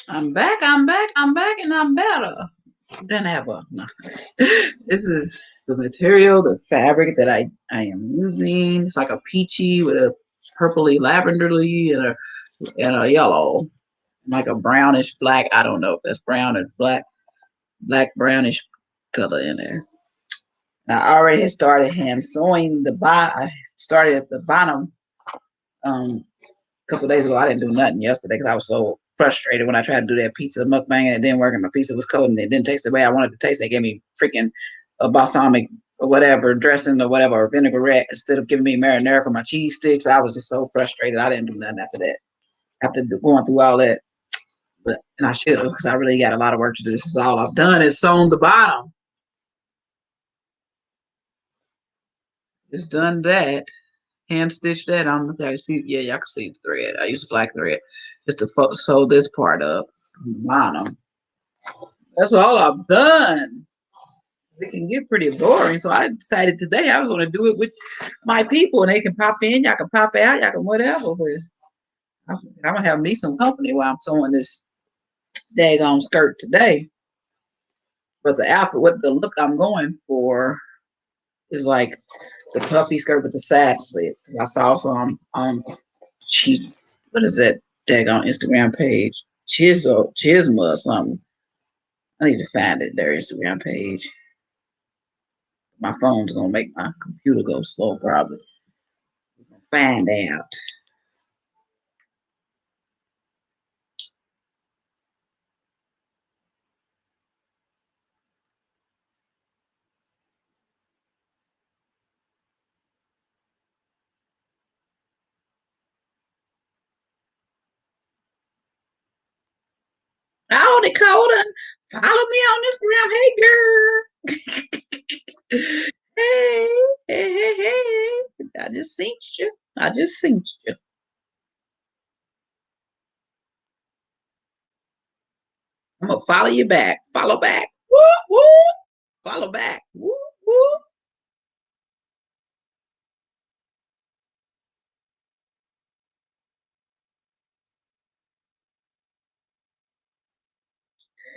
I'm back, I'm back, I'm back, and I'm better than ever. No. This is the material, the fabric that I am using. It's like a peachy with a purpley lavenderly and a yellow, like a brownish black. I don't know if that's brown or black brownish color in there. I already had started hand sewing the bottom. I started at the bottom a couple of days ago. I didn't do nothing yesterday because I was so frustrated when I tried to do that pizza mukbang and it didn't work and my pizza was cold and it didn't taste the way I wanted to taste. They gave me freaking a balsamic or whatever dressing or whatever or vinaigrette instead of giving me marinara for my cheese sticks. I was just so frustrated. I didn't do nothing after that. After going through all that, but and I should have because I really got a lot of work to do. This is all I've done is sewn the bottom. Just done that. Hand stitched that on. I see, yeah, y'all can see the thread. I use black thread just to sew this part up from the bottom. That's all I've done. It can get pretty boring, so I decided today I was going to do it with my people, and they can pop in, y'all can pop out, y'all can whatever. But I'm gonna have me some company while I'm sewing this daggone skirt today. But the outfit, what the look I'm going for is like the puffy skirt with the side slit. I saw some cheap. What is that daggone Instagram page? Chisma or something. I need to find it. Their Instagram page. My phone's gonna make my computer go slow. Probably find out. Oh, Dakota, follow me on Instagram. Hey, girl. Hey, hey. I just seen you. I just seen you. I'm gonna follow you back. Follow back. Woo, woo. Follow back. Woo, woo.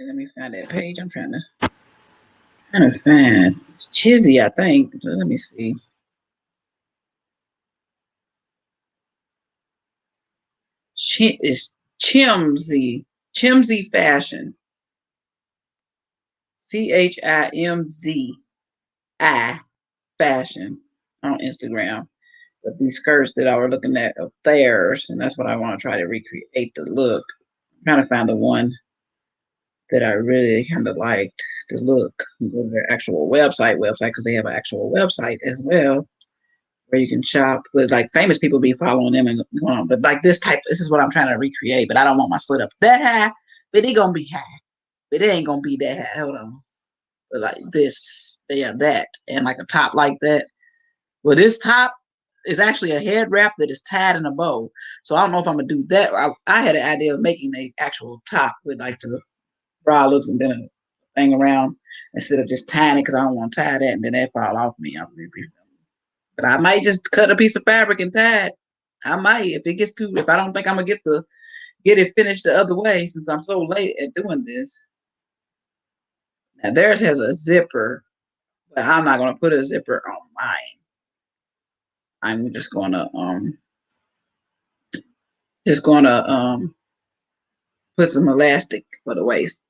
Let me find that page. I'm trying to find Chizzy, I think. Let me see. It's Chimsy Fashion. CHIMZI Fashion on Instagram. But these skirts that I was looking at of theirs, and that's what I want to try to recreate the look. I'm trying to find the one that I really kind of liked the look. Go to their actual website because they have an actual website as well where you can shop with like famous people be following them and but like this is what I'm trying to recreate, but I don't want my slit up that high, but it gonna be high. But it ain't gonna be that high. Hold on. But like this, they have that and like a top like that. Well, this top is actually a head wrap that is tied in a bow. So I don't know if I'm gonna do that. I had an idea of making a actual top with like the bra looks and then a thing around instead of just tying it because I don't want to tie that and then that fall off me. But I might just cut a piece of fabric and tie it. I might if it gets too. If I don't think I'm gonna get it finished the other way since I'm so late at doing this. Now theirs has a zipper, but I'm not gonna put a zipper on mine. I'm just gonna put some elastic for the waist.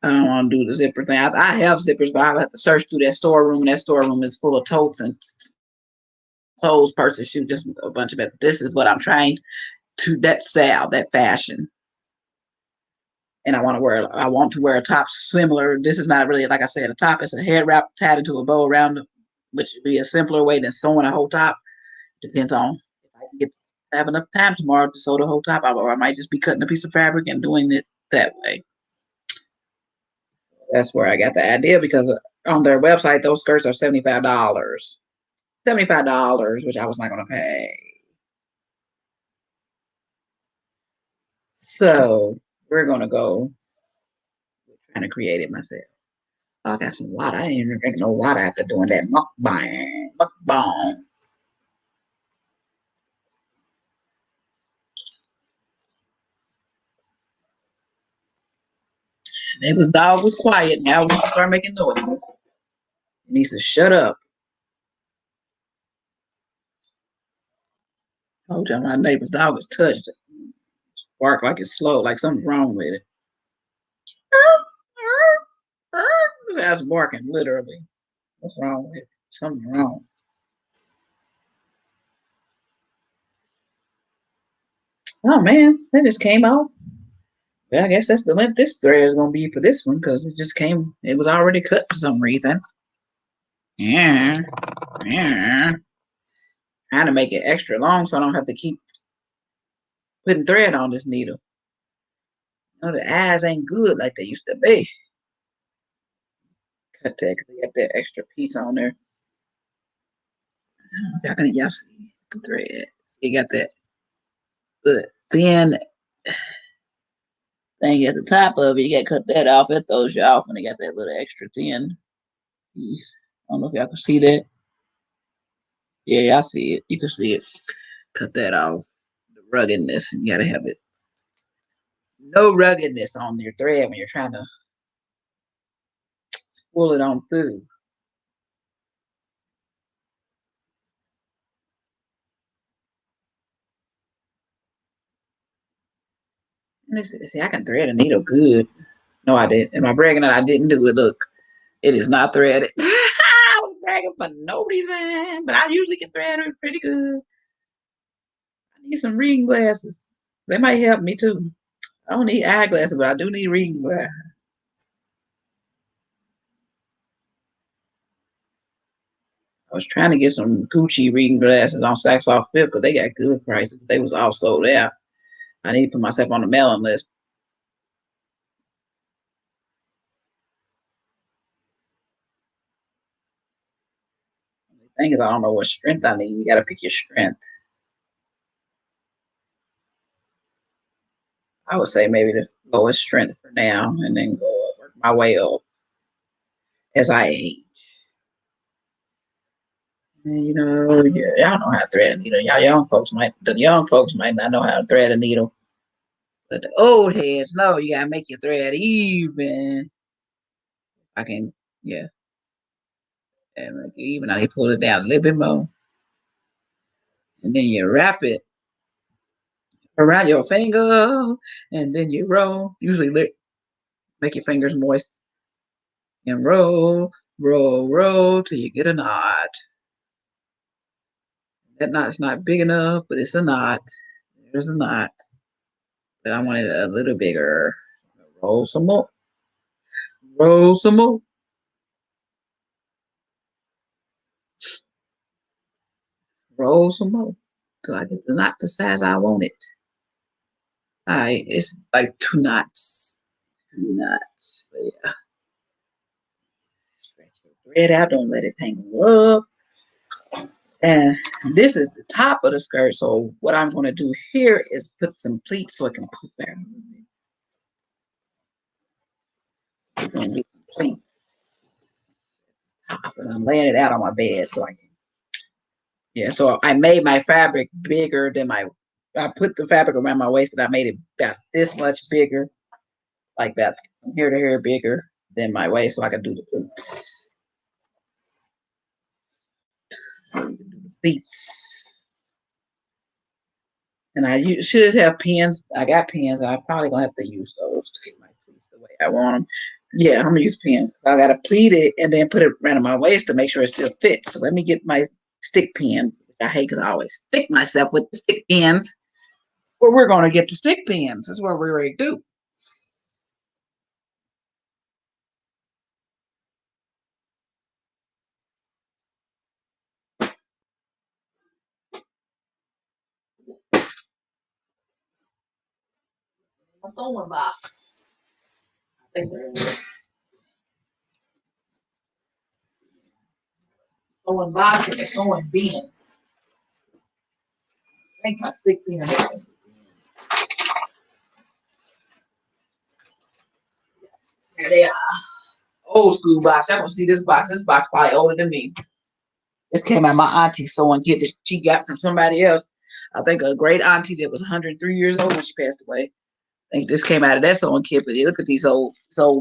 I don't want to do the zipper thing. I have zippers, but I have to search through that storeroom. That storeroom is full of totes and clothes, purses, shoes, just a bunch of it. This is what I'm trying to that style, that fashion. And I want to wear a top similar. This is not really like I said, a top. It's a head wrap tied into a bow around, which would be a simpler way than sewing a whole top. Depends on if I can have enough time tomorrow to sew the whole top, or I might just be cutting a piece of fabric and doing it that way. That's where I got the idea because on their website, those skirts are $75. $75, which I was not going to pay. So we're going to go trying to create it myself. Oh, I got some water. I didn't even drink no water after doing that mukbang. Mukbang. Neighbor's dog was quiet. Now we start making noises. He needs to shut up. Oh, tell my neighbor's dog was touched. Bark like it's slow, like something's wrong with it. That's barking, literally. What's wrong with it? Something's wrong. Oh man, that just came off. Well, I guess that's the length this thread is gonna be for this one because it just came. It was already cut for some reason. Yeah, yeah. Trying to make it extra long so I don't have to keep putting thread on this needle. You know, the eyes ain't good like they used to be. Cut that because they got that extra piece on there. Y'all see the thread. You got that the thin thing at the top of it. You got to cut that off. It throws you off, and they got that little extra thin piece. I don't know if y'all can see that. Yeah, I see it. You can see it. Cut that off. The ruggedness. You got to have it. No ruggedness on your thread when you're trying to spool it on through. See, I can thread a needle good. No, I didn't. Am I bragging that I didn't do it? Look, it is not threaded. I was bragging for no reason, but I usually can thread it pretty good. I need some reading glasses. They might help me too. I don't need eyeglasses, but I do need reading glasses. I was trying to get some Gucci reading glasses on Saks Off Fifth because they got good prices. They was all sold out. I need to put myself on the mailing list. The thing is, I don't know what strength I need. You got to pick your strength. I would say maybe the lowest strength for now, and then go work my way up as I age. And, you know, y'all know how to thread a needle. The young folks might not know how to thread a needle, but the old heads know you gotta make your thread even. I can, yeah, and make it even. I can pull it down a little bit more, and then you wrap it around your finger, and then you roll. Usually, make your fingers moist and roll, roll, roll till you get a knot. That knot's not big enough, but it's a knot. There's a knot. But I want it a little bigger. Roll some more. Roll some more. Roll some more. Till I get the knot the size I want it. Alright, it's like 2 knots. 2 knots. But yeah. Stretch the thread out. Don't let it tangle up. And this is the top of the skirt. So what I'm going to do here is put some pleats so it can put back. I'm going to do some pleats. And I'm laying it out on my bed so I can. Yeah, so I made my fabric bigger than I put the fabric around my waist and I made it about this much bigger, like about from here to here bigger than my waist so I could do the pleats. Pleats. And I should have pins. I got pins, and I'm probably gonna have to use those to get my pleats the way I want them. Yeah, I'm gonna use pins. So I gotta pleat it and then put it around my waist to make sure it still fits. So let me get my stick pins. I hate because I always stick myself with the stick pins. Well, we're gonna get the stick pins. That's what we're ready to do. My sewing box. I think we're sewing box and the sewing bin. I think my stick pin. There they are. Old school box. Y'all gonna see this box. This box probably older than me. This came out my auntie sewing kit that she got from somebody else. I think a great auntie that was 103 years old when she passed away. I think this came out of that sewing kit, but look at these old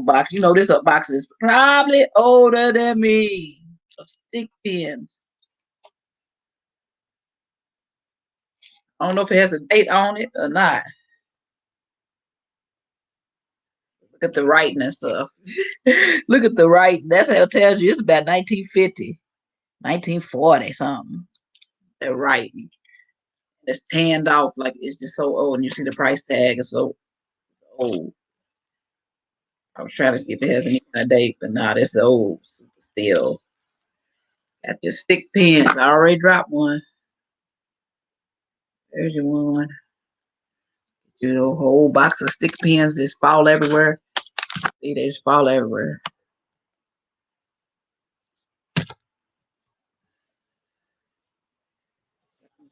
boxes. You know, this box is probably older than me. Of stick pins. I don't know if it has a date on it or not. Look at the writing and stuff. Look at the writing. That's how it tells you it's about 1950, 1940 something. They're writing. It's tanned off like it's just so old, and you see the price tag is so old. I was trying to see if it has any kind of date, but not. It's old still. Got your stick pins. I already dropped one. There's your one. You know, whole box of stick pins just fall everywhere. See, they just fall everywhere. I'm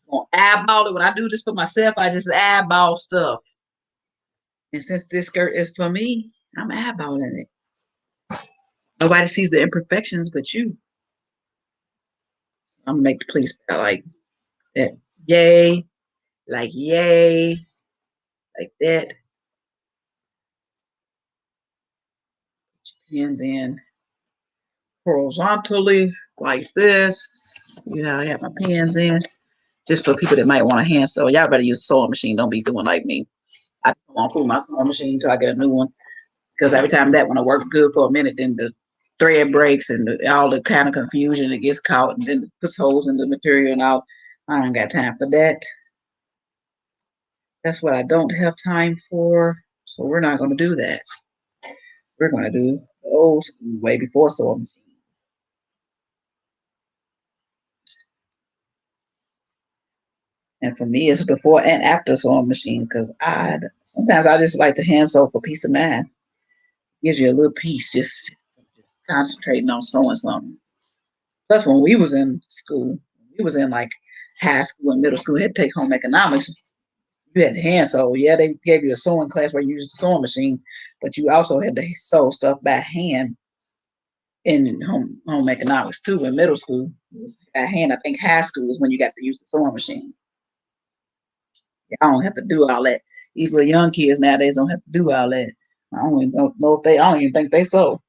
gonna eyeball it. When I do this for myself, I just eyeball stuff. And since this skirt is for me, I'm eyeballing it. Nobody sees the imperfections but you. I'm gonna make the police like that. Yay, yay, like that. Pins in horizontally like this. You know, I got my pins in. Just for people that might want a hand sew. Y'all better use a sewing machine. Don't be doing like me. I don't want to fool my sewing machine until I get a new one. Because every time that one will work good for a minute, then the thread breaks and all the kind of confusion, it gets caught and then it puts holes in the material and all. I don't got time for that. That's what I don't have time for. So we're not going to do that. We're going to do the old school way before sewing machine. And for me, it's before and after sewing machines because sometimes I just like to hand sew for peace of mind. Gives you a little peace just concentrating on sewing something. Plus, when we was in school, we was in like high school and middle school, we had to take home economics. You had to hand sew. Yeah, they gave you a sewing class where you used the sewing machine, but you also had to sew stuff by hand in home economics too. In middle school, it was by hand. I think high school is when you got to use the sewing machine. I don't have to do all that. These little young kids nowadays don't have to do all that. I don't even know if they. I don't even think they sew.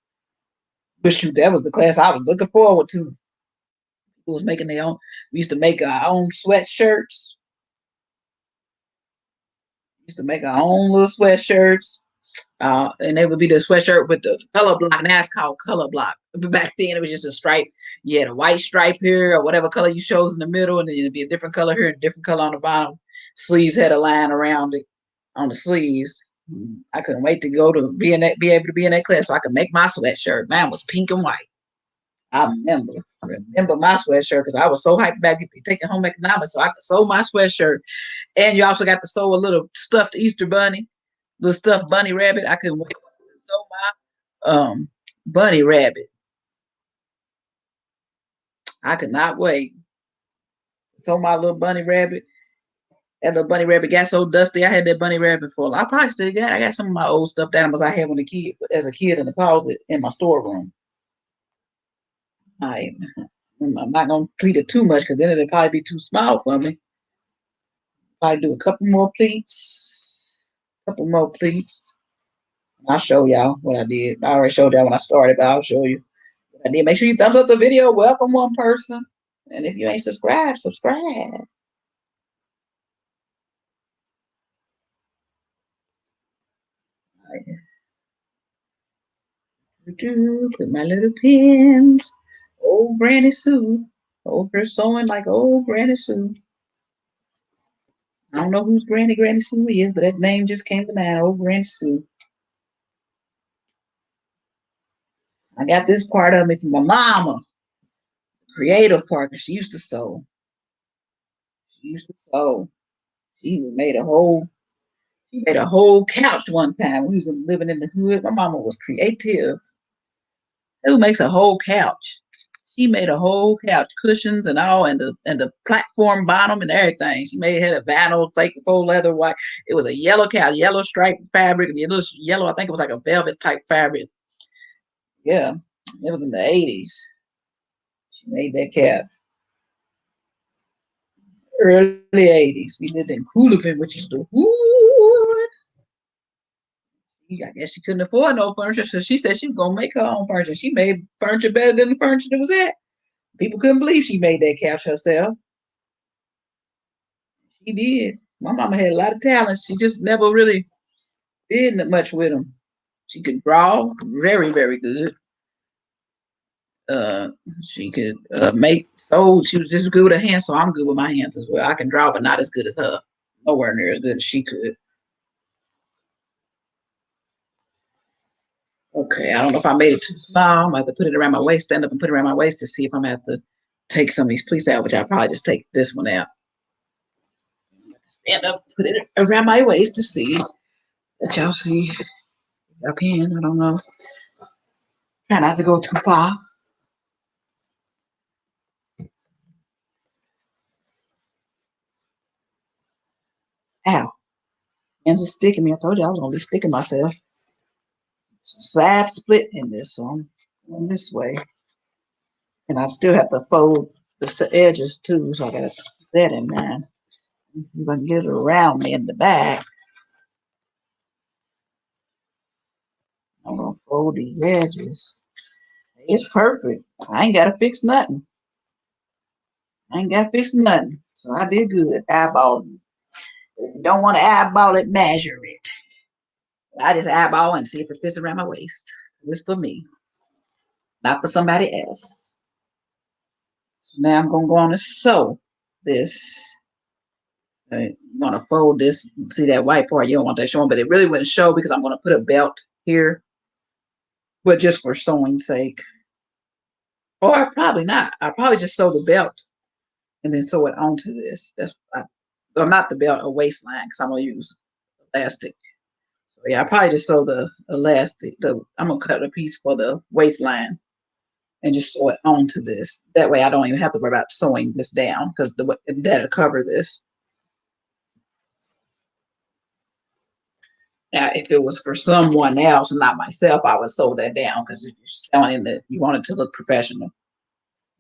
But shoot, that was the class I was looking forward to. Who was making their own. We used to make our own sweatshirts. We used to make our own little sweatshirts. And they would be the sweatshirt with the color block. Now it's called color block. But back then it was just a stripe. You had a white stripe here or whatever color you chose in the middle, and then it'd be a different color here and a different color on the bottom. Sleeves had a line around it on the sleeves. I couldn't wait to go to be able to be in that class so I could make my sweatshirt. Mine was pink and white. I remember my sweatshirt because I was so hyped about taking home economics so I could sew my sweatshirt. And you also got to sew a little stuffed Easter bunny, little stuffed bunny rabbit. I couldn't wait to sew my bunny rabbit. I could not wait. Sew my little bunny rabbit. That little bunny rabbit got so dusty. I had that bunny rabbit full. I probably still got. I got some of my old stuffed animals I had as a kid in the closet in my storeroom. I'm not gonna pleat it too much because then it'll probably be too small for me. Probably do a couple more pleats. Couple more pleats. I'll show y'all what I did. I already showed y'all when I started, but I'll show you what I did. Make sure you thumbs up the video. Welcome one person. And if you ain't subscribed, subscribe. Put my little pins. Old Granny Sue. Over sewing like old Granny Sue. I don't know whose Granny Sue is, but that name just came to mind. Old Granny Sue. I got this part of me from my mama. Creative part, because she used to sew. She used to sew. She made a whole She made a whole couch one time. We was living in the hood. My mama was creative. Who makes a whole couch? She made a whole couch, cushions and all, and the platform bottom and everything. She made it had a vinyl, fake faux leather, white. It was a yellow couch, yellow striped fabric, and yellow. I think it was like a velvet type fabric. Yeah, it was in the 80s. She made that couch. Early 80s. We lived in Coolivin, which is the hood. I guess she couldn't afford no furniture, so she said she was gonna make her own furniture. She made furniture better than the furniture that was at. People couldn't believe she made that couch herself. She did. My mama had a lot of talent. She just never really did much with them. She could draw very, very good. Uh, she could make so she was just good with her hands. So I'm good with my hands as well. I can draw, but not as good as her. Nowhere near as good as she could. Okay, I don't know if I made it too small. I'm gonna have to put it around my waist, stand up and put it around my waist to see if I'm gonna have to take some of these pleats out, which I'll probably just take this one out. Stand up, put it around my waist to see that y'all see. Y'all can, I don't know. Try not to go too far. Ow. Hands are sticking me. I told you I was gonna be sticking myself. Side split in this, so I'm going this way. And I still have to fold the edges too, so I gotta keep that in mind. Let's see if I can get it around me in the back. I'm gonna fold these edges. It's perfect. I ain't gotta fix nothing. I ain't gotta fix nothing. So I did good. Eyeball. If you don't want to eyeball it, measure it. I just eyeball and see if it fits around my waist. It's for me, not for somebody else. So now I'm gonna go on and sew this. I'm gonna fold this. See that white part? You don't want that showing, but it really wouldn't show because I'm gonna put a belt here, but just for sewing sake. Or probably not. I'll probably just sew the belt and then sew it onto this. Or not the belt, a waistline, because I'm gonna use elastic. So yeah, I probably just sew the elastic. I'm gonna cut a piece for the waistline and just sew it onto this. That way, I don't even have to worry about sewing this down because that'll cover this. Now, if it was for someone else and not myself, I would sew that down because if you're selling it, you want it to look professional.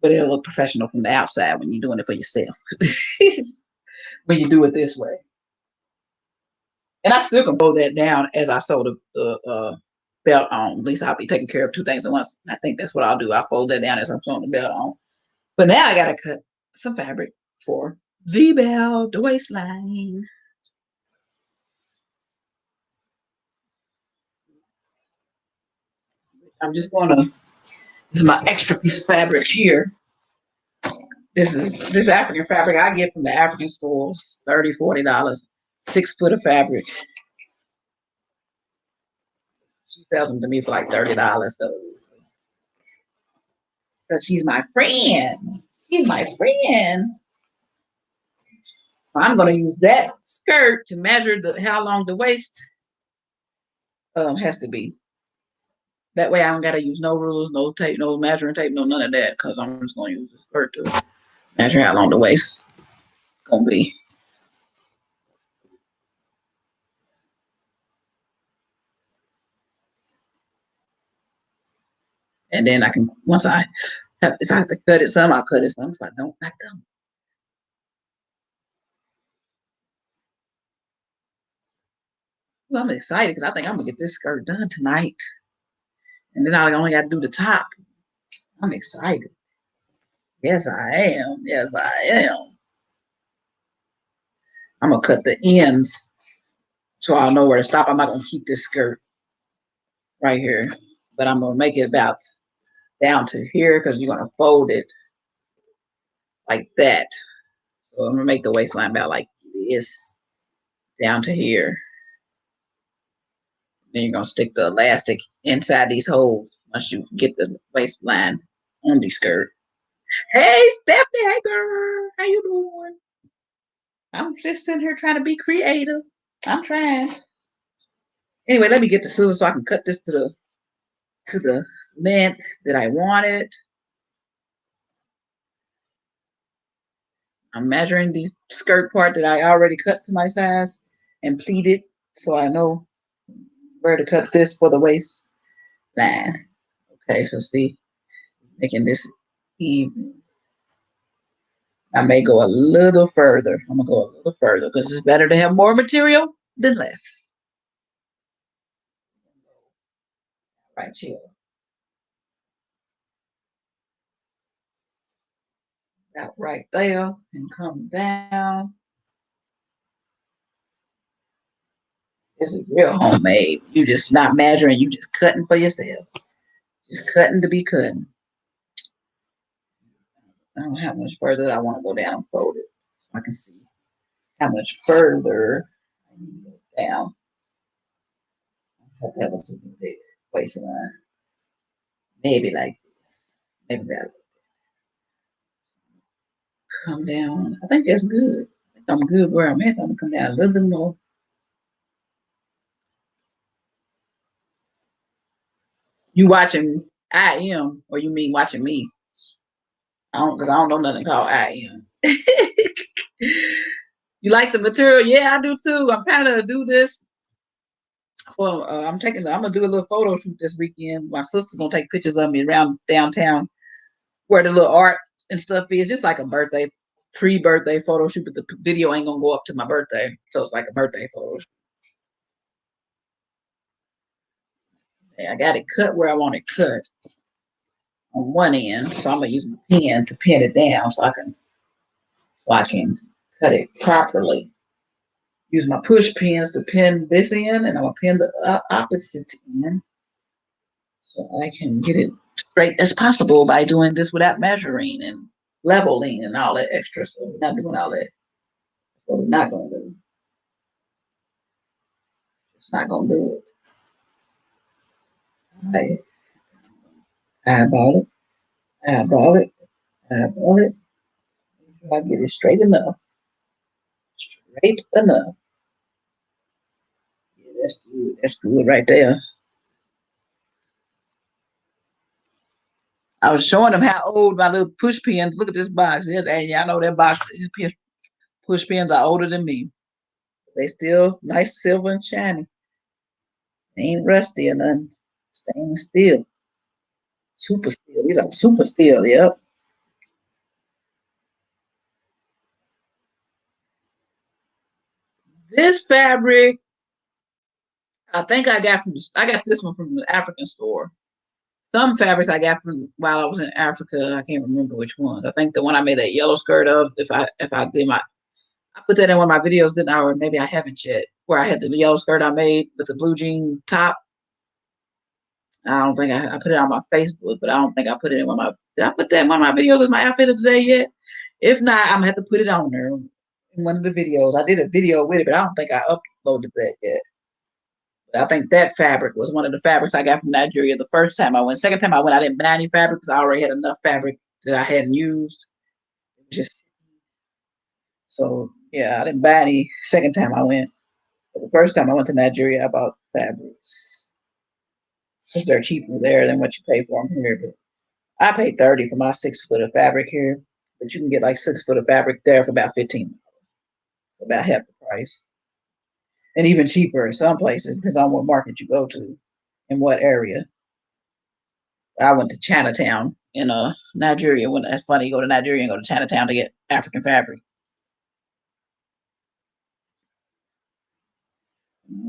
But it'll look professional from the outside when you're doing it for yourself. When you do it this way. And I still can fold that down as I sew the belt on. At least I'll be taking care of two things at once. I think that's what I'll do. I'll fold that down as I'm sewing the belt on. But now I got to cut some fabric for the belt, the waistline. I'm just going to, this is my extra piece of fabric here. This African fabric I get from the African stores, $30, $40, 6 foot of fabric. She sells them to me for like $30 though. But she's my friend. She's my friend. I'm going to use that skirt to measure how long the waist has to be. That way I don't got to use no rulers, no tape, no measuring tape, no none of that because I'm just going to use the skirt to measure how long the waist is going to be. And then I can, if I have to cut it some, I'll cut it some. If I don't, I don't. Well, I'm excited because I think I'm going to get this skirt done tonight. And then I only got to do the top. I'm excited. Yes, I am. Yes, I am. I'm going to cut the ends so I'll know where to stop. I'm not going to keep this skirt right here, but I'm going to make it about down to here because you're going to fold it like that. So I'm going to make the waistline about like this down to here. Then you're going to stick the elastic inside these holes once you get the waistline on the skirt. Hey, Stephanie, hey girl, how you doing? I'm just sitting here trying to be creative. I'm trying. Anyway, let me get the scissors so I can cut this to the length that I wanted. I'm measuring the skirt part that I already cut to my size and pleated so I know where to cut this for the waist line. Okay, so see, making this even. I may go a little further. I'm gonna go a little further because it's better to have more material than less. Right, chill. Out right there and come down. This is real homemade. You just not measuring, you just cutting for yourself. Just cutting to be cutting. I don't know how much further I want to go down and fold it. So I can see how much further I need to go down. I hope that was a good waistline. Maybe like maybe that come down. I think that's good. I think I'm good where I'm at. I'm gonna come down a little bit more. You watching I am, or you mean watching me? I don't, because I don't know nothing called I am. You like the material? Yeah, I do too. I'm kind of do this. Well, I'm gonna do a little photo shoot this weekend. My sister's gonna take pictures of me around downtown where the little art and stuff is, just like a birthday, pre-birthday photo shoot. But the video ain't gonna go up to my birthday, so it's like a birthday photo shoot. Yeah, I got it cut where I want it cut on one end, so I'm gonna use my pen to pin it down so I can cut it properly. Use my push pins to pin this end, and I'm gonna pin the opposite end so I can get it straight as possible by doing this without measuring and leveling and all that extra. So we're not doing all that. What we're not gonna do. It's not gonna do it. Eyeball it, eyeball it, eyeball it. I get it straight enough. Straight enough. Yeah, that's good. That's good right there. I was showing them how old my little push pins. Look at this box. And y'all know that box. These push pins are older than me. They still nice, silver and shiny. They ain't rusty or nothing. Stainless steel. Super steel. These are super steel. Yep. This fabric, I think I got this one from the African store. Some fabrics I got from while I was in Africa. I can't remember which ones. I think the one I made that yellow skirt of. If I did I put that in one of my videos, didn't I? Or maybe I haven't yet. Where I had the yellow skirt I made with the blue jean top. I don't think I put it on my Facebook, but I don't think I put it in one of my. Did I put that in one of my videos as my outfit of the day yet? If not, I'm gonna have to put it on there in one of the videos. I did a video with it, but I don't think I uploaded that yet. But I think that fabric was one of the fabrics I got from Nigeria the first time I went. Second time I went, I didn't buy any fabric because I already had enough fabric that I hadn't used. Just so yeah, I didn't buy any second time I went. But the first time I went to Nigeria, I bought fabrics because they're cheaper there than what you pay for them here. But I paid 30 for my 6 foot of fabric here, but you can get like 6 foot of fabric there for about 15. So about half the price, and even cheaper in some places depends on what market you go to and what area. I went to Chinatown in Nigeria. When that's funny, you go to Nigeria and go to Chinatown to get African fabric.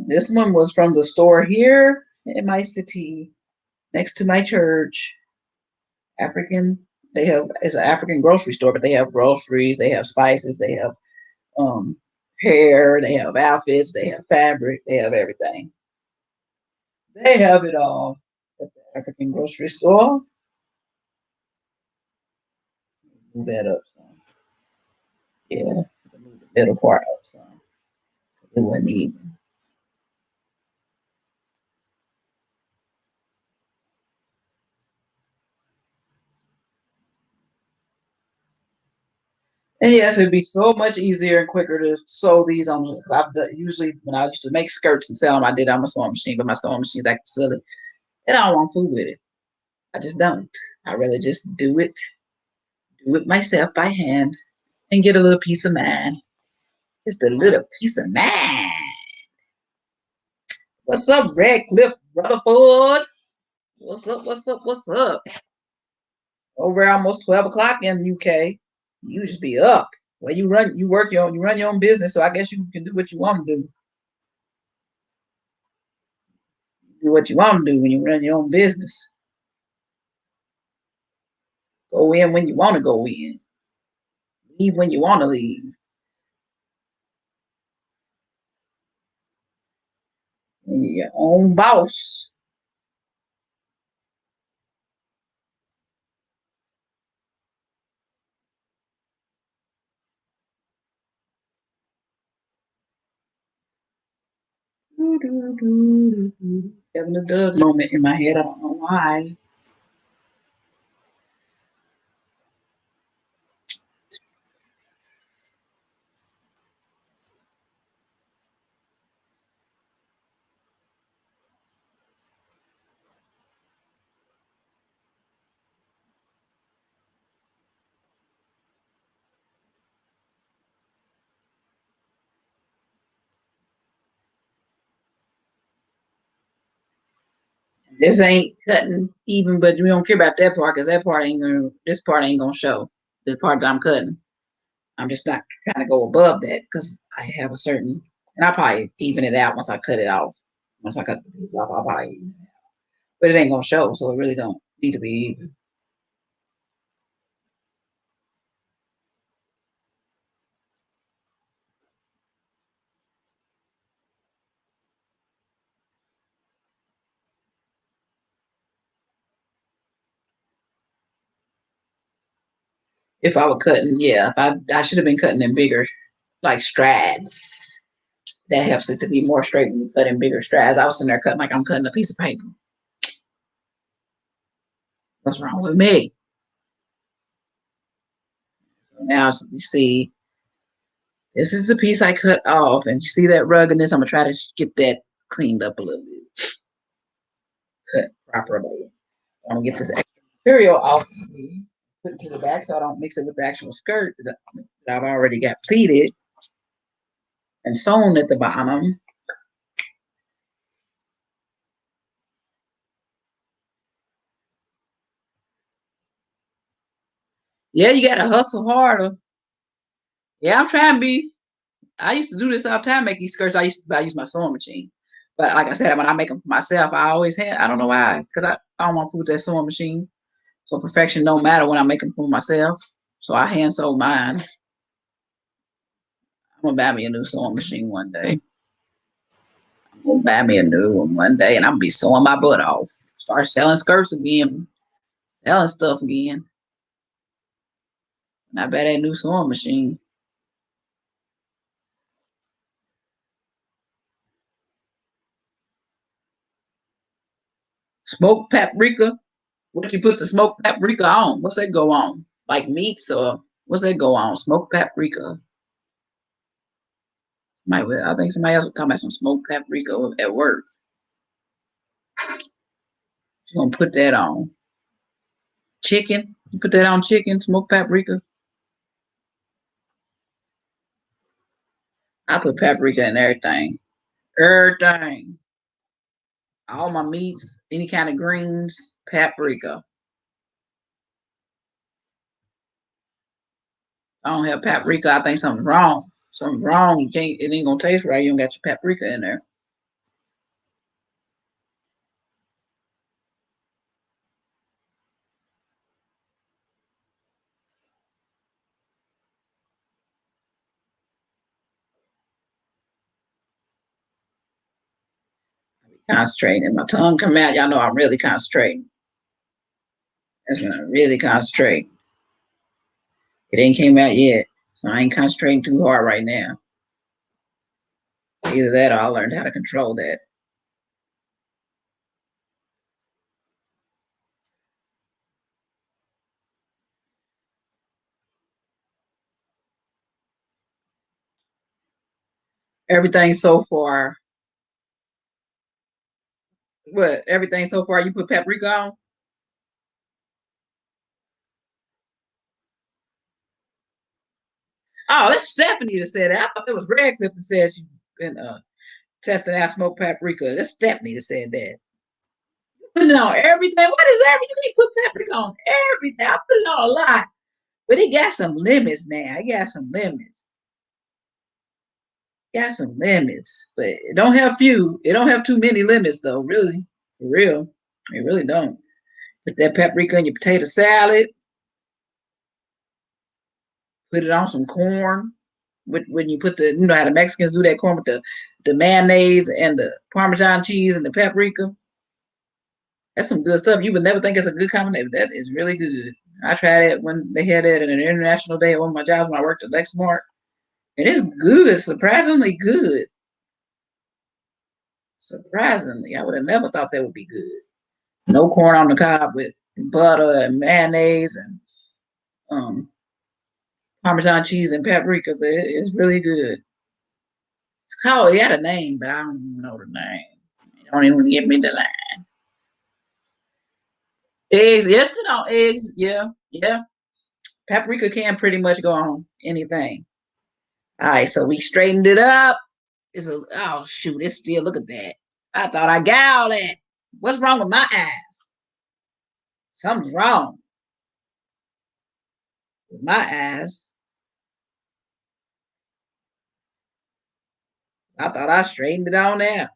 This one was from the store here in my city, next to my church. African. They have it's an African grocery store, but they have groceries, they have spices, they have um hair, they have outfits, they have fabric, they have everything. They have it all at the African grocery store. Move that up some. Yeah, move the middle part up some. It wasn't even. And yes, it'd be so much easier and quicker to sew these on. Usually when I used to make skirts and sell them, I did on my sewing machine, but my sewing machine's like silly. And I don't want food with it. I just don't. I rather just do it myself by hand, and get a little peace of mind. Just a little peace of mind. What's up, Red Cliff Rutherford? What's up? What's up? What's up? Over almost 12 o'clock in the UK. You just be up. Well, you run your own business, so I guess you can do what you want to do. Do what you want to do when you run your own business. Go in when you want to go in. Leave when you want to leave. And you're your own boss. Having a Doug moment in my head. I don't know why. This ain't cutting even, but we don't care about that part because that part ain't gonna. This part ain't gonna show. The part that I'm cutting. I'm just not trying to go above that because I have a certain, and I'll probably even it out once I cut it off. Once I cut the piece off, I'll probably even it out. But it ain't gonna show, so it really don't need to be even. If I were cutting, yeah, if I should have been cutting in bigger, like strads. That helps it to be more straight when you cut in bigger strads. I was sitting there cutting like I'm cutting a piece of paper. What's wrong with me? So now you see, this is the piece I cut off, and you see that ruggedness. I'm gonna try to get that cleaned up a little bit, cut properly. I'm gonna get this extra material off, put it to the back so I don't mix it with the actual skirt that I've already got pleated and sewn at the bottom. Yeah, you gotta hustle harder. Yeah, I'm trying to be. I used to do this all the time, make these skirts. I use my sewing machine. But like I said, when I make them for myself, I always had, I don't know why, because I don't want to fool with that sewing machine. So perfection don't matter when I make them for myself. So I hand sew mine. I'm gonna buy me a new sewing machine one day. I'm gonna buy me a new one day, and I'm gonna be sewing my butt off. Start selling skirts again, selling stuff again. And I buy that new sewing machine. Smoked paprika. What you put the smoked paprika on? What's that go on? Like meats or what's that go on? Smoked paprika. I think somebody else was talking about some smoked paprika at work. You're gonna put that on chicken. You put that on chicken, smoked paprika. I put paprika in everything. Everything. All my meats, any kind of greens, paprika. I don't have paprika. I think something's wrong. Something's wrong. You can't. It ain't gonna taste right. You don't got your paprika in there. Concentrating. My tongue come out. Y'all know I'm really concentrating. That's when I really concentrate. It ain't came out yet, so I ain't concentrating too hard right now. Either that or I learned how to control that. Everything so far. What? Everything so far you put paprika on? Oh, that's Stephanie that said that. I thought it was Redcliffe that said she been testing out smoked paprika. That's Stephanie that said that. Putting it on everything. What is everything? You put paprika on everything. I put it on a lot. But it got some limits now. It got some limits. Got some limits, but it don't have few. It don't have too many limits though. Really, for real, it really don't. Put that paprika in your potato salad. Put it on some corn. When you put the, you know how the Mexicans do that corn with the mayonnaise and the Parmesan cheese and the paprika. That's some good stuff. You would never think it's a good combination. That is really good. I tried it when they had it at an international day at one of my jobs when I worked at Lexmark. It is good, surprisingly good. Surprisingly, I would have never thought that would be good. No corn on the cob with butter and mayonnaise and um, Parmesan cheese and paprika, but it's really good. It's called, it had a name, but I don't even know the name. Don't even give me the line. Eggs, yes, good on eggs. Yeah, yeah. Paprika can pretty much go on anything. All right, so we straightened it up. It's a, oh shoot, it's still, look at that. I thought I got all that. What's wrong with my eyes? Something's wrong with my eyes. I thought I straightened it on out.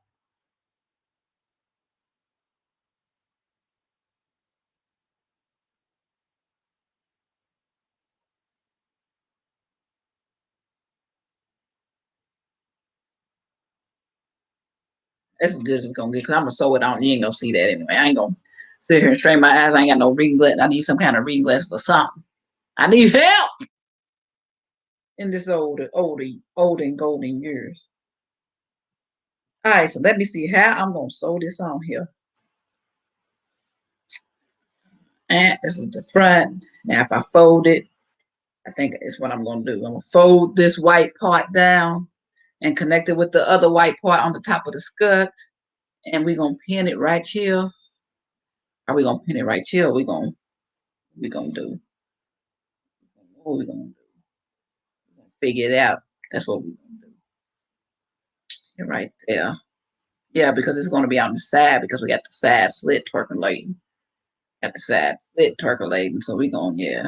That's as good as it's gonna get. Cause I'm gonna sew it on. You ain't gonna see that anyway. I ain't gonna sit here and strain my eyes. I ain't got no reading glasses. I need some kind of reading glasses or something. I need help in this old and golden years. All right, so let me see how I'm gonna sew this on here. And this is the front. Now, if I fold it, I think it's what I'm gonna do. I'm gonna fold this white part down and connect it with the other white part on the top of the skirt, and we're gonna pin it right here. Are we gonna pin it right here? We gonna do what we gonna do? We're gonna figure it out. That's what we're gonna do. Right there. Yeah, because it's gonna be on the side because we got the side slit percolating. Got the side slit percolating. So we gonna, yeah.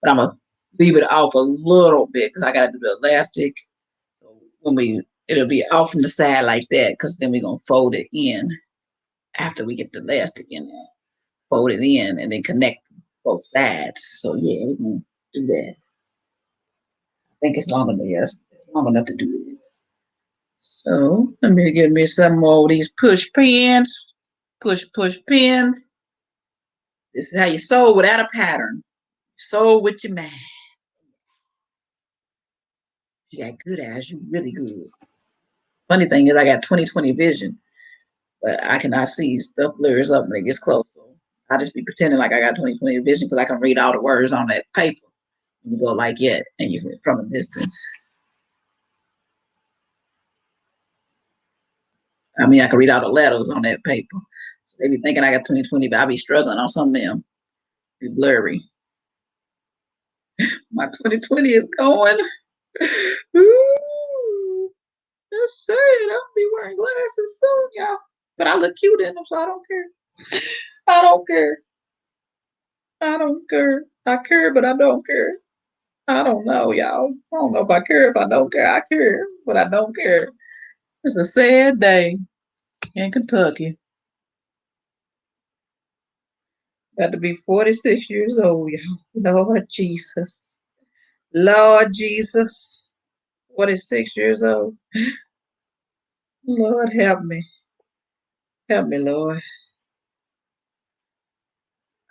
But I'm gonna leave it off a little bit because I gotta do the elastic. So when we, it'll be off from the side like that because then we're gonna fold it in after we get the elastic in there. Fold it in and then connect both sides. So yeah, we're gonna do that. I think it's long enough. Yes, long enough to do it. So let me get me some more of these push pins. Push pins. This is how you sew without a pattern. Sew with your mind. You got good eyes. You really good. Funny thing is, I got 20/20 vision, but I cannot see stuff blurs up when it gets close. So I just be pretending like I got 20/20 vision because I can read all the words on that paper. You go like it, and you from a distance. I mean, I can read all the letters on that paper. So they be thinking I got 20/20, but I be struggling on some of them. Be blurry. My 20/20 is going. Ooh, just saying, I'll be wearing glasses soon, y'all. But I look cute in them, so I don't care. I don't care. I don't care. I care, but I don't care. I don't know, y'all. I don't know if I care, if I don't care. I care, but I don't care. It's a sad day in Kentucky. Got to be 46 years old, y'all. Lord Jesus. Lord Jesus. 46 years old. Lord, help me. Help me, Lord.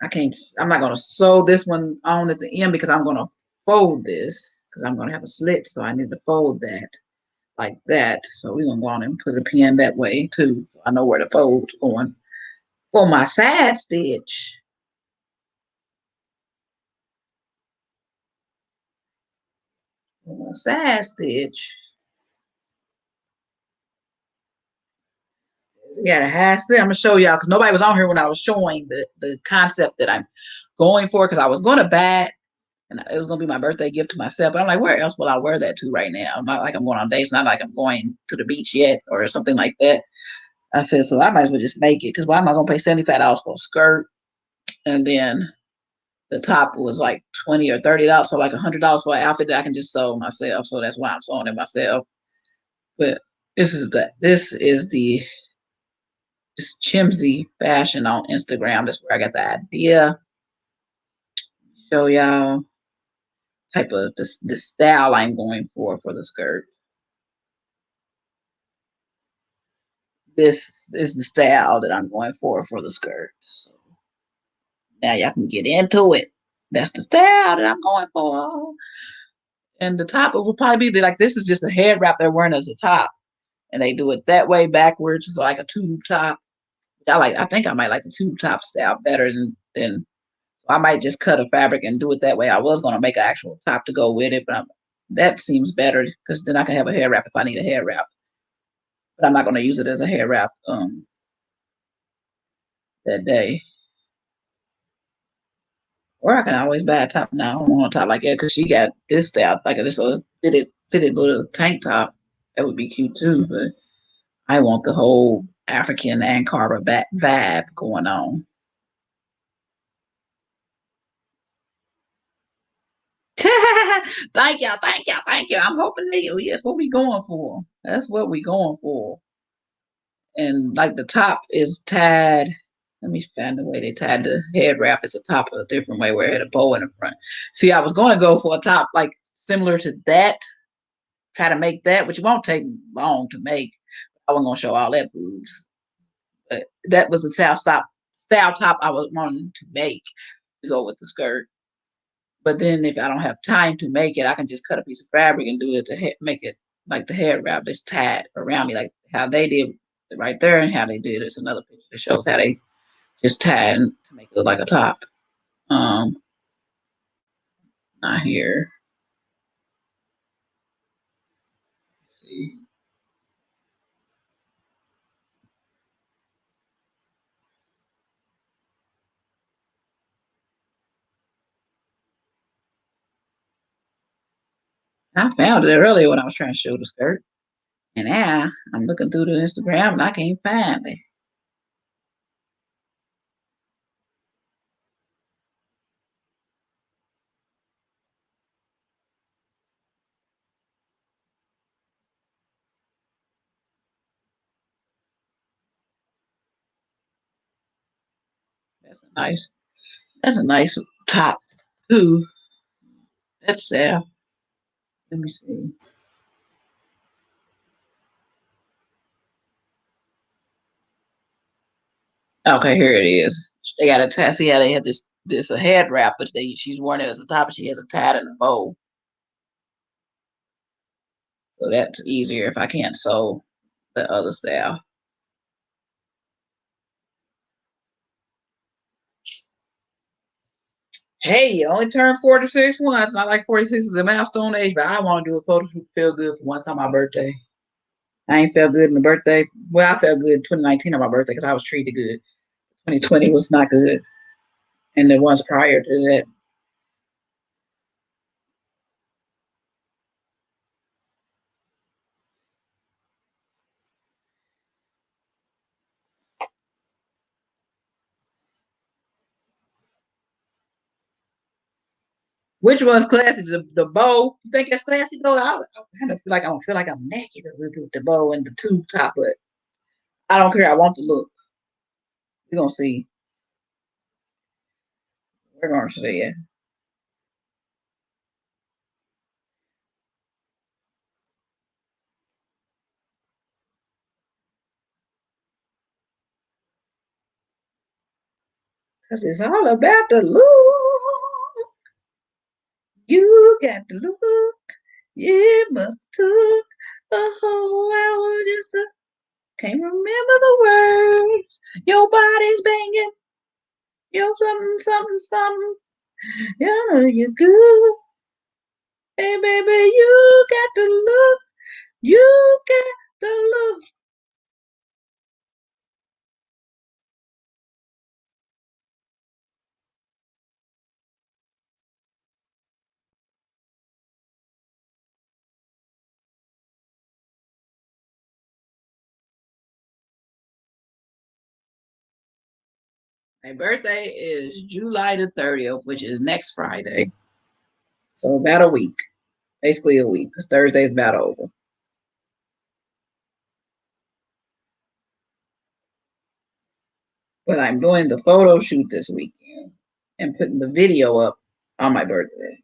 I can't, I'm not going to sew this one on at the end because I'm going to fold this because I'm going to have a slit. So I need to fold that like that. So we're going to go on and put the pin that way too. So I know where the fold's going for my side stitch. For my side stitch. So got a high stitch. I'm going to show y'all because nobody was on here when I was showing the concept that I'm going for because I was going to buy it. And it was gonna be my birthday gift to myself. But I'm like, where else will I wear that to right now? I'm not like I'm going on dates, not like I'm going to the beach yet or something like that. I said, so I might as well just make it because why am I gonna pay $75 for a skirt? And then the top was like 20 or $30, so like $100 for an outfit that I can just sew myself. So that's why I'm sewing it myself. But this is the it's Chimsy Fashion on Instagram. That's where I got the idea. Show y'all type of the style I'm going for the skirt. This is the style that I'm going for the skirt. So now y'all can get into it. That's the style that I'm going for. And the top, it will probably be like this is just a head wrap they're wearing as a top. And they do it that way backwards, so like a tube top. I think I might like the tube top style better than I might just cut a fabric and do it that way. I was gonna make an actual top to go with it, but that seems better because then I can have a hair wrap if I need a hair wrap. But I'm not gonna use it as a hair wrap that day. Or I can always buy a top now. I don't want a top like that because she got this style, like this a fitted little tank top. That would be cute too, but I want the whole African Ankara back vibe going on. Thank y'all, thank y'all, thank you. I'm hoping that that's what we going for. That's what we going for. And like the top is tied. Let me find the way they tied the head wrap. It's a top a different way where it had a bow in the front. See, I was going to go for a top like similar to that. Try to make that, which won't take long to make. I wasn't gonna show all that boobs. But that was the style top I was wanting to make to go with the skirt. But then if I don't have time to make it, I can just cut a piece of fabric and do it to make it like the hair wrap that's tied around me, like how they did right there, and how they did. It's another picture that shows how they just tied to make it look like a top. Um, Not here. Let's see. I found it earlier when I was trying to show the skirt, and now I'm looking through the Instagram and I can't find it. That's a nice. That's a nice top too. That's there. Let me see. Okay, here it is. They got a tie. See how they have this a head wrap, but she's wearing it as a top. And she has a tie and a bow, so that's easier if I can't sew the other style. Hey, you only turned 46 once. Not like 46 is a milestone age, but I want to do a photo shoot to feel good for once on my birthday. I ain't felt good in the birthday. Well, I felt good in 2019 on my birthday because I was treated good. 2020 was not good, and the ones prior to that. Which one's classy? The bow? You think it's classy though? I kind of feel like I don't feel like I'm naked a little bit with the bow and the tube top, but I don't care. I want the look. We're gonna see. We're gonna see it. Cause it's all about the look. You got the look. It must took a whole hour just to can't remember the words. Your body's banging. You're something, something, something. You know you're good. Hey baby, you got the look. You got the look. My birthday is July the 30th, which is next Friday. So about a week. Basically a week, because Thursday's about over. But I'm doing the photo shoot this weekend and putting the video up on my birthday.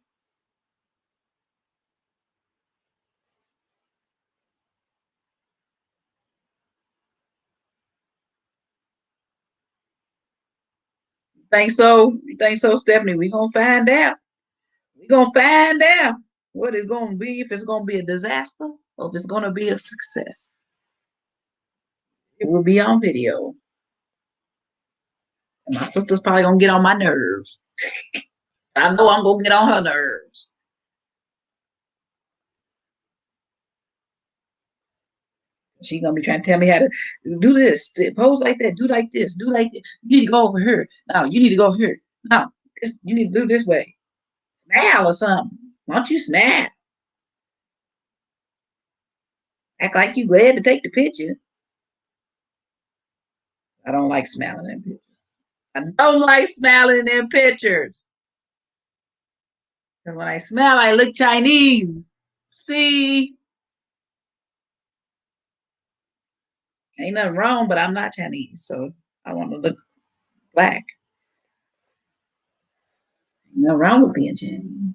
Think so? You think so, Stephanie? We gonna find out. We gonna find out what it's gonna be, if it's gonna be a disaster or if it's gonna be a success. It will be on video. And my sister's probably gonna get on my nerves. I know I'm gonna get on her nerves. She's gonna be trying to tell me how to do this, pose like that, do like this, do like this. You need to go over here. No, you need to go here. No, you need to do this way. Smile or something. Why don't you smile? Act like you glad to take the picture. I don't like smiling in pictures. I don't like smiling in pictures. Because when I smile, I look Chinese. See? Ain't nothing wrong, but I'm not Chinese, so I want to look black. Ain't nothing wrong with being Chinese.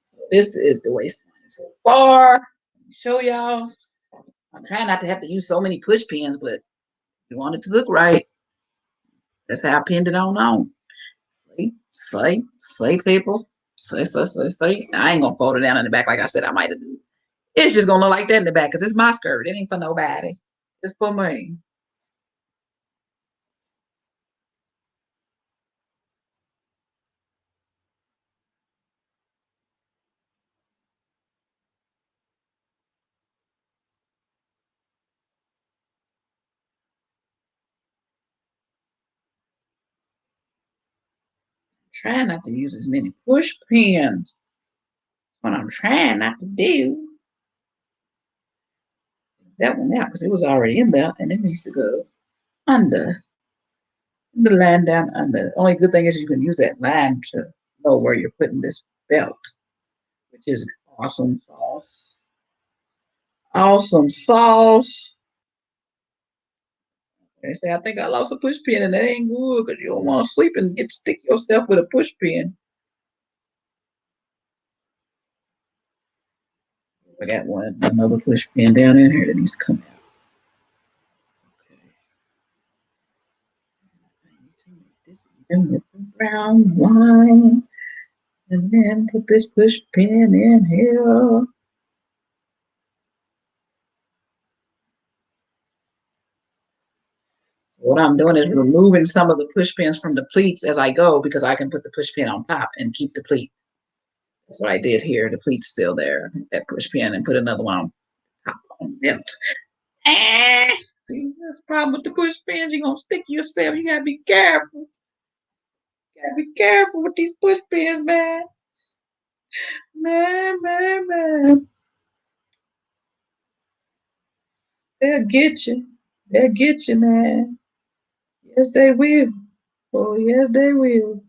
So this is the waistline so far. Let me show y'all. I'm trying not to have to use so many push pins, but you want it to look right. That's how I pinned it on. Say, people. Say. I ain't gonna fold it down in the back like I said I might have done. It's just gonna look like that in the back because it's my skirt. It ain't for nobody. It's for me. Trying not to use as many push pins. What I'm trying not to do. That one out because it was already in there and it needs to go under. The line down under. Only good thing is you can use that line to know where you're putting this belt, which is awesome sauce. Awesome sauce. They say, I think I lost a push pin, and that ain't good because you don't want to sleep and get stick yourself with a push pin. I got another push pin down in here that needs to come out. And with the brown line, and then put this push pin in here. What I'm doing is removing some of the push pins from the pleats as I go because I can put the push pin on top and keep the pleat. That's what I did here. The pleat's still there, that push pin, and put another one on top on belt. See, that's the problem with the push pins. You're going to stick yourself. You got to be careful. You got to be careful with these push pins, man. Man. They'll get you. They'll get you, man. Yes, they will. Oh, yes, they will.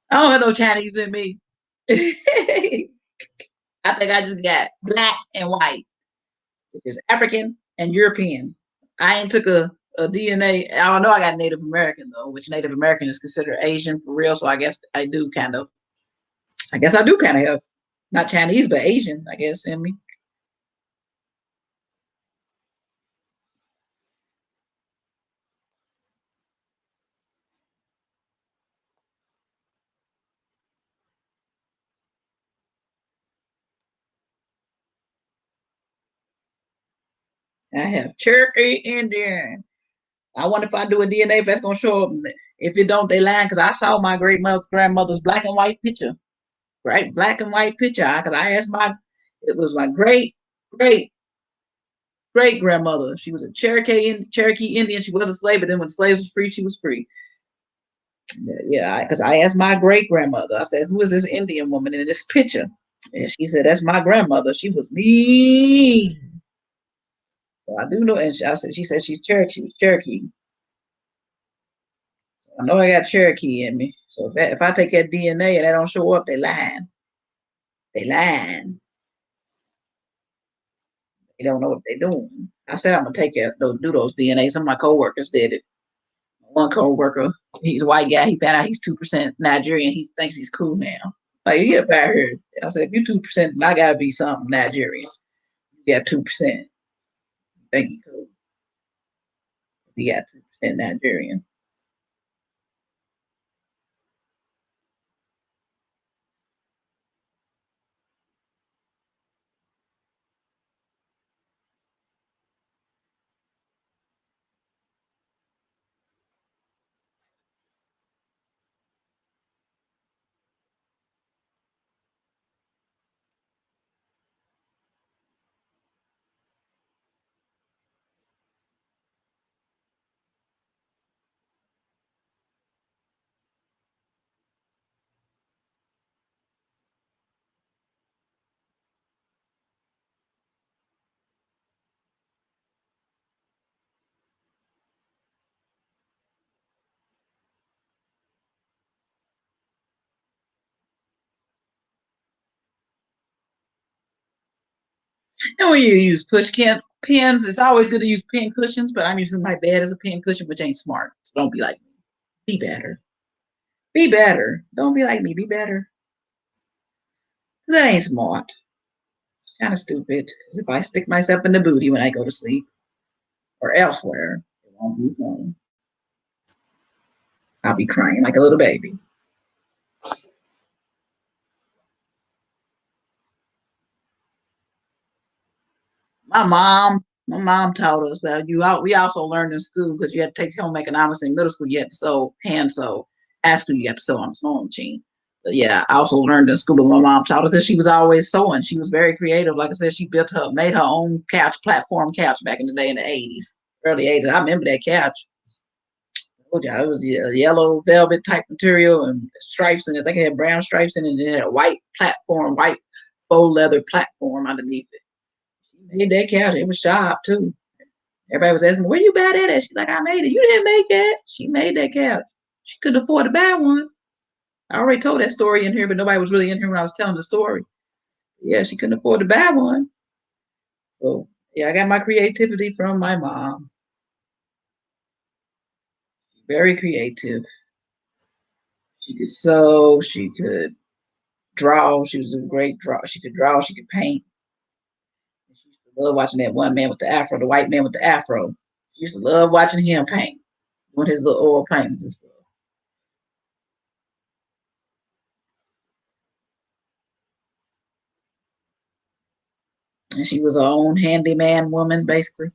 I don't have no Chinese in me. I think I just got black and white, which is African and European. I ain't took a DNA. I don't know. I got Native American though, which Native American is considered Asian for real. So I guess I do kind of. I guess I do kind of have not Chinese but Asian. I guess in me. I have Cherokee Indian. I wonder if I do a DNA if that's gonna show up. If it don't, they lying because I saw my great grandmother's black and white picture, right? Black and white picture. Because I asked it was my great great grandmother. She was a Cherokee Indian. She was a slave, but then when slaves was free, she was free. Yeah, because I asked my great grandmother. I said, "Who is this Indian woman in this picture?" And she said, "That's my grandmother. She was mean." I do know, and she said she's Cherokee. She was Cherokee. I know I got Cherokee in me. So if I take that DNA and they don't show up, they lying. They lying. They don't know what they're doing. I said I'm gonna take it, do those DNA. Some of my coworkers did it. One coworker, he's a white guy. He found out he's 2% Nigerian. He thinks he's cool now. Like, you get up out here. I said, if you 2%, I gotta be something Nigerian. You got 2%. Thank you, cool. You got 2% Nigerian. And when you use pens, it's always good to use pen cushions, but I'm using my bed as a pen cushion, which ain't smart. So don't be like me. Be better. Be better. Don't be like me. Be better. Because that ain't smart. Kind of stupid. Because if I stick myself in the booty when I go to sleep or elsewhere, it won't be fun. I'll be crying like a little baby. My mom taught us that we also learned in school because you had to take home economics in middle school. You had to hand sew. At school, you had to sew on the sewing machine. But yeah, I also learned in school, but my mom taught us because she was always sewing. She was very creative. Like I said, made her own platform couch back in the day in the 80s, early 80s. I remember that couch. Oh yeah, it was a yellow velvet type material and stripes, and I think it had brown stripes in it, and it had a white faux leather platform underneath it. She made that couch. It was sharp too. Everybody was asking, where you buy that at? She's like, I made it. You didn't make that. She made that couch. She couldn't afford to buy one. I already told that story in here, but nobody was really in here when I was telling the story. Yeah, she couldn't afford to buy one. So yeah, I got my creativity from my mom. Very creative. She could sew, she could draw. She was a great draw. She could draw, she could paint. She used to love watching that one man with the afro, the white man with the afro. She used to love watching him paint, doing his little oil paintings and stuff. And she was her own handyman woman, basically.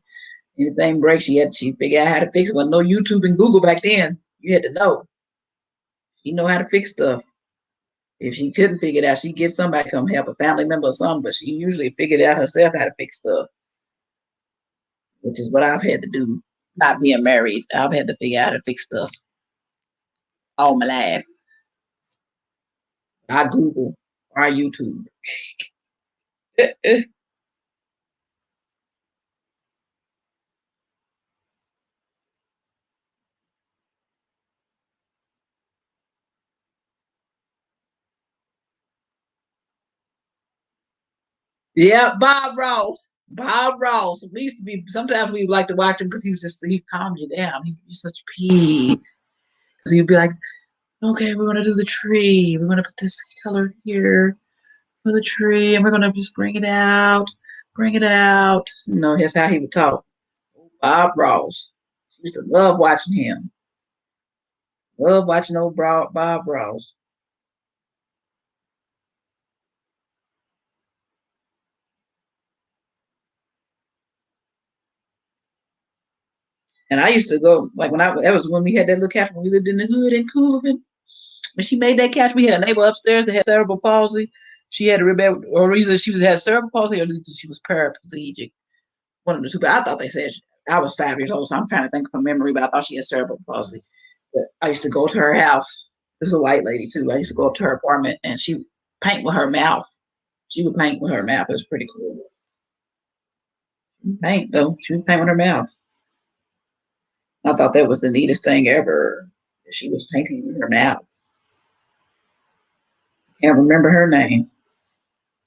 Anything breaks, she figured out how to fix it. Wasn't no YouTube and Google back then. You had to know. She know how to fix stuff. If she couldn't figure it out, she'd get somebody to come help, a family member or something, but she usually figured out herself how to fix stuff, which is what I've had to do. Not being married, I've had to figure out how to fix stuff all my life. I Google or I YouTube. Yeah, Bob Ross. Bob Ross. We used to be, sometimes we would like to watch him because he calmed you down. He's such peace. Because he'd be like, okay, we're going to do the tree. We're going to put this color here for the tree, and we're going to just bring it out. Bring it out. You know, here's how he would talk. Bob Ross. She used to love watching him. Love watching old Bob Ross. And I used to go, like that was when we had that little couch when we lived in the hood in Coolivin. When she made that couch, we had a neighbor upstairs that had cerebral palsy. She had a real bad, or either she had cerebral palsy or she was paraplegic. One of the two. But I thought they said I was 5 years old, so I'm trying to think from memory, but I thought she had cerebral palsy. But I used to go to her house. It was a white lady too. I used to go up to her apartment and she would paint with her mouth. She would paint with her mouth. It was pretty cool. Paint though. She was painting with her mouth. I thought that was the neatest thing ever. She was painting with her mouth. Can't remember her name.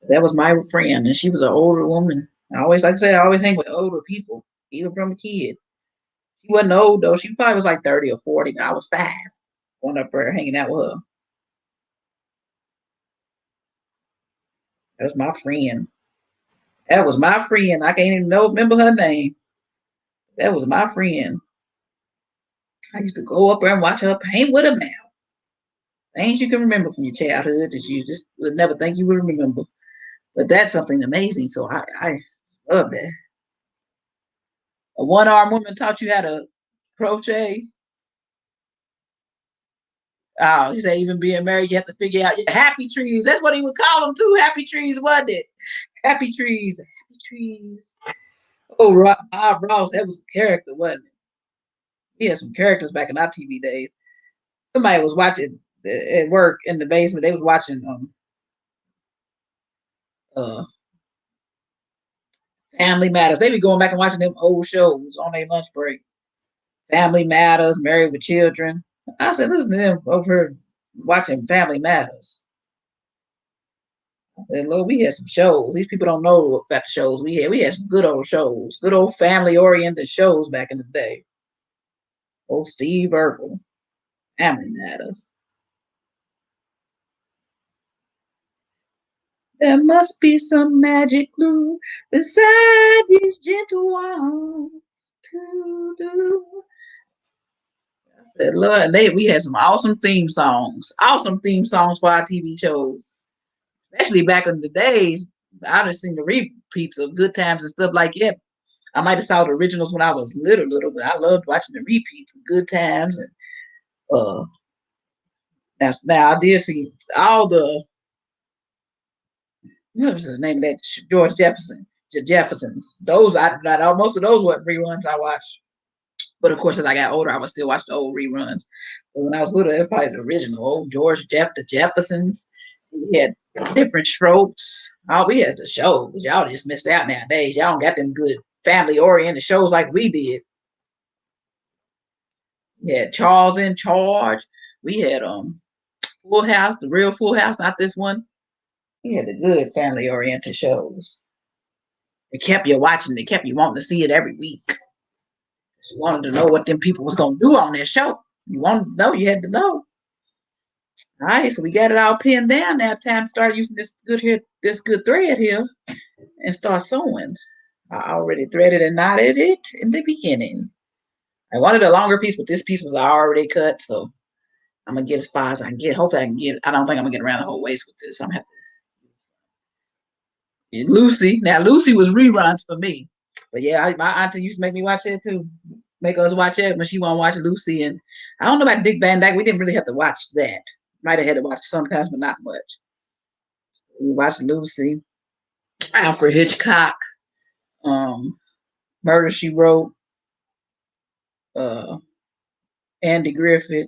That was my friend, and she was an older woman. I always, like I said, I always hang with older people, even from a kid. She wasn't old though. She probably was like 30 or 40. And I was 5. Going up there hanging out with her. That was my friend. That was my friend. I can't even remember her name. That was my friend. I used to go up there and watch her paint with a mouth. Things you can remember from your childhood that you just would never think you would remember. But that's something amazing. So I love that. A one-armed woman taught you how to crochet. Oh, he said even being married, you have to figure out happy trees. That's what he would call them too. Happy trees, wasn't it? Happy trees. Happy trees. Oh, Bob Ross, that was a character, wasn't it? He had some characters back in our TV days. Somebody was watching at work in the basement. They was watching uh Family Matters. They be going back and watching them old shows on their lunch break. Family Matters, Married with Children. I said, listen to them over here watching Family Matters. I said, Lord, we had some shows. These people don't know about the shows we had. We had some good old shows, good old family oriented shows back in the day. Old Steve Urkel, Family Matters. There must be some magic glue beside these gentle arms to do. I said, Lord, we had some awesome theme songs for our TV shows, especially back in the days. I just seen the repeats of Good Times and stuff like that. I might have saw the originals when I was little, but I loved watching the repeats of Good Times and uh. Now I did see all the what was the name of that George Jefferson, the Jeffersons. Those most of those were reruns I watched. But of course, as I got older, I would still watch the old reruns. But when I was little, it was probably the original old the Jeffersons. We had different strokes. Oh, we had the shows. Y'all just missed out nowadays. Y'all don't got them good family oriented shows like we did. We had Charles in Charge. We had Full House, the real Full House, not this one. We had the good family oriented shows. They kept you watching. They kept you wanting to see it every week. You wanted to know what them people was gonna do on their show. You wanted to know. You had to know. All right, so we got it all pinned down. Now, time to start using this good thread here, and start sewing. I already threaded and knotted it in the beginning. I wanted a longer piece, but this piece was already cut, so I'm gonna get as far as I can get. Hopefully, I can get. I don't think I'm gonna get around the whole waist with this. I'm gonna have to. Lucy. Now, Lucy was reruns for me, but yeah, my auntie used to make me watch it too. Make us watch it when she want to watch Lucy, and I don't know about Dick Van Dyke. We didn't really have to watch that. Might have had to watch sometimes, but not much. We watched Lucy, Alfred Hitchcock, um, Murder She Wrote, uh, Andy Griffith.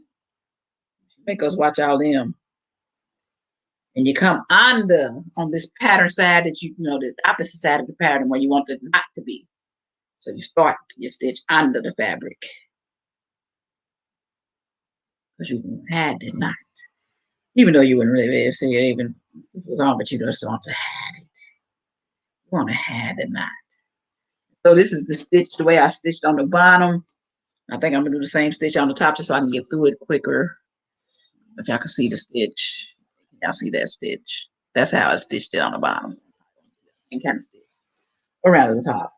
Make us watch all them. And you come under on this pattern side that the opposite side of the pattern where you want the knot to be. So you start your stitch under the fabric because you had the knot. Even though you wouldn't really be able to see it even long, but you just want to have it. You want to have the knot. So this is the stitch, the way I stitched on the bottom. I think I'm gonna do the same stitch on the top just so I can get through it quicker. If y'all can see the stitch, y'all see that stitch. That's how I stitched it on the bottom. And kind of stitch around the top.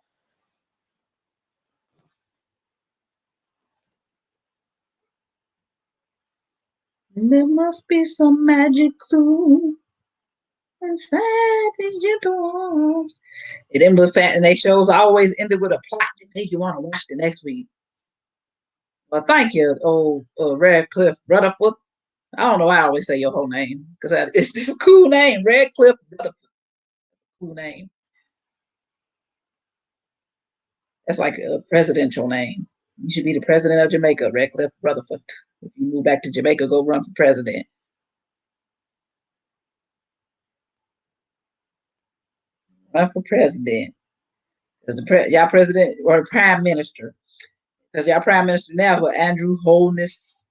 There must be some magic clue inside these gentle arms. And them little fat and they shows always ended with a plot that made you want to watch the next week. Well, thank you, old Radcliffe Rutherford. I don't know why I always say your whole name because it's just a cool name, Radcliffe Rutherford. Cool name. That's like a presidential name. You should be the president of Jamaica, Radcliffe Rutherford. If you move back to Jamaica, go run for president. Run for president. Because y'all president or the prime minister. Because y'all prime minister now is what Andrew Holness,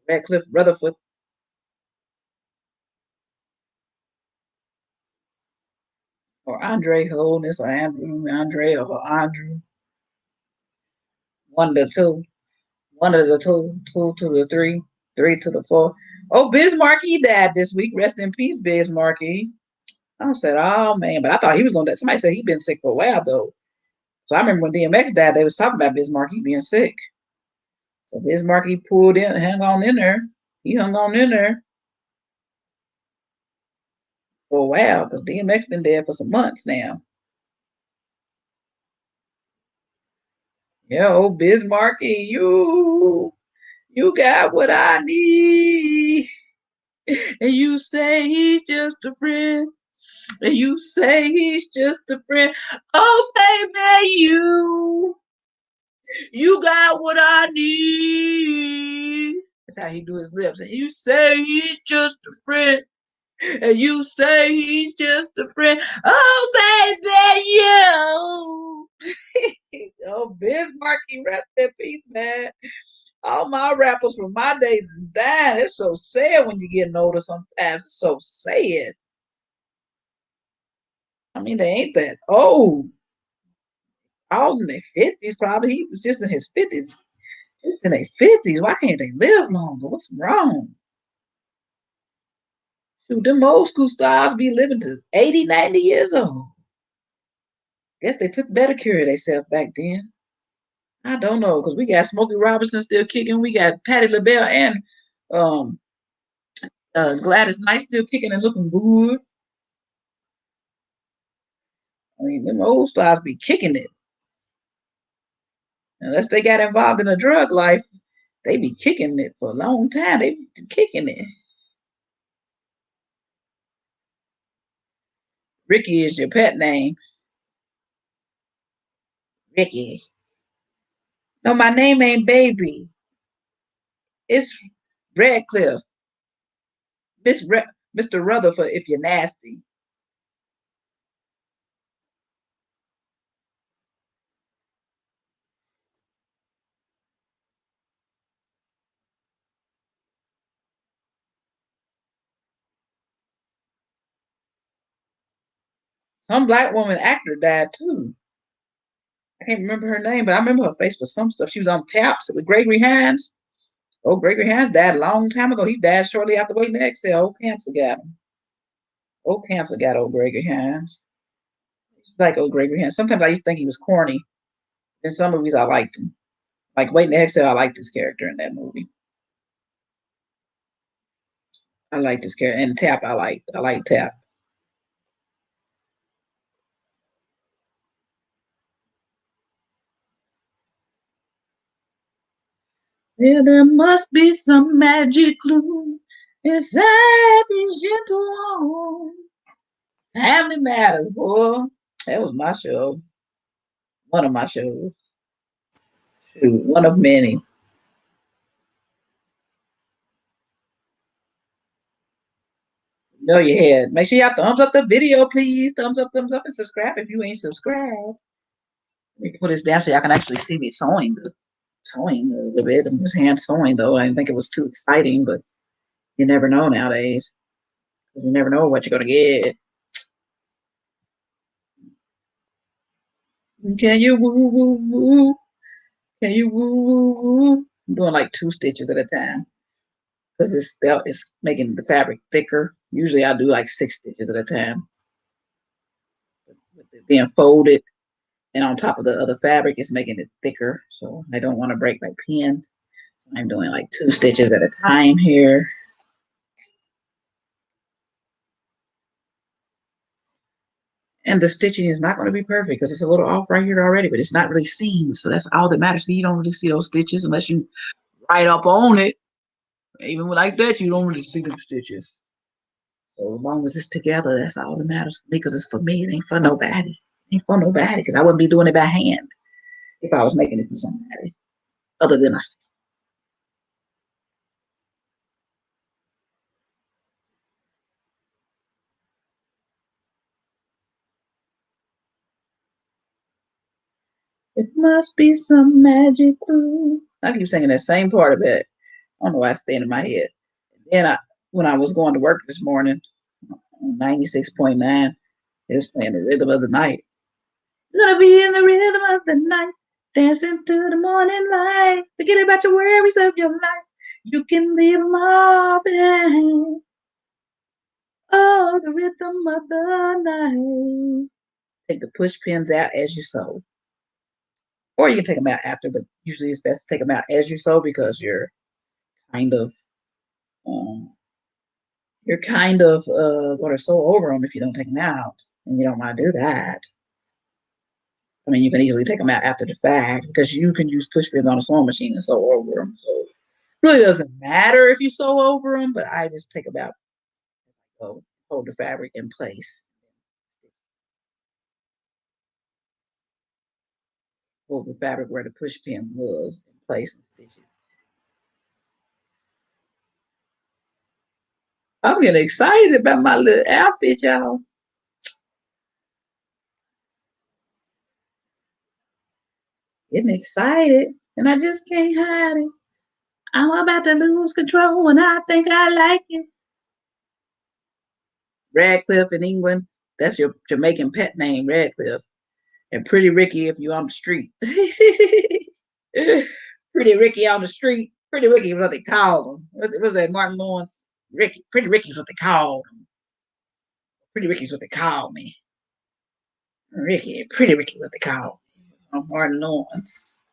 Radcliffe Rutherford, or Andre Holness, or Andre, or Andrew. One of the two. One of the two to the three, three to the four. Oh, Bismarck, he died this week. Rest in peace, Bismarck. I said, oh man, but I thought he was gonna die. Somebody said he'd been sick for a while though. So I remember when DMX died, they was talking about Bismarck being sick. So Bismarck pulled in, hung on in there. He hung on in there for a while because DMX been dead for some months now. Yeah, oh Bismarcky, you got what I need. And you say he's just a friend. And you say he's just a friend. Oh baby, you got what I need. That's how he do his lips. And you say he's just a friend. And you say he's just a friend. Oh baby, you. Oh Bismarcky, rest in peace, man. All my rappers from my days is dying. It's so sad when you're getting older sometimes. It's so sad. I mean, they ain't that old. All in their 50s, probably. He was just in his 50s. Just in their 50s. Why can't they live longer? What's wrong? Shoot, them old school stars be living to 80, 90 years old. Guess they took better care of themselves back then. I don't know, because we got Smokey Robinson still kicking. We got Patti LaBelle and um, Gladys Knight still kicking and looking good. I mean, them old stars be kicking it. Unless they got involved in a drug life, they be kicking it for a long time. They be kicking it. Ricky is your pet name. Ricky. No, my name ain't Baby. It's Radcliffe. Mr. Rutherford, if you're nasty. Some black woman actor died too. I can't remember her name, but I remember her face for some stuff. She was on Taps with Gregory Hines. Oh, Gregory Hines died a long time ago. He died shortly after waiting to exhale. Old cancer got him. Old cancer got old Gregory Hines. Like old Gregory Hines. Sometimes I used to think he was corny. In some movies, I liked him. Like Waiting to Exhale, I liked his character in that movie. I liked his character. And Tap, I liked. I liked Tap. Yeah, there must be some magic clue inside these gentle arms. Family Matters, boy. That was my show. One of my shows. Shoot, one of many. No, you had. Make sure y'all thumbs up the video, please. Thumbs up, and subscribe if you ain't subscribed. Let me put this down so y'all can actually see me sewing a little bit. I'm just hand sewing though. I didn't think it was too exciting, but you never know nowadays. You never know what you're gonna get. Can you woo woo woo? Can you woo woo woo? I'm doing like 2 stitches at a time because this belt is making the fabric thicker. Usually I do like 6 stitches at a time. With it being folded and on top of the other fabric, it's making it thicker. So I don't want to break my pin. So I'm doing like 2 stitches at a time here. And the stitching is not going to be perfect because it's a little off right here already, but it's not really seen. So that's all that matters. So you don't really see those stitches unless you write up on it. Even like that, you don't really see the stitches. So as long as it's together, that's all that matters for me because it's for me. It ain't for nobody. It ain't for nobody because I wouldn't be doing it by hand if I was making it for somebody other than us. It must be some magic clue. I keep singing that same part of it. I don't know why it's staying in my head. Then when I was going to work this morning, 96.9, it was playing the rhythm of the night. Gonna be in the rhythm of the night, dancing through the morning light. Forget about your worries of your life. You can leave them all behind. Oh, the rhythm of the night. Take the push pins out as you sew. Or you can take them out after, but usually it's best to take them out as you sew because kind of um, you're kind of going to sew over them if you don't take them out, and you don't want to do that. I mean, you can easily take them out after the fact because you can use push pins on a sewing machine and sew over them. So it really doesn't matter if you sew over them, but I just take them out, so hold the fabric in place, hold the fabric where the push pin was in place and stitch it. I'm getting excited about my little outfit, y'all. Getting excited, and I just can't hide it. I'm about to lose control, and I think I like it. Radcliffe in England. That's your Jamaican pet name, Radcliffe. And Pretty Ricky if you're on the street. Pretty Ricky on the street. Pretty Ricky is what they call him. What was that, Martin Lawrence? Ricky. Pretty Ricky's what they called him. Pretty Ricky's what they call me. Ricky. Pretty Ricky what they call me. Martin Lawrence.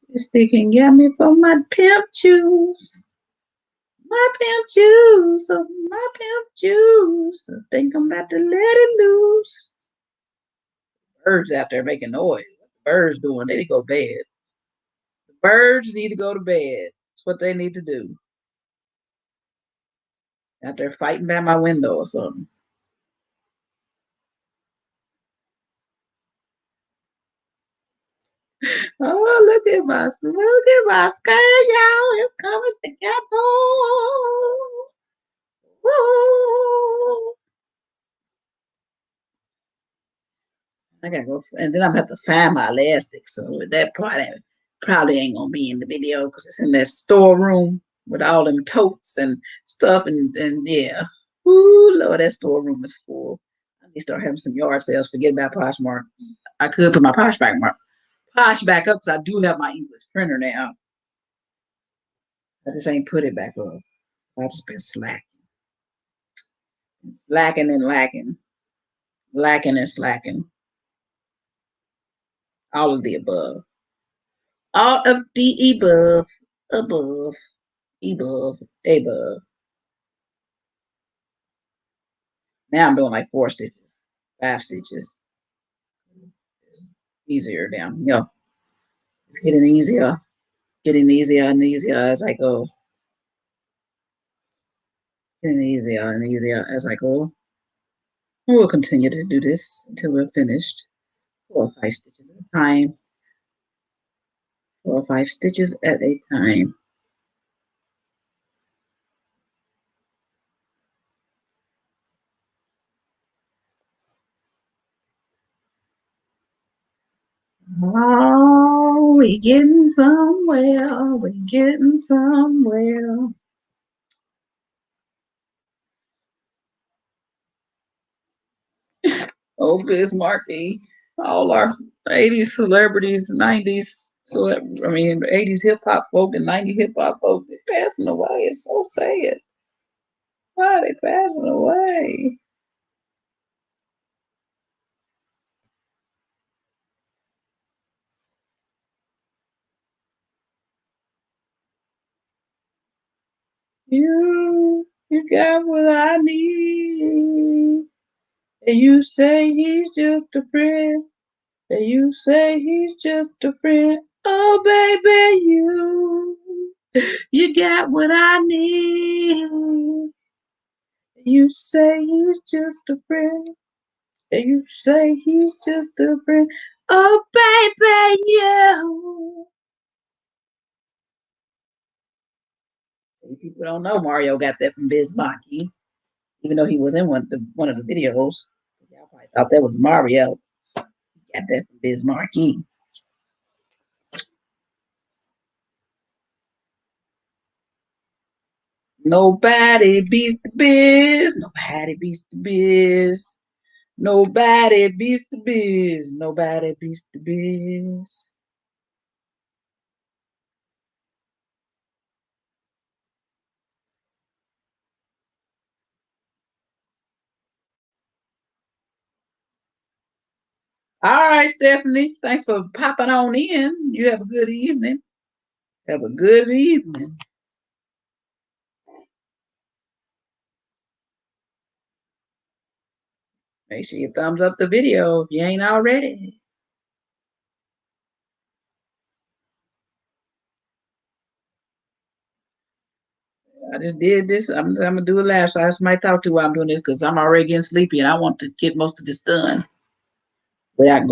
You still can get me for my pimp juice. My pimp juice. Oh, my pimp juice. I think I'm about to let it loose. Birds out there making noise. What the birds doing? They need to go to bed. The birds need to go to bed. That's what they need to do. Out there fighting by my window or something. Oh, look at my skirt, y'all. It's coming together. Woo. I gotta go, and then I'm gonna have to find my elastic. So that probably ain't gonna be in the video because it's in that storeroom with all them totes and stuff, and yeah. Ooh, Lord, that storeroom is full. I need to start having some yard sales. Forget about Poshmark. I could put my Posh back up because I do have my English printer now. I just ain't put it back up. I've just been slacking and lacking and slacking. All of the above. All of the above, above. Now I'm doing like 4 stitches, 5 stitches. It's easier down. It's getting easier and easier as I go. Getting easier and easier as I go. And we'll continue to do this until we're finished. 4 or 5 stitches at a time. 4 or 5 stitches at a time. Oh, we getting somewhere. We getting somewhere. Oh, Biz Markie. All our 80s celebrities, 90s, I mean, 80s hip hop folk and 90s hip hop folk, they're passing away. It's so sad. Why are they passing away? You got what I need. And you say he's just a friend. And you say he's just a friend. Oh, baby, you got what I need. You say he's just a friend. And you say he's just a friend. Oh, baby, See, people don't know Mario got that from Biz Markie, even though he was in one of the videos. Y'all probably thought that was Mario. He got that from Biz Markie. Nobody beats the biz. Nobody beats the biz. Nobody beats the biz. Nobody beats the biz. All right, Stephanie. Thanks for popping on in. You have a good evening. Have a good evening. Make sure you thumbs up the video if you ain't already. I just did this. I'm gonna do it last. So I somebody talk to while I'm doing this because I'm already getting sleepy and I want to get most of this done without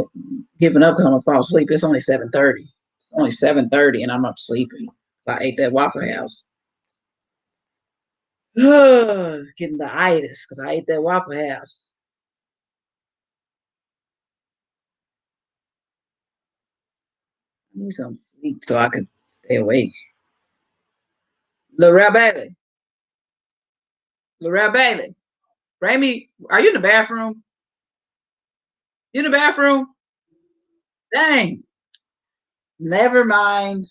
giving up because I'm gonna fall asleep. It's only 7:30. It's only 7:30 and I'm up sleeping. I ate that Waffle House. Getting the itis because I ate that Waffle House. I need some sleep so I could stay awake. Lorel Bailey. Lorel Bailey. Ramy, are you in the bathroom? You in the bathroom? Dang. Never mind.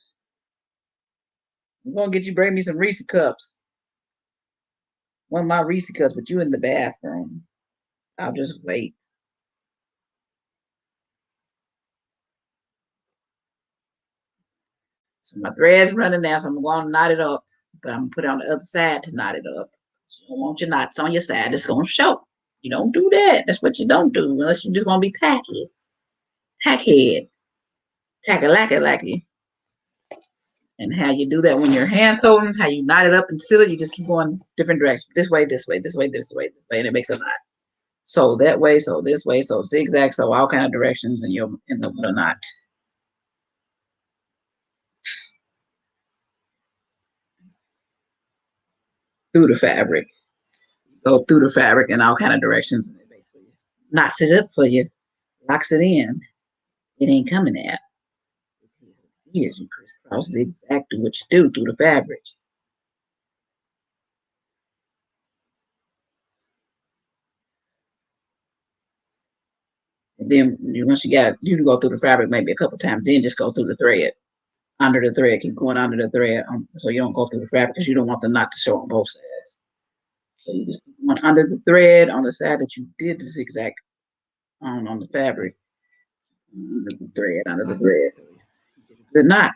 I'm gonna get you bring me some Reese cups. One of my Reese cups, but you in the bathroom. I'll just wait. So my thread's running now, so I'm gonna knot it up. But I'm gonna put it on the other side to knot it up. You don't want your knots on your side. It's gonna show. You don't do that. That's what you don't do unless you just want to be tacky. Tackhead. Tacky. And how you do that when you're hand sewing, how you knot it up and seal it, you just keep going different directions. This way, this way, this way, this way, this way, and it makes a knot. So that way, so this way, so zigzag, so all kind of directions, and you'll end up with a knot. Through the fabric. Go through the fabric in all kind of directions, and it basically knots it up for you, locks it in. It ain't coming out. It is. You crisscross zigzag, do what you do through the fabric. And then once you got it, you can go through the fabric maybe a couple times, then just go through the thread. Under the thread, keep going under the thread so you don't go through the fabric because you don't want the knot to show on both sides. So you just went under the thread on the side that you did the zigzag on the fabric. Under the thread. Good knot.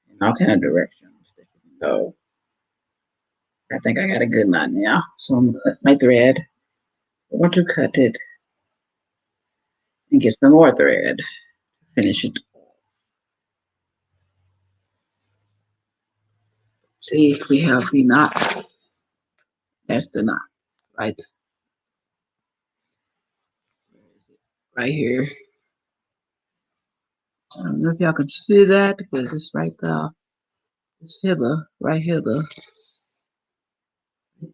In all kind of directions. So I think I got a good knot now. So I'm gonna cut my thread. I want to cut it and get some more thread. Finish it. See, we have the knot. That's the knot, right? Right here. I don't know if y'all can see that, but it's right there. It's hither, right hither.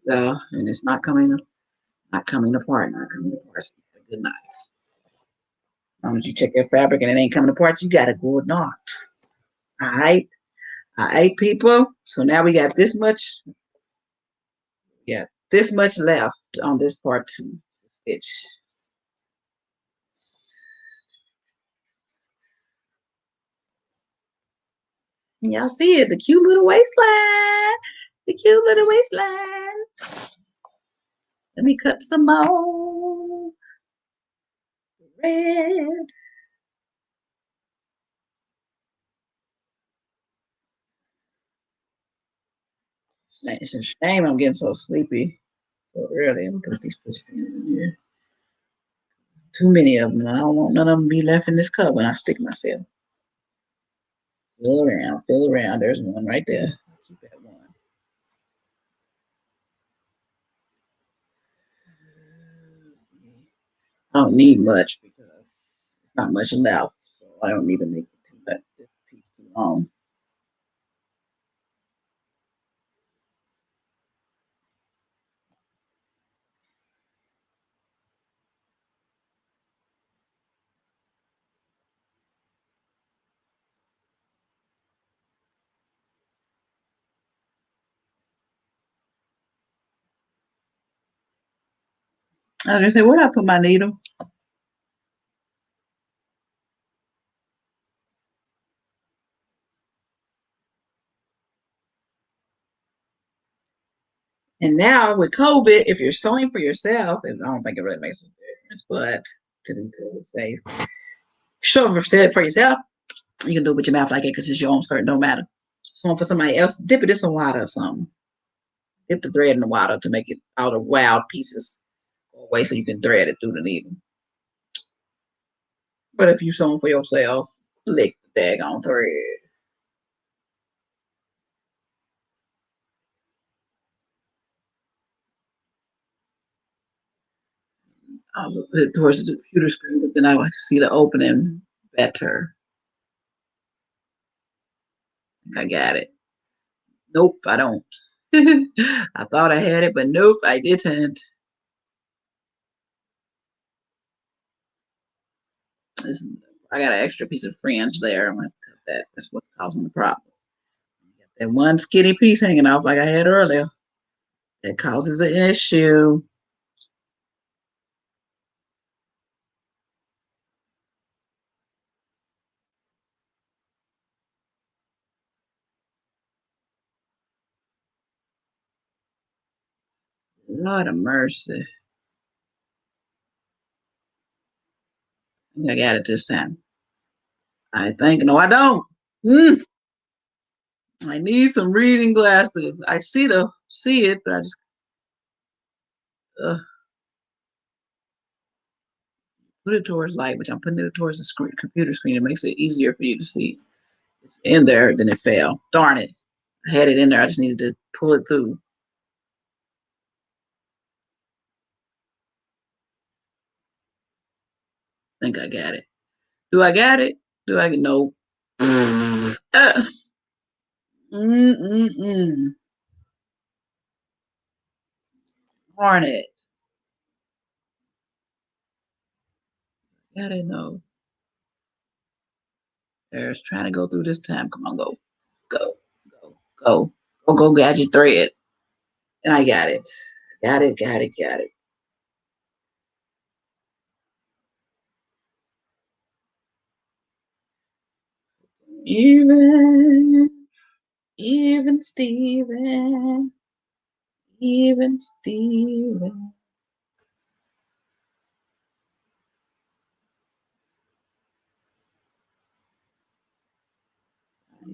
And it's not coming apart, not coming apart. Good night. As long as you check your fabric and it ain't coming apart, you got a good knot. All right. All right, people. So now we got this much. Yeah, this much left on this part two stitch. Y'all see it, the cute little waistline. The cute little waistline. Let me cut some more red. It's a shame I'm getting so sleepy so early. I'm gonna put these push in here. Too many of them. I don't want none of them to be left in this cup when I stick myself. Feel around, feel around. There's one right there. Keep that one. I don't need much because not much left, so I don't need to make it this piece too long. I was gonna say, where did I put my needle? And now with COVID, if you're sewing for yourself, and I don't think it really makes a difference, but to be COVID safe, sew for yourself, you can do it with your mouth like it because it's your own skirt, no matter. Sewing for somebody else, dip it in some water or something. Dip the thread in the water to make it out of wild pieces away so you can thread it through the needle. But if you sewing for yourself, lick the daggone thread. I'll put it towards the computer screen, but then I can see the opening better. I think I got it. Nope, I don't. I thought I had it, but nope, I didn't. This, I got an extra piece of fringe there. I'm gonna cut that. That's what's causing the problem. Got that one skinny piece hanging off like I had earlier. That causes an issue. Lord of mercy. I think I got it this time. I think. No, I don't. Mm, I need some reading glasses. I see it, but I just put it towards light, which I'm putting it towards the screen, computer screen. It makes it easier for you to see. It's in there, then it fell. Darn it. I had it in there. I just needed to pull it through. I think I got it. Do I got it? Do I know? Mm-mm-mm. Darn it. Gotta know. There's trying to go through this time. Come on, go. Go. Go. Go. Go gadget thread. And I got it. Got it, got it, got it. Even, even Steven, even Steven.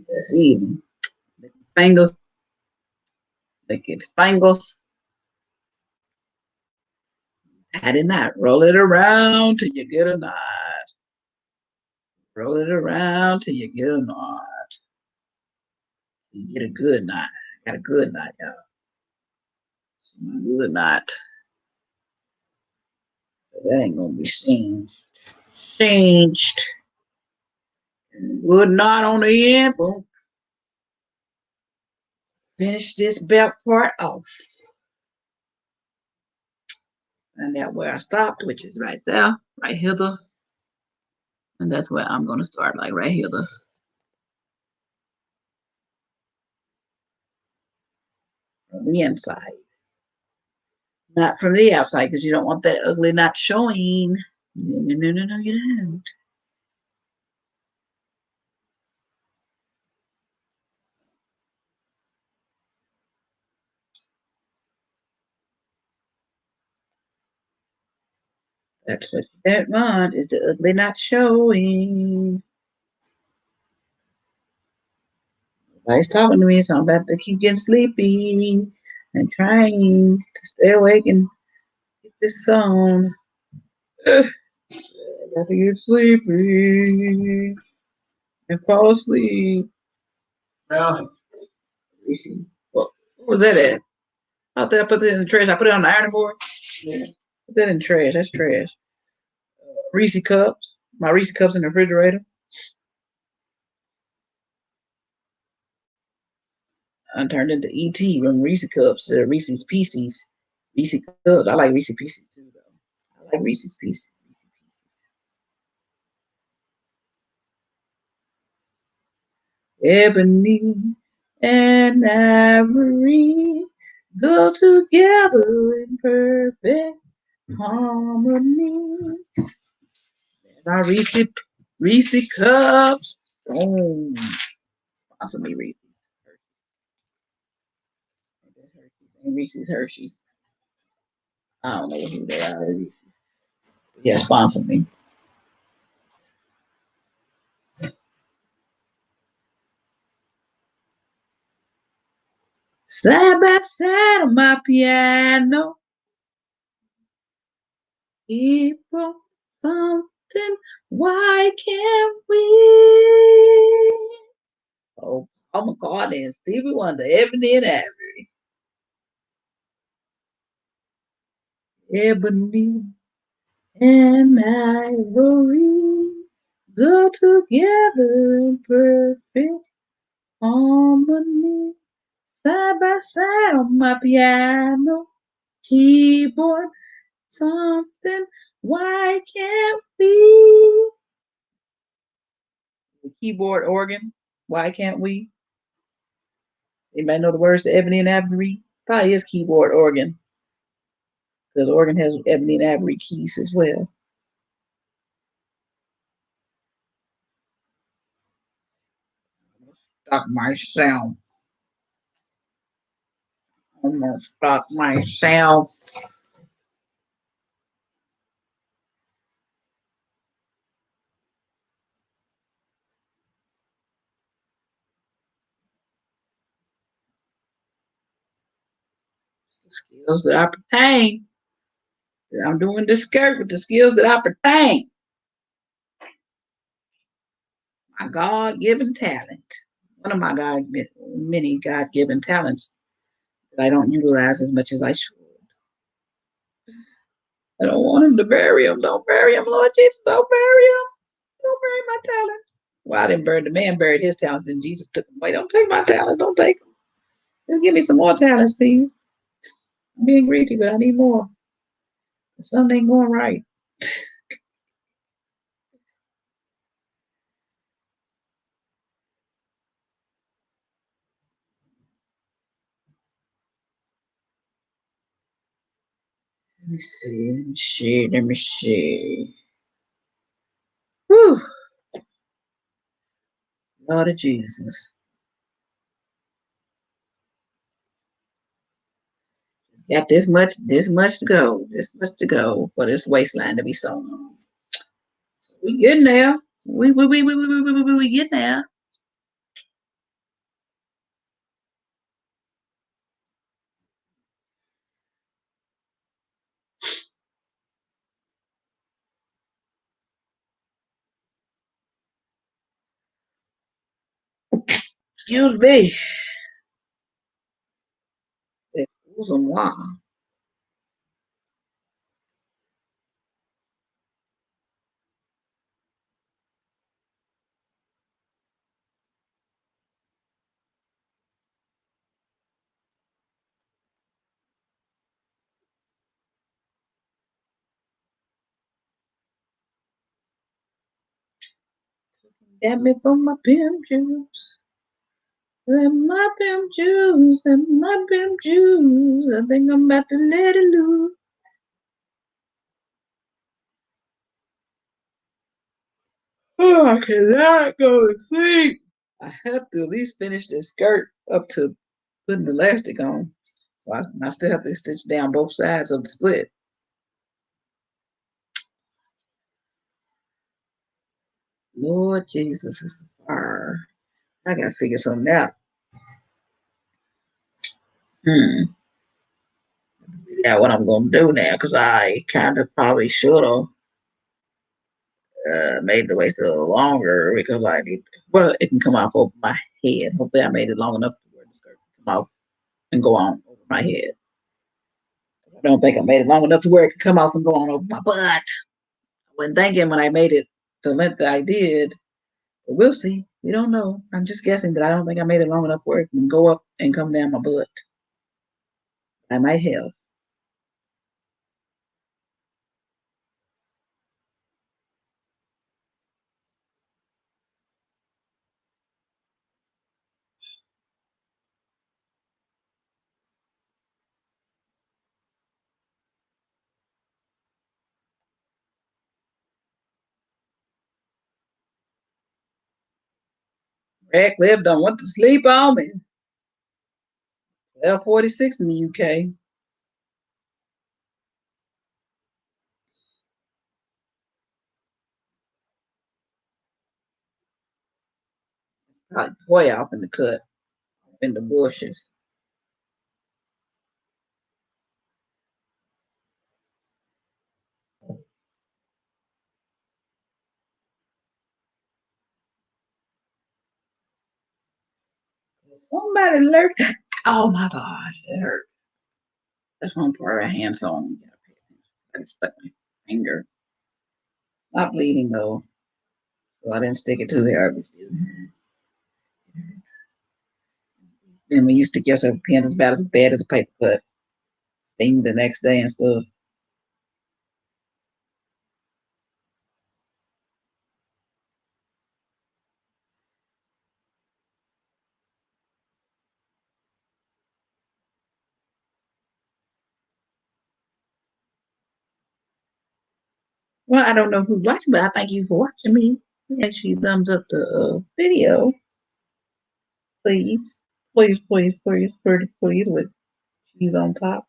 That's even. Spangles, make it spangles. Add in that. Roll it around till you get a knot. Roll it around till you get a knot. You get a good knot. Got a good knot, y'all. Good knot. That ain't gonna be singed. Changed. Good knot on the end. Boom. Finish this belt part off. And that where I stopped, which is right there, right here. And that's where I'm gonna start, like right here. From the inside. Not from the outside, because you don't want that ugly knot showing. No, you don't. That's what you don't want, is the ugly knot showing. Nobody's talking to me, so I'm about to keep getting sleepy and trying to stay awake and get this on. I got to get sleepy and fall asleep. Well, what was that at? I thought I put it in the trash. I put it on the ironing board. Yeah. Put that in the trash. That's trash. Reese cups. My Reese cups in the refrigerator. I turned into ET from Reese cups, Reese's Pieces. Reese cups. I like Reese Pieces too, though. I like Reese's Pieces. Ebony and ivory go together in perfect harmony. My Reese cups. Oh, sponsor me, Reese's. And Reese's Hershey's. I don't know who they are. Reese's. Yeah, sponsor me. Side by side on my piano, people, something. Why can't we? Oh, Paul McCartney and Stevie Wonder, Ebony and Ivory. Ebony and Ivory go together in perfect harmony. Side by side on my piano, keyboard, something. Why can't we? The keyboard organ. Why can't we? Anybody know the words to Ebony and Ivory? Probably is keyboard organ because the organ has Ebony and Ivory keys as well. Stop myself. I'm gonna stop myself. The skills that I pertain. I'm doing this skirt with the skills that I pertain. My God-given talent. One of my many God-given talents that I don't utilize as much as I should. I don't want him to bury him. Don't bury him, Lord Jesus. Don't bury him. Don't bury my talents. Well, I didn't bury the man buried his talents, then Jesus took them away. Don't take my talents. Don't take them. Just give me some more talents, please. I'm being greedy, but I need more. Something ain't going right. Let me see. Let me see. Let me see. Whew. Lord of Jesus. Got this much to go. This much to go for this waistline to be sewn on. So we getting there. We getting there. Excuse me. Excuse-moi. Got me for my pimp juice. Let my pimp juice. Let my pimp juice. I think I'm about to let it loose. Oh, I cannot go to sleep. I have to at least finish this skirt up to putting the elastic on. So I still have to stitch down both sides of the split. Lord Jesus, it's a fire. I gotta figure something out. Hmm. Yeah, what I'm gonna do now, because I kind of probably should have made the waist a little longer because I need, well, it can come off over my head. Hopefully, I made it long enough to where the skirt can come off and go on over my head. I don't think I made it long enough to where it can come off and go on over my butt. I wasn't thinking when I made it the length that I did. But we'll see. We don't know. I'm just guessing that I don't think I made it long enough for it to go up and come down my butt. I might have. Radcliffe don't want to sleep on me. 12:46 in the UK. Probably way off in the cut, in the bushes. Somebody lurked. Oh my gosh, it hurt. That's one part of a hand sewing. I stuck my finger. Not bleeding though, so I didn't stick it to the herb. Then when you stick yourself with pins, it's about as bad as a paper cut. Sting the next day and stuff. Well, I don't know who's watching, but I thank you for watching me. Make sure you thumbs up the video, please. Please, please, please, pretty please, with cheese on top.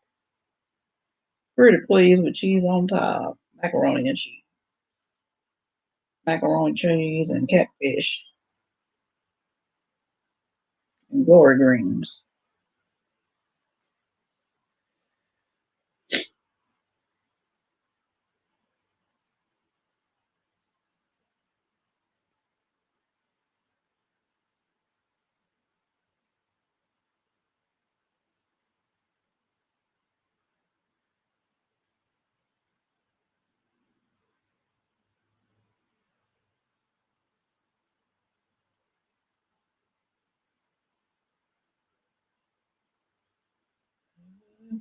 Pretty please with cheese on top. Macaroni and cheese. Macaroni cheese and catfish and glory greens.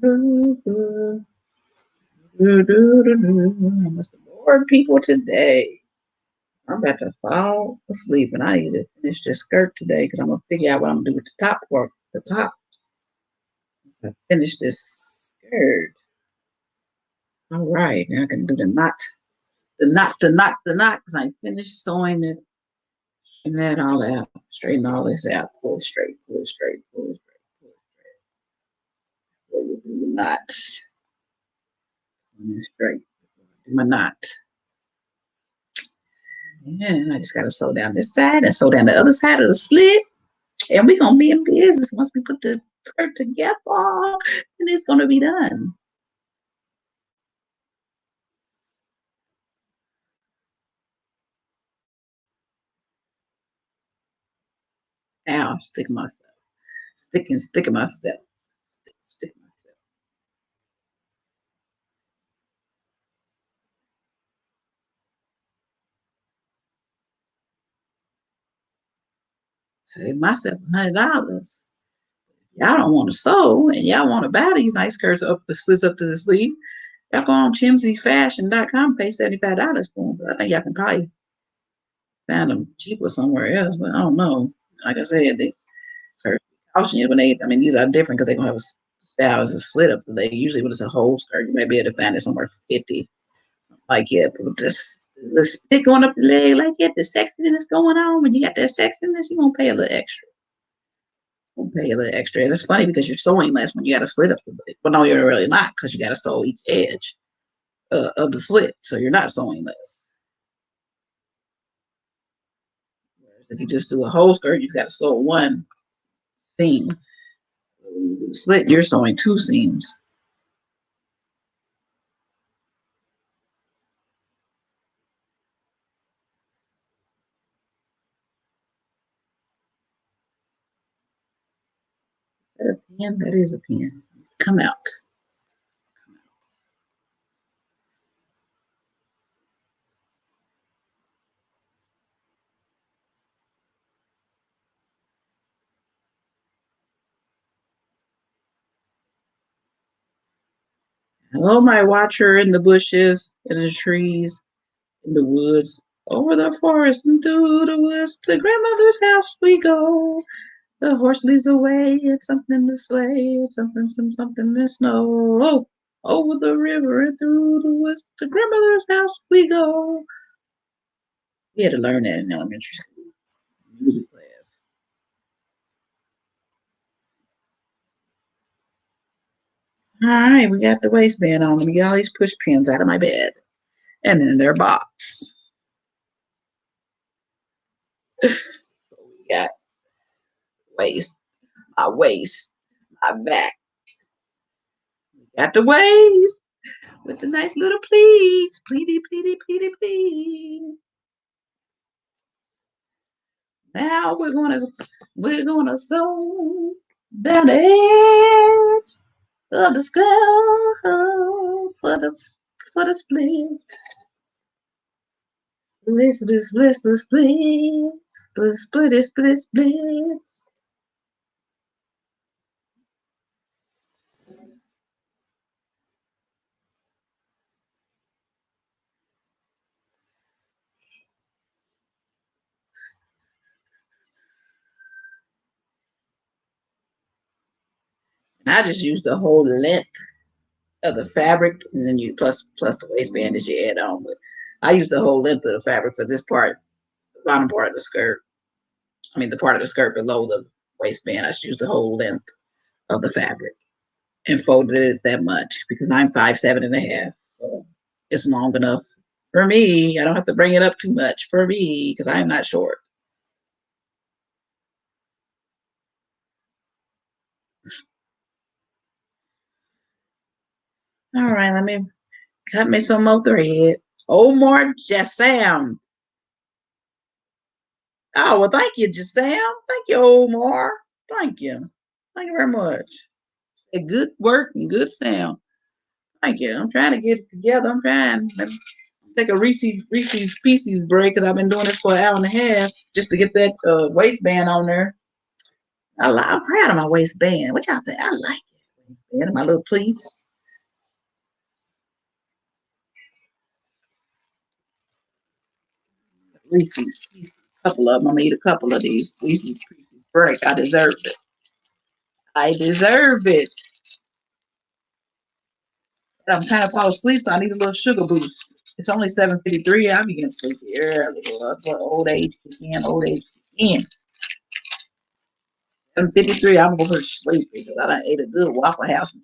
I must have bored people today. I'm about to fall asleep and I need to finish this skirt today because I'm gonna figure out what I'm gonna do with the top work. The top. I finish this skirt. All right, now I can do the knot, the knot, because I finished sewing it and then all that. Straighten all this out. Pull it straight, pull it straight, pull it straight, pull it straight. Pull it, do the knots. Pull it straight. Do my knot. Yeah, I just gotta sew down this side and sew down the other side of the slit. And we're gonna be in business once we put the skirt together and it's gonna be done. Ow, sticking myself. Sticking myself. Sticking myself. Save myself $100. Y'all don't want to sew and y'all want to buy these nice skirts up the slits up to the sleeve. Y'all go on chimsyfashion.com, pay $75 for them. But I think y'all can probably find them cheaper somewhere else. But I don't know. Like I said, they caution you when they. I mean, these are different because they gonna have a style as a slit up. They usually when it's a whole skirt, you may be able to find it somewhere 50. Like yeah, but this the stick going up the leg like that, the sexiness going on. When you got that sexiness, you gonna pay a little extra. Pay a little extra. And it's funny because you're sewing less when you got to slit up the leg. But no, you're really not because you got to sew each edge of the slit. So you're not sewing less. Whereas if you just do a whole skirt, you just got to sew one seam. Slit, you're sewing two seams. Is that a pen? That is a pen. Come out. Hello, my watcher in the bushes, in the trees, in the woods, over the forest and through the woods. To grandmother's house we go. The horse leads the way. It's something to sleigh. It's something to snow. Oh, over the river and through the woods. To grandmother's house we go. We had to learn that in elementary school music class. All right, we got the waistband on. Let me get all these push pins out of my bed and in their box. So we got waist, my waist, my back. We got the waist with the nice little pleats, pleaty, pleaty, pleaty, pleat. Now we're gonna sew down the edge of the skull for the split. Split, split, split, split, split, split, split, split, split. I just use the whole length of the fabric, and then you plus the waistband that you add on. But I use the whole length of the fabric for this part, the bottom part of the skirt. I mean, the part of the skirt below the waistband. I just use the whole length of the fabric and folded it that much because I'm 5'7.5", so it's long enough for me. I don't have to bring it up too much for me because I'm not short. All right, let me cut me some more thread. Omar Jassam. Oh, well, thank you, Jassam. Thank you, Omar. Thank you. Thank you very much. A good work and good sound. Thank you. I'm trying to get it together. I'm trying. Let me take a Reese's Pieces break because I've been doing this for an hour and a half just to get that waistband on there. I'm proud of my waistband. What y'all think? I like it. And my little pleats. Reese's Pieces. A couple of them. I'm gonna eat a couple of these Reese's Pieces break. I deserve it. I deserve it. I'm kind of fall asleep, so I need a little sugar boost. It's only 7:53. I begin sleepy early. That's what old age begin. Old age begin. 7:53. I'm gonna go to sleep because I done ate a good Waffle House.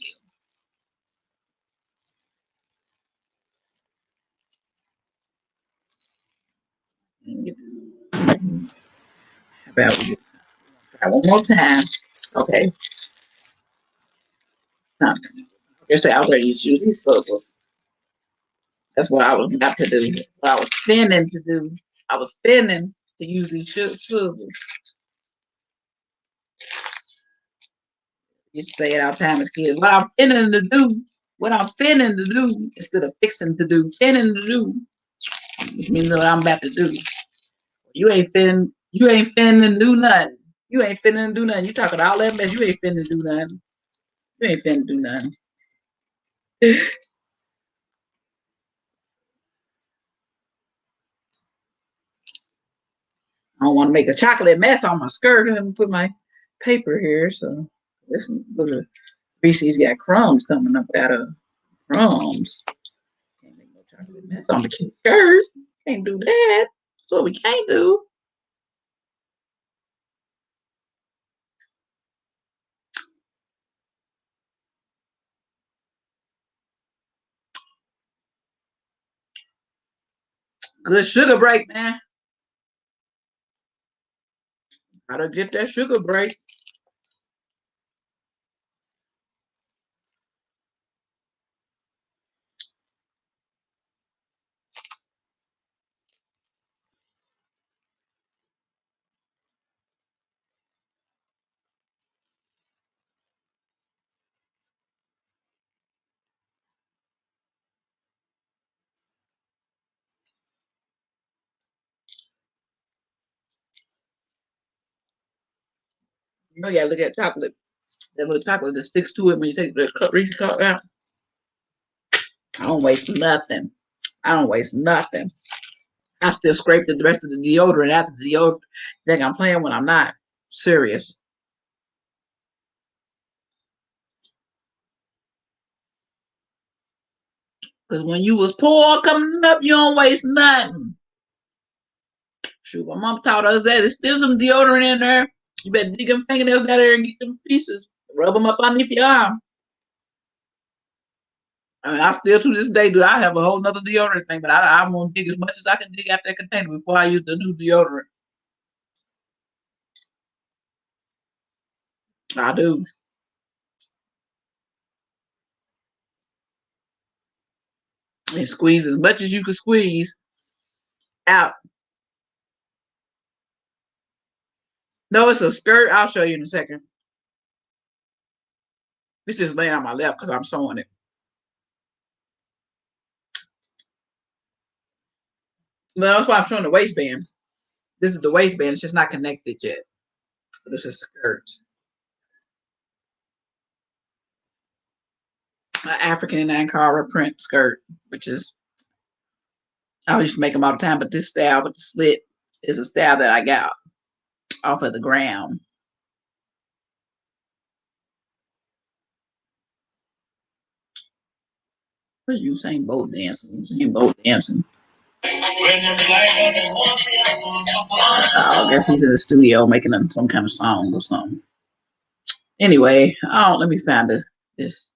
About one more time. Okay. Now, I say I already use these circles. That's what I was about to do. What I was spinning to do. I was spinning to use these scissors. You say it all the time as kids. What I'm finning to do. What I'm finning to do instead of fixing to do. Finning to do. Which means what I'm about to do. You ain't finna. You ain't finna do nothing. You ain't finna do nothing. You talking all that mess. You ain't finna do nothing. You ain't finna do nothing. I don't want to make a chocolate mess on my skirt. Let me put my paper here. So this little Reese's got crumbs coming up out of crumbs. Can't make no chocolate mess on the cute skirt. Can't do that. That's what we can't do. Good sugar break, man. Gotta get that sugar break. You know, you gotta look at chocolate. That little chocolate that sticks to it when you take the Reese's cup out. I don't waste nothing. I don't waste nothing. I still scrape the rest of the deodorant after the deodorant. Think I'm playing when I'm not serious. Because when you was poor coming up, you don't waste nothing. Shoot, my mom taught us that. There's still some deodorant in there. You better dig them fingernails down there and get them pieces. Rub them up underneath your arm. I mean, I still to this day do. I have a whole nother deodorant thing, but I'm gonna dig as much as I can dig out that container before I use the new deodorant. I do. And squeeze as much as you can squeeze out. No, it's a skirt. I'll show you in a second. It's just laying on my lap because I'm sewing it. No, that's why I'm showing the waistband. This is the waistband. It's just not connected yet. So this is skirt. African Ankara print skirt, which is I used to make them all the time, but this style with the slit is a style that I got off of the ground. What are Usain Bolt dancing? Usain Bolt dancing. I guess he's in the studio making some kind of song or something. Anyway, let me find this.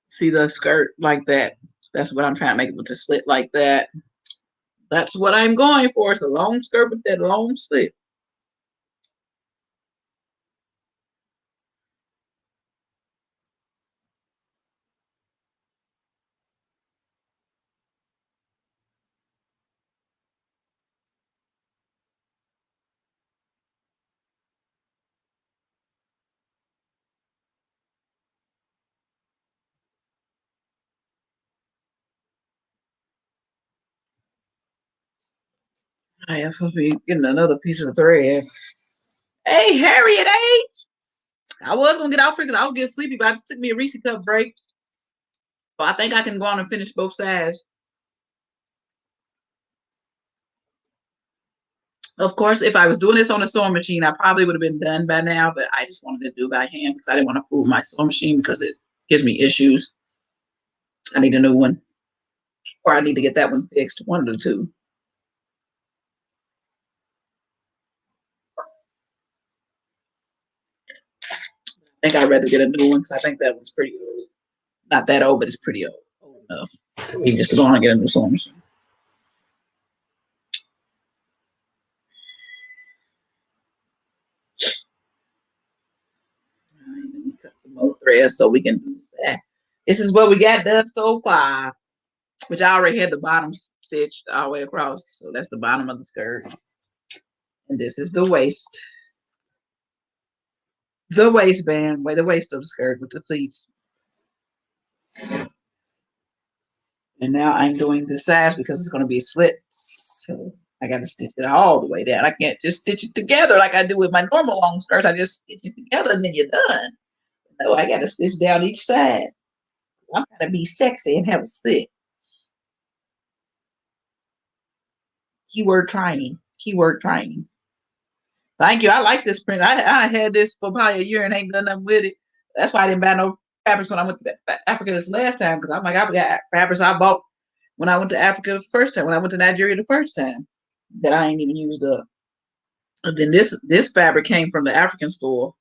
See the skirt like that. That's what I'm trying to make it with the slit like that. That's what I'm going for. It's a long skirt with that long slit. I am supposed to be getting another piece of thread. Hey, Harriet H. I was gonna get out because I was getting sleepy, but I just took me a Reese cup break. So I think I can go on and finish both sides. Of course, if I was doing this on a sewing machine, I probably would have been done by now, but I just wanted to do it by hand because I didn't want to fool my sewing machine because it gives me issues. I need a new one. Or I need to get that one fixed. One of the two. I think I'd rather get a new one because I think that one's pretty old. Not that old, but it's pretty old. Old enough. We just go on and get a new sewing machine. Let me cut some more threads so we can do that. This is what we got done so far, which I already had the bottom stitched all the way across. So that's the bottom of the skirt. And this is the waist. The waistband, the waist of the skirt with the pleats. And now I'm doing the sides because it's going to be slits. So I got to stitch it all the way down. I can't just stitch it together like I do with my normal long skirts. I just stitch it together and then you're done. No, I got to stitch down each side. I'm going to be sexy and have a slit. Keyword trying. Keyword trying. Thank you. I like this print. I had this for probably a year and ain't done nothing with it. That's why I didn't buy no fabrics when I went to Africa this last time because I'm like, I got fabrics I bought when I went to Africa the first time, when I went to Nigeria the first time that I ain't even used up. But then this fabric came from the African store.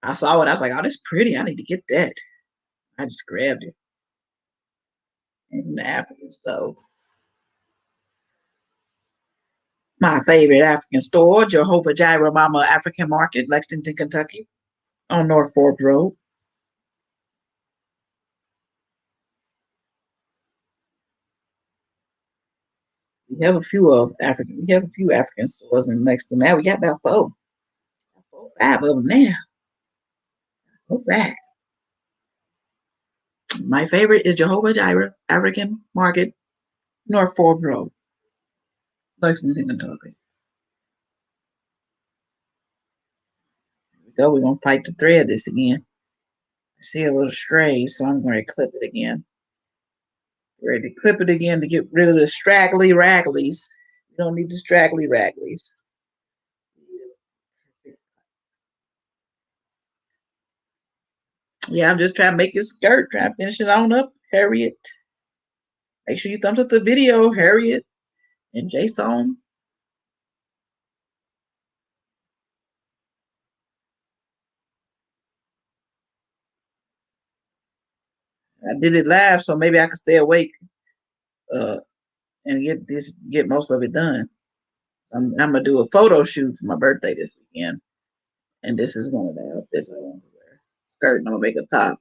I saw it. I was like, oh, that's pretty. I need to get that. I just grabbed it. In the African store. My favorite African store, Jehovah Jireh Mama African Market, Lexington, Kentucky, on North Fork Road. We have a few African stores in Lexington. Now we got about four, five of them now. Oh, five. My favorite is Jehovah Jireh African Market, North Fork Road. Lexington, Kentucky. Here we go. We're gonna fight to thread this again. I see a little stray, so I'm going to clip it again. Ready to clip it again to get rid of the straggly ragglies. You don't need the straggly ragglies. Yeah, I'm just trying to make this skirt, trying to finish it on up, Harriet. Make sure you thumbs up the video, Harriet and Jason. I did it live, so maybe I can stay awake uh, and get most of it done. I'm gonna do a photo shoot for my birthday this weekend, and this is one of the outfits I want to wear. Skirt, and I'm gonna make a top.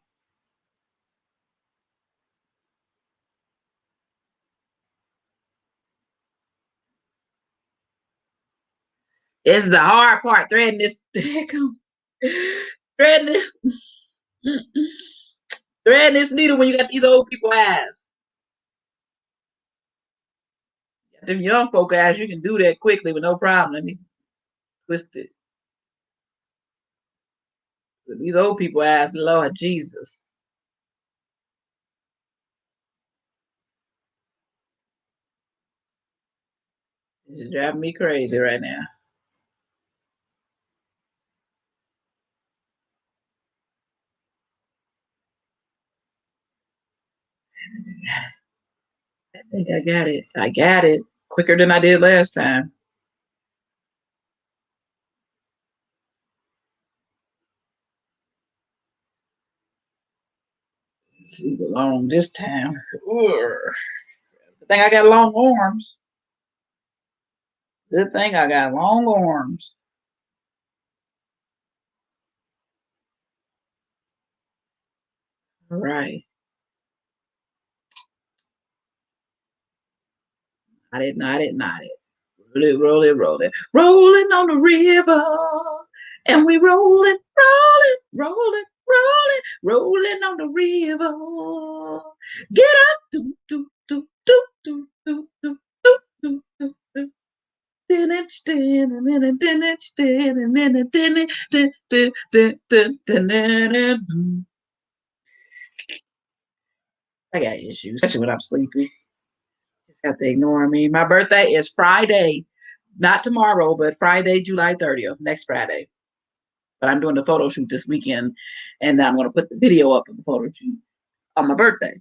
It's the hard part, threading this. Threading, threading this needle when you got these old people eyes. Them young folk eyes, you can do that quickly with no problem. Let me twist it. But these old people eyes, Lord Jesus. This is driving me crazy right now. I think I got it. I got it quicker than I did last time. Let's see the long this time. Good thing I got long arms. Good thing I got long arms. All right. Not it. Roll it, roll it, roll it. Rolling on the river. And we rolling, rolling, rolling, rolling, rolling on the river. Get up, do, do, do, do, do, do, do, do, do, do, do. I got issues, especially when I'm sleepy. Just have to ignore me. My birthday is Friday, not tomorrow, but Friday, July 30th, next Friday. But I'm doing the photo shoot this weekend, and I'm going to put the video up of the photo shoot on my birthday.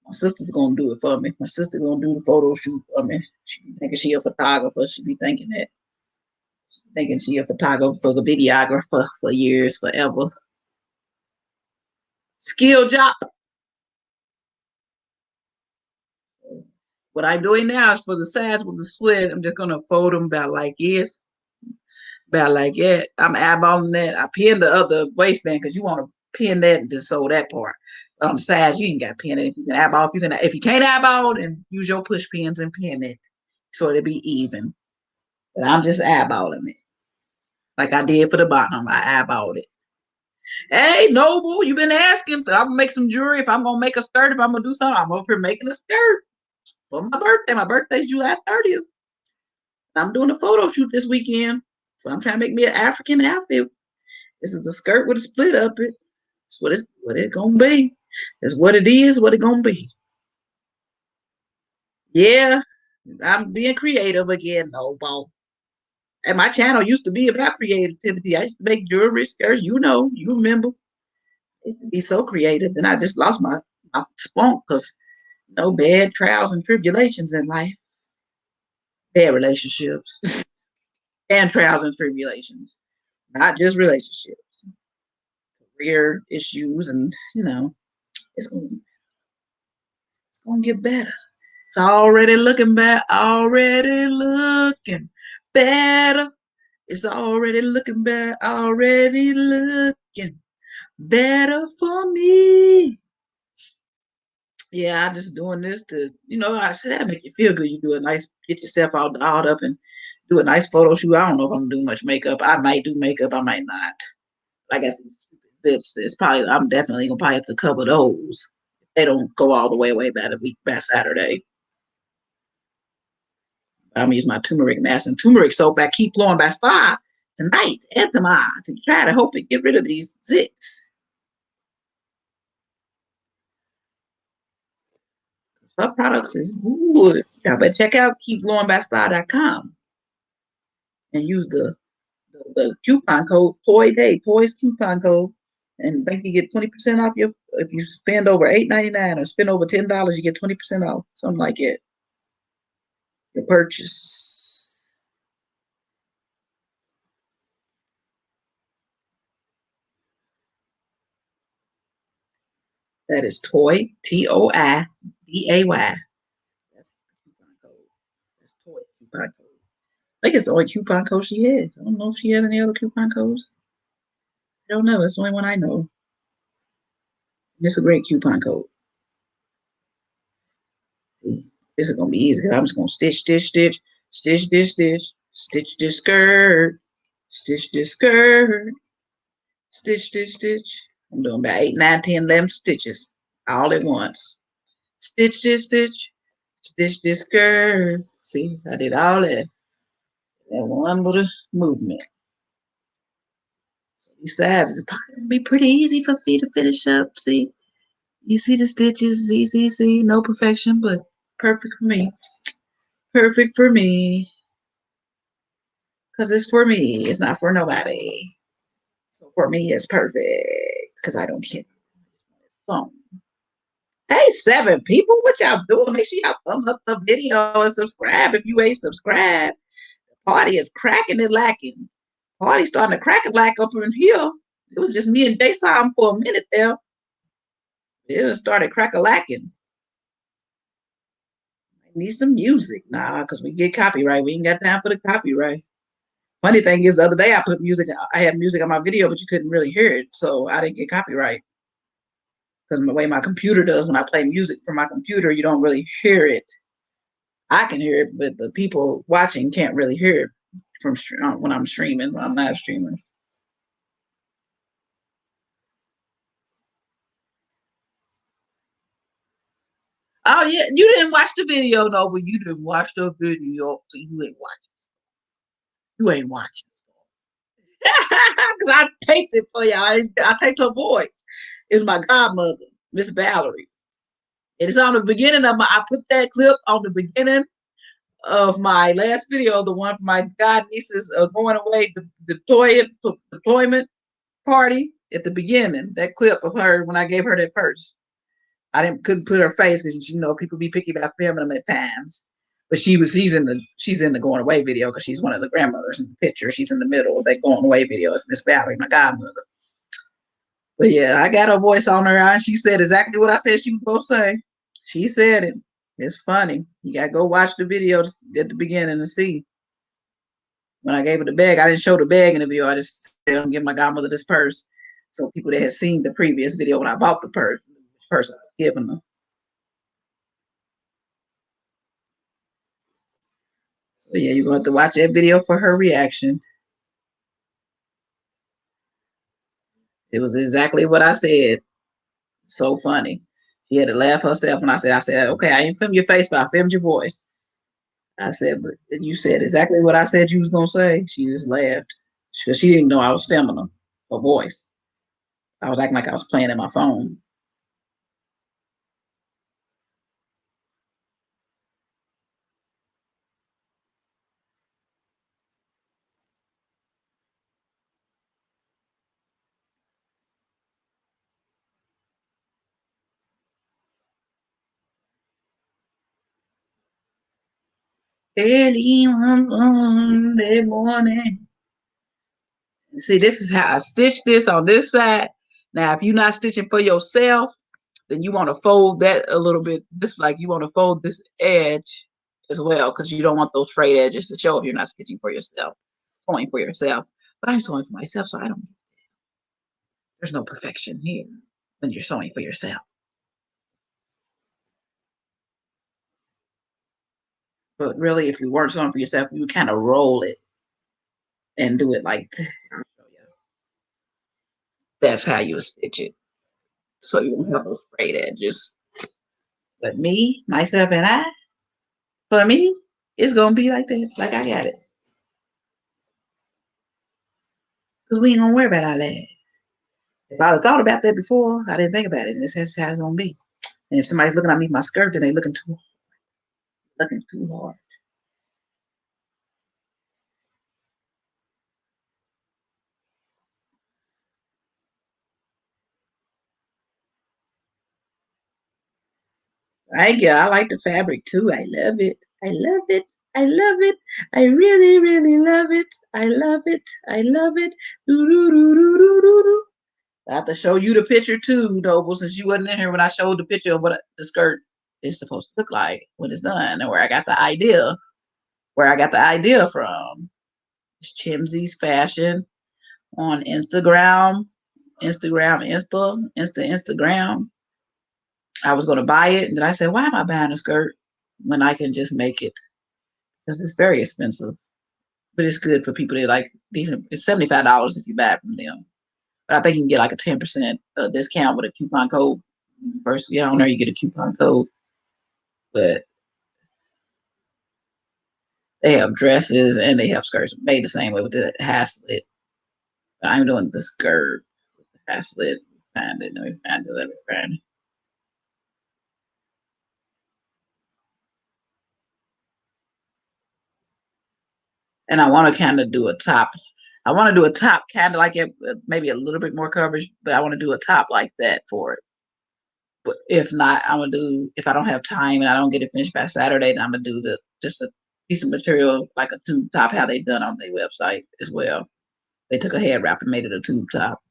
My sister's gonna do it for me. My sister gonna do the photo shoot for me. She be thinking she a photographer. She be thinking that. Thinking she a photographer, a videographer for years, forever. Skill job. What I'm doing now is for the sides with the slit. I'm just gonna fold them about like that. I'm eyeballing that. I pinned the other waistband because you want to pin that and just sew that part. But on the sides, you ain't got to pin it. If you can eyeball, if you can't eyeball, then use your push pins and pin it so it'll be even. But I'm just eyeballing it like I did for the bottom. I eyeballed it. Hey, Noble, you've been asking if I'm gonna make some jewelry, if I'm gonna make a skirt, if I'm gonna do something. I'm over here making a skirt for my birthday. My birthday's July 30th. I'm doing a photo shoot this weekend. So I'm trying to make me an African outfit. This is a skirt with a split up it. It's what it's gonna be. It's what it is, what it gonna be. Yeah, I'm being creative again, Noble. And my channel used to be about creativity. I used to make jewelry skirts. You remember. I used to be so creative. And I just lost my spunk because no bad trials and tribulations in life. Bad relationships and trials and tribulations. Not just relationships. Career issues and it's gonna get better. It's already looking bad, already looking better. It's already looking bad, already looking better for me. Yeah, I'm just doing this to, I said that make you feel good. You do a nice, get yourself all dolled up and do a nice photo shoot. I don't know if I'm gonna do much makeup. I might do makeup, I might not. I got these zips. It's probably I'm definitely gonna probably have to cover those. They don't go all the way away by the week by Saturday. I'm gonna use my turmeric mask and turmeric soap. I keep flowing by Star tonight and tomorrow to try to hope it get rid of these zits. Her products is good. Y'all better check out keepglowingbystar.com and use the coupon code TOY Toys coupon code, and think you get 20% off your if you spend over $8.99 or spend over $10, you get 20% off, something like it. Your purchase. That is Toy TOIDAY. That's the coupon code. That's Toy coupon code. I think it's the only coupon code she has. I don't know if she has any other coupon codes. I don't know. That's the only one I know. It's a great coupon code. See, this is gonna be easy because I'm just gonna stitch, stitch, stitch, stitch this, stitch, stitch this skirt, stitch this skirt, stitch, stitch, stitch. I'm doing about 8, 9, 10, 11 stitches all at once. Stitch this, stitch, stitch this skirt. See, I did all that. That one little movement. So these sides is probably gonna be pretty easy for me to finish up. See, you see the stitches, see, no perfection, but perfect for me. Perfect for me. Because it's for me. It's not for nobody. So for me, it's perfect. Because I don't care. So, hey, 7 people, what y'all doing? Make sure y'all thumbs up the video and subscribe if you ain't subscribed. The party is cracking and lacking. Party starting to crack and lack up in here. It was just me and Jason for a minute there. It started crack a lacking. I need some music. Nah, because we get copyright. We ain't got time for the copyright. Funny thing is, the other day I put music. I had music on my video, but you couldn't really hear it, so I didn't get copyright. Because the way my computer does, when I play music from my computer, you don't really hear it. I can hear it, but the people watching can't really hear it from when I'm streaming, when I'm live streaming. Oh yeah, you didn't watch the video, no, but you didn't watch the video, so you ain't watching. You ain't watching. Because I taped it for y'all. I taped her voice. It's my godmother, Miss Valerie. It is on the beginning of my. I put that clip on the beginning of my last video, the one for my god niece's going away deployment party at the beginning. That clip of her when I gave her that purse. I didn't couldn't put her face because people be picky about filming them at times. But she's in the going away video because she's one of the grandmothers in the picture. She's in the middle of that going away video. It's Miss Valerie, my godmother. But yeah, I got her voice on her and she said exactly what I said she was gonna say. She said it. It's funny. You gotta go watch the video at the beginning to see. When I gave her the bag, I didn't show the bag in the video. I just said I'm giving my godmother this purse. So people that had seen the previous video when I bought the purse I was giving them. So yeah, you're gonna have to watch that video for her reaction. It was exactly what I said. So funny. She had to laugh herself when I said, okay, I didn't film your face, but I filmed your voice. I said, but you said exactly what I said you was gonna say. She just laughed because she didn't know I was filming her voice. I was acting like I was playing in my phone. Early on Sunday morning. See, this is how I stitch this on this side. Now, if you're not stitching for yourself, then you want to fold that a little bit. This like you want to fold this edge as well because you don't want those frayed edges to show if you're not stitching for yourself, sewing for yourself. But I'm sewing for myself, so I don't. There's no perfection here when you're sewing for yourself. But really, if you weren't sewing for yourself, you would kind of roll it and do it like that's how you stitch it. So you don't have those frayed edges. But me, myself, and I, for me, It's gonna be like that, like I got it. Because we ain't gonna worry about all that. If I thought about that before, I didn't think about it. And this is how it's gonna be. And if somebody's looking underneath my skirt, then they looking too hard. I like the fabric too. I love it. I love it. I love it. I really, really love it. I love it. I love it. Do, do, do, do, do, do, do. I have to show you the picture too, Noble, since you wasn't in here when I showed the picture of what the skirt is supposed to look like when it's done, and where I got the idea. Where I got the idea from. It's Chimsey's Fashion on Instagram. I was going to buy it, and then I said, "Why am I buying a skirt when I can just make it?" Because it's very expensive, but it's good for people that like decent. It's $75 if you buy it from them, but I think you can get like a 10% discount with a coupon code. First, you on there, you get a coupon code, but they have dresses and they have skirts made the same way with the half slit. But I'm doing the skirt with the half slit. Find it. Let me find it. Let me find it. And I want to kind of do a top. I want to do a top kind of like it, maybe a little bit more coverage, but I want to do a top like that for it. But if not, I'm gonna do. If I don't have time and I don't get it finished by Saturday, then I'm gonna do the just a piece of material like a tube top, how they done on their website as well. They took a head wrap and made it a tube top.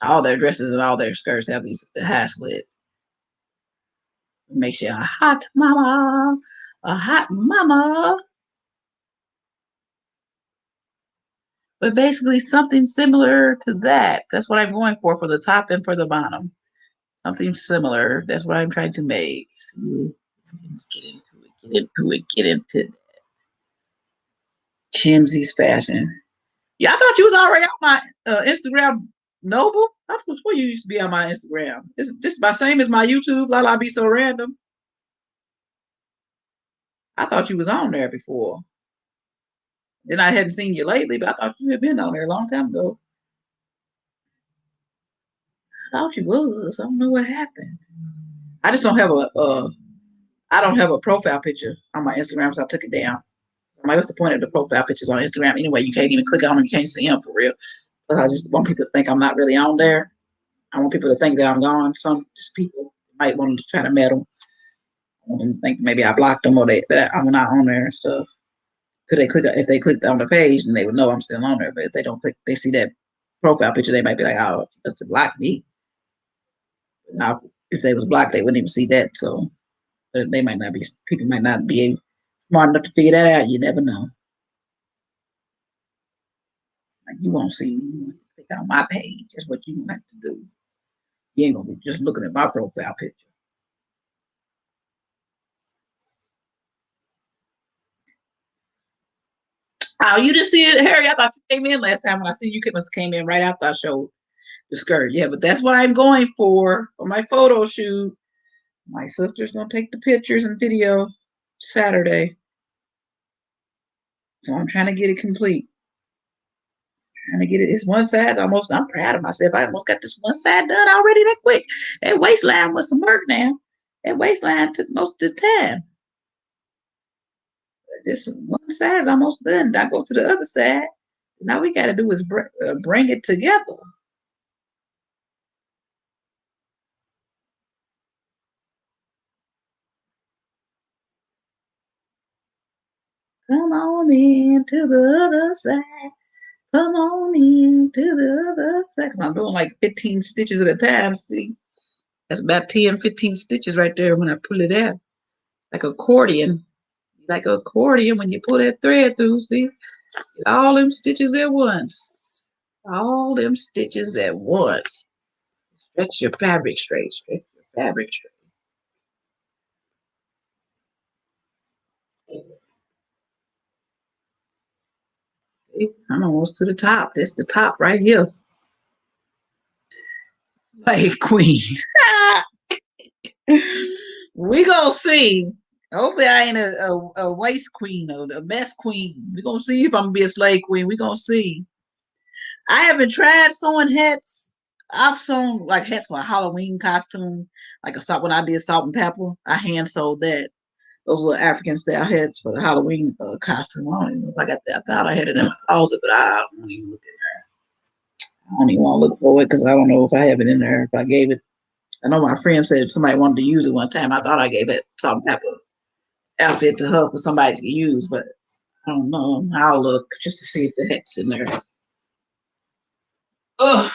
All their dresses and all their skirts have these high slit. Makes you a hot mama, a hot mama. But basically something similar to that. That's what I'm going for the top and for the bottom. Something similar. That's what I'm trying to make. See, let's get into it. Get into it. Get into it. Chimsey's Fashion. Yeah, I thought you was already on my Instagram, Noble. I was before you used to be on my Instagram. It's just my same as my YouTube. La la be so random. I thought you was on there before. Then I hadn't seen you lately, but I thought you had been on there a long time ago. I thought you was. I don't know what happened. I just don't have I don't have a profile picture on my Instagram, so I took it down. I'm like, what's the point of the profile pictures on Instagram anyway? You can't even click on them. You can't see them for real. But I just want people to think I'm not really on there. I want people to think that I'm gone. Some just people might want to try to meddle. I want them to think maybe I blocked them or that I'm not on there and stuff. Could they click if they clicked on the page, then they would know I'm still on there. But if they don't click, they see that profile picture, they might be like, "Oh, just to block me." Now, if they was blocked, they wouldn't even see that. So they might not be. People might not be smart enough to figure that out. You never know. Like you won't see me. You want to click on my page. That's what you have to do. You ain't gonna be just looking at my profile picture. Oh, you didn't see it, Harry? I thought you came in last time when I see you must came in right after I showed the skirt. Yeah, but that's what I'm going for my photo shoot. My sister's gonna take the pictures and video Saturday, so I'm trying to get it complete. Trying to get it. It's one side. Almost. I'm proud of myself. I almost got this one side done already that quick. That waistline was some work now. That waistline took most of the time. This one side's almost done. I go to the other side. Now we got to do is bring it together. Come on in to the other side. Come on in to the other side. I'm doing like 15 stitches at a time. See, that's about 10, 15 stitches right there when I pull it out. Like accordion. Like accordion when you pull that thread through. See, all them stitches at once. All them stitches at once. Stretch your fabric straight. Stretch your fabric straight. I'm almost to the top. That's the top right here. Slave queen. We gonna see. Hopefully, I ain't a waste queen or a mess queen. We gonna see if I'm gonna be a slave queen. We gonna see. I haven't tried sewing hats. I've sewn like hats for a Halloween costume, like a salt when I did salt and pepper. I hand sewed that. Those little African style hats for the Halloween costume. I don't even know if I got that. I thought I had it in my closet, but I don't even look in there. I don't even want to look for it because I don't know if I have it in there. If I gave it, I know my friend said somebody wanted to use it one time. I thought I gave that salt and pepper outfit to her for somebody to use, but I don't know. I'll look just to see if the hat's in there. Ugh.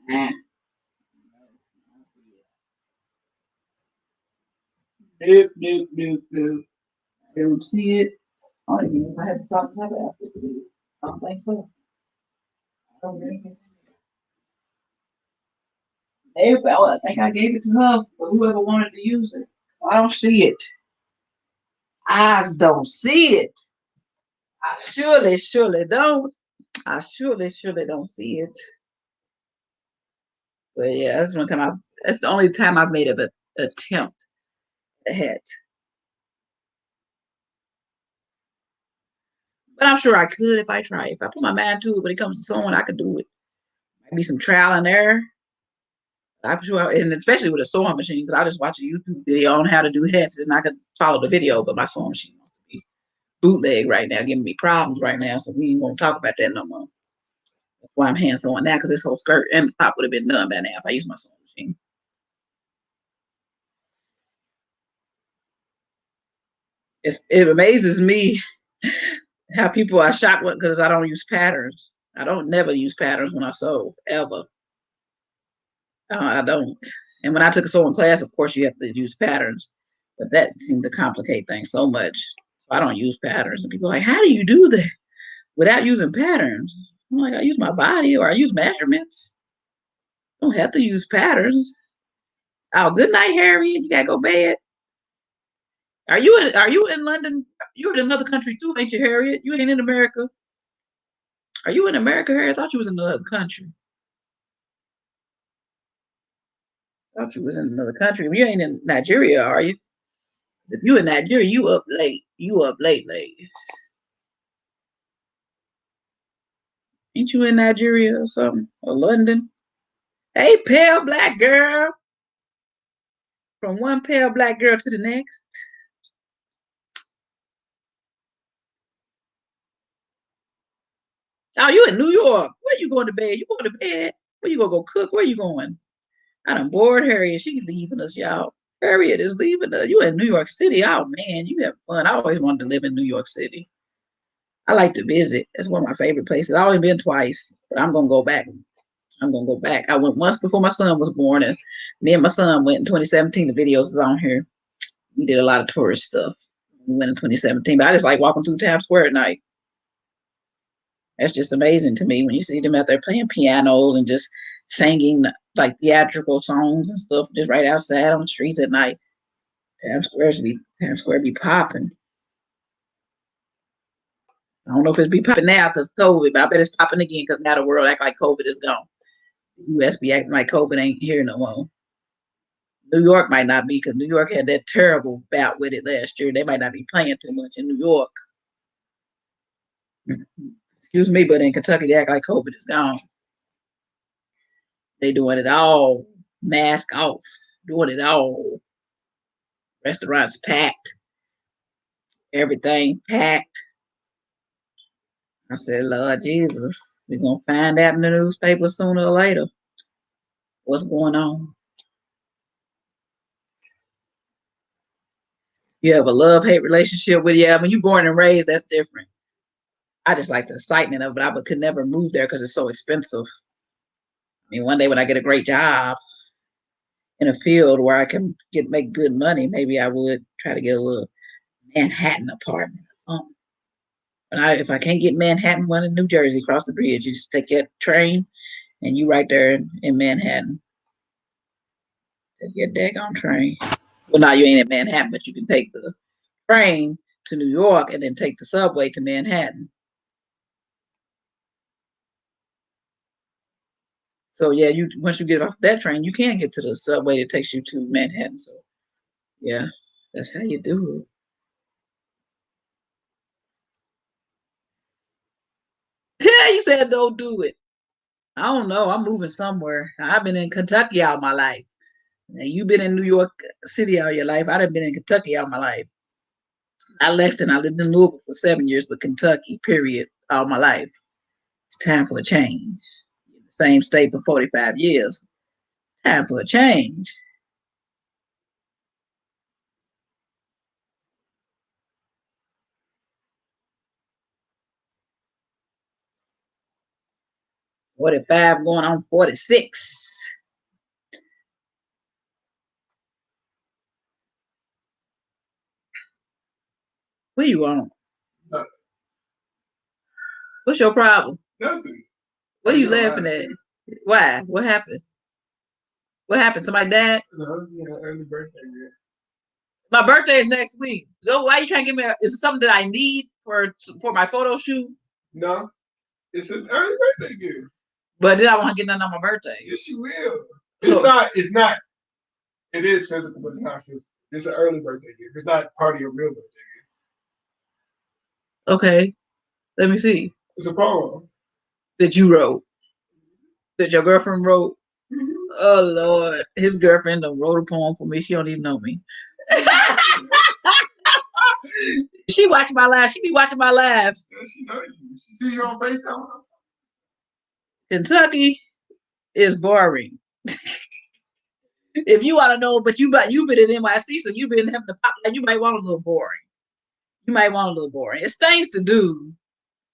Nah. Nope, nope, nope, nope. I don't see it. I don't even know if I have the salt and pepper outfit. I don't think so. I don't think it. Well, I think I gave it to her for whoever wanted to use it. I don't see it. Eyes don't see it. I surely don't. I surely don't see it. But yeah, that's one time I. That's the only time I've made an attempt at. But I'm sure I could if I try. If I put my mind to it, when it comes to sewing, I could do it. Maybe some trial and error. I'm sure, and especially with a sewing machine, because I just watch a YouTube video on how to do hats, and I could follow the video. But my sewing machine wants to be bootleg right now, giving me problems right now. So we ain't gonna talk about that no more. That's why I'm hand sewing now, because this whole skirt and the top would have been done by now if I used my sewing machine. It amazes me how people are shocked because I don't use patterns. I don't never use patterns when I sew ever. I don't. And when I took a sewing class, of course, you have to use patterns, but that seemed to complicate things so much. I don't use patterns, and people are like, "How do you do that without using patterns?" I'm like, "I use my body or I use measurements. I don't have to use patterns." Oh, good night, Harriet. You gotta go bed. Are you in London? You're in another country too, ain't you, Harriet? You ain't in America. Are you in America, Harriet? I thought you was in another country. I thought you was in another country. You ain't in Nigeria, are you? If you in Nigeria, you up late. You up late, late. Ain't you in Nigeria or something? Or London? Hey, pale black girl. From one pale black girl to the next. Oh, you in New York. Where you going to bed? You going to bed? Where you gonna go cook? Where you going? I done bored Harriet. She leaving us, y'all. Harriet is leaving us. You in New York City. Oh man, you have fun. I always wanted to live in New York City. I like to visit. It's one of my favorite places. I've only been twice, but I'm gonna go back. I'm gonna go back. I went once before my son was born, and me and my son went in 2017. The videos is on here. We did a lot of tourist stuff. We went in 2017, but I just like walking through Times Square at night. That's just amazing to me when you see them out there playing pianos and just singing like theatrical songs and stuff just right outside on the streets at night. Times Square be popping. I don't know if it's be popping now because COVID, but I bet it's popping again because now the world act like COVID is gone. The US be acting like COVID ain't here no more. New York might not be because New York had that terrible bout with it last year. They might not be playing too much in New York. Excuse me, but in Kentucky they act like COVID is gone. They doing it all, mask off, doing it all. Restaurants packed, everything packed. I said, Lord Jesus, we're gonna find out in the newspaper sooner or later what's going on. You have a love-hate relationship with, yeah, when you're born and raised, that's different. I just like the excitement of it. I could never move there because it's so expensive. I mean, one day when I get a great job in a field where I can make good money, maybe I would try to get a little Manhattan apartment or something. But if I can't get Manhattan, one in New Jersey, across the bridge, you just take that train and you right there in Manhattan. Take your daggone train. Well, now you ain't in Manhattan, but you can take the train to New York and then take the subway to Manhattan. So yeah, you once you get off that train, you can get to the subway that takes you to Manhattan. So yeah, that's how you do it. Yeah, you said don't do it. I don't know. I'm moving somewhere. I've been in Kentucky all my life. And you've been in New York City all your life. I've been in Kentucky all my life. I Lexington. I lived in Louisville for 7 years, but Kentucky, period, all my life. It's time for a change. Same state for 45 years. Time for a change. What 45 going on 46? What you want? What's your problem? Nothing. What are you laughing at? Why? What happened? What happened? Somebody died? No, yeah, early birthday. Yeah. My birthday is next week. So why are you trying to give me? Is it something that I need for my photo shoot? No, it's an early birthday gift. But then I want to get nothing on my birthday. Yes, you will. It's so, not. It's not. It is physical, but it's not physical. It's an early birthday gift. It's not part of your real birthday gift. Okay, let me see. It's a poem that you wrote. That your girlfriend wrote. Mm-hmm. Oh Lord, his girlfriend done wrote a poem for me. She don't even know me. She watch my lives. She be watching my lives. Yeah, she know you. She see you on FaceTime. Kentucky is boring. If you want to know, but you been in NYC, so you been having to pop. You might want a little boring. You might want a little boring. It's things to do,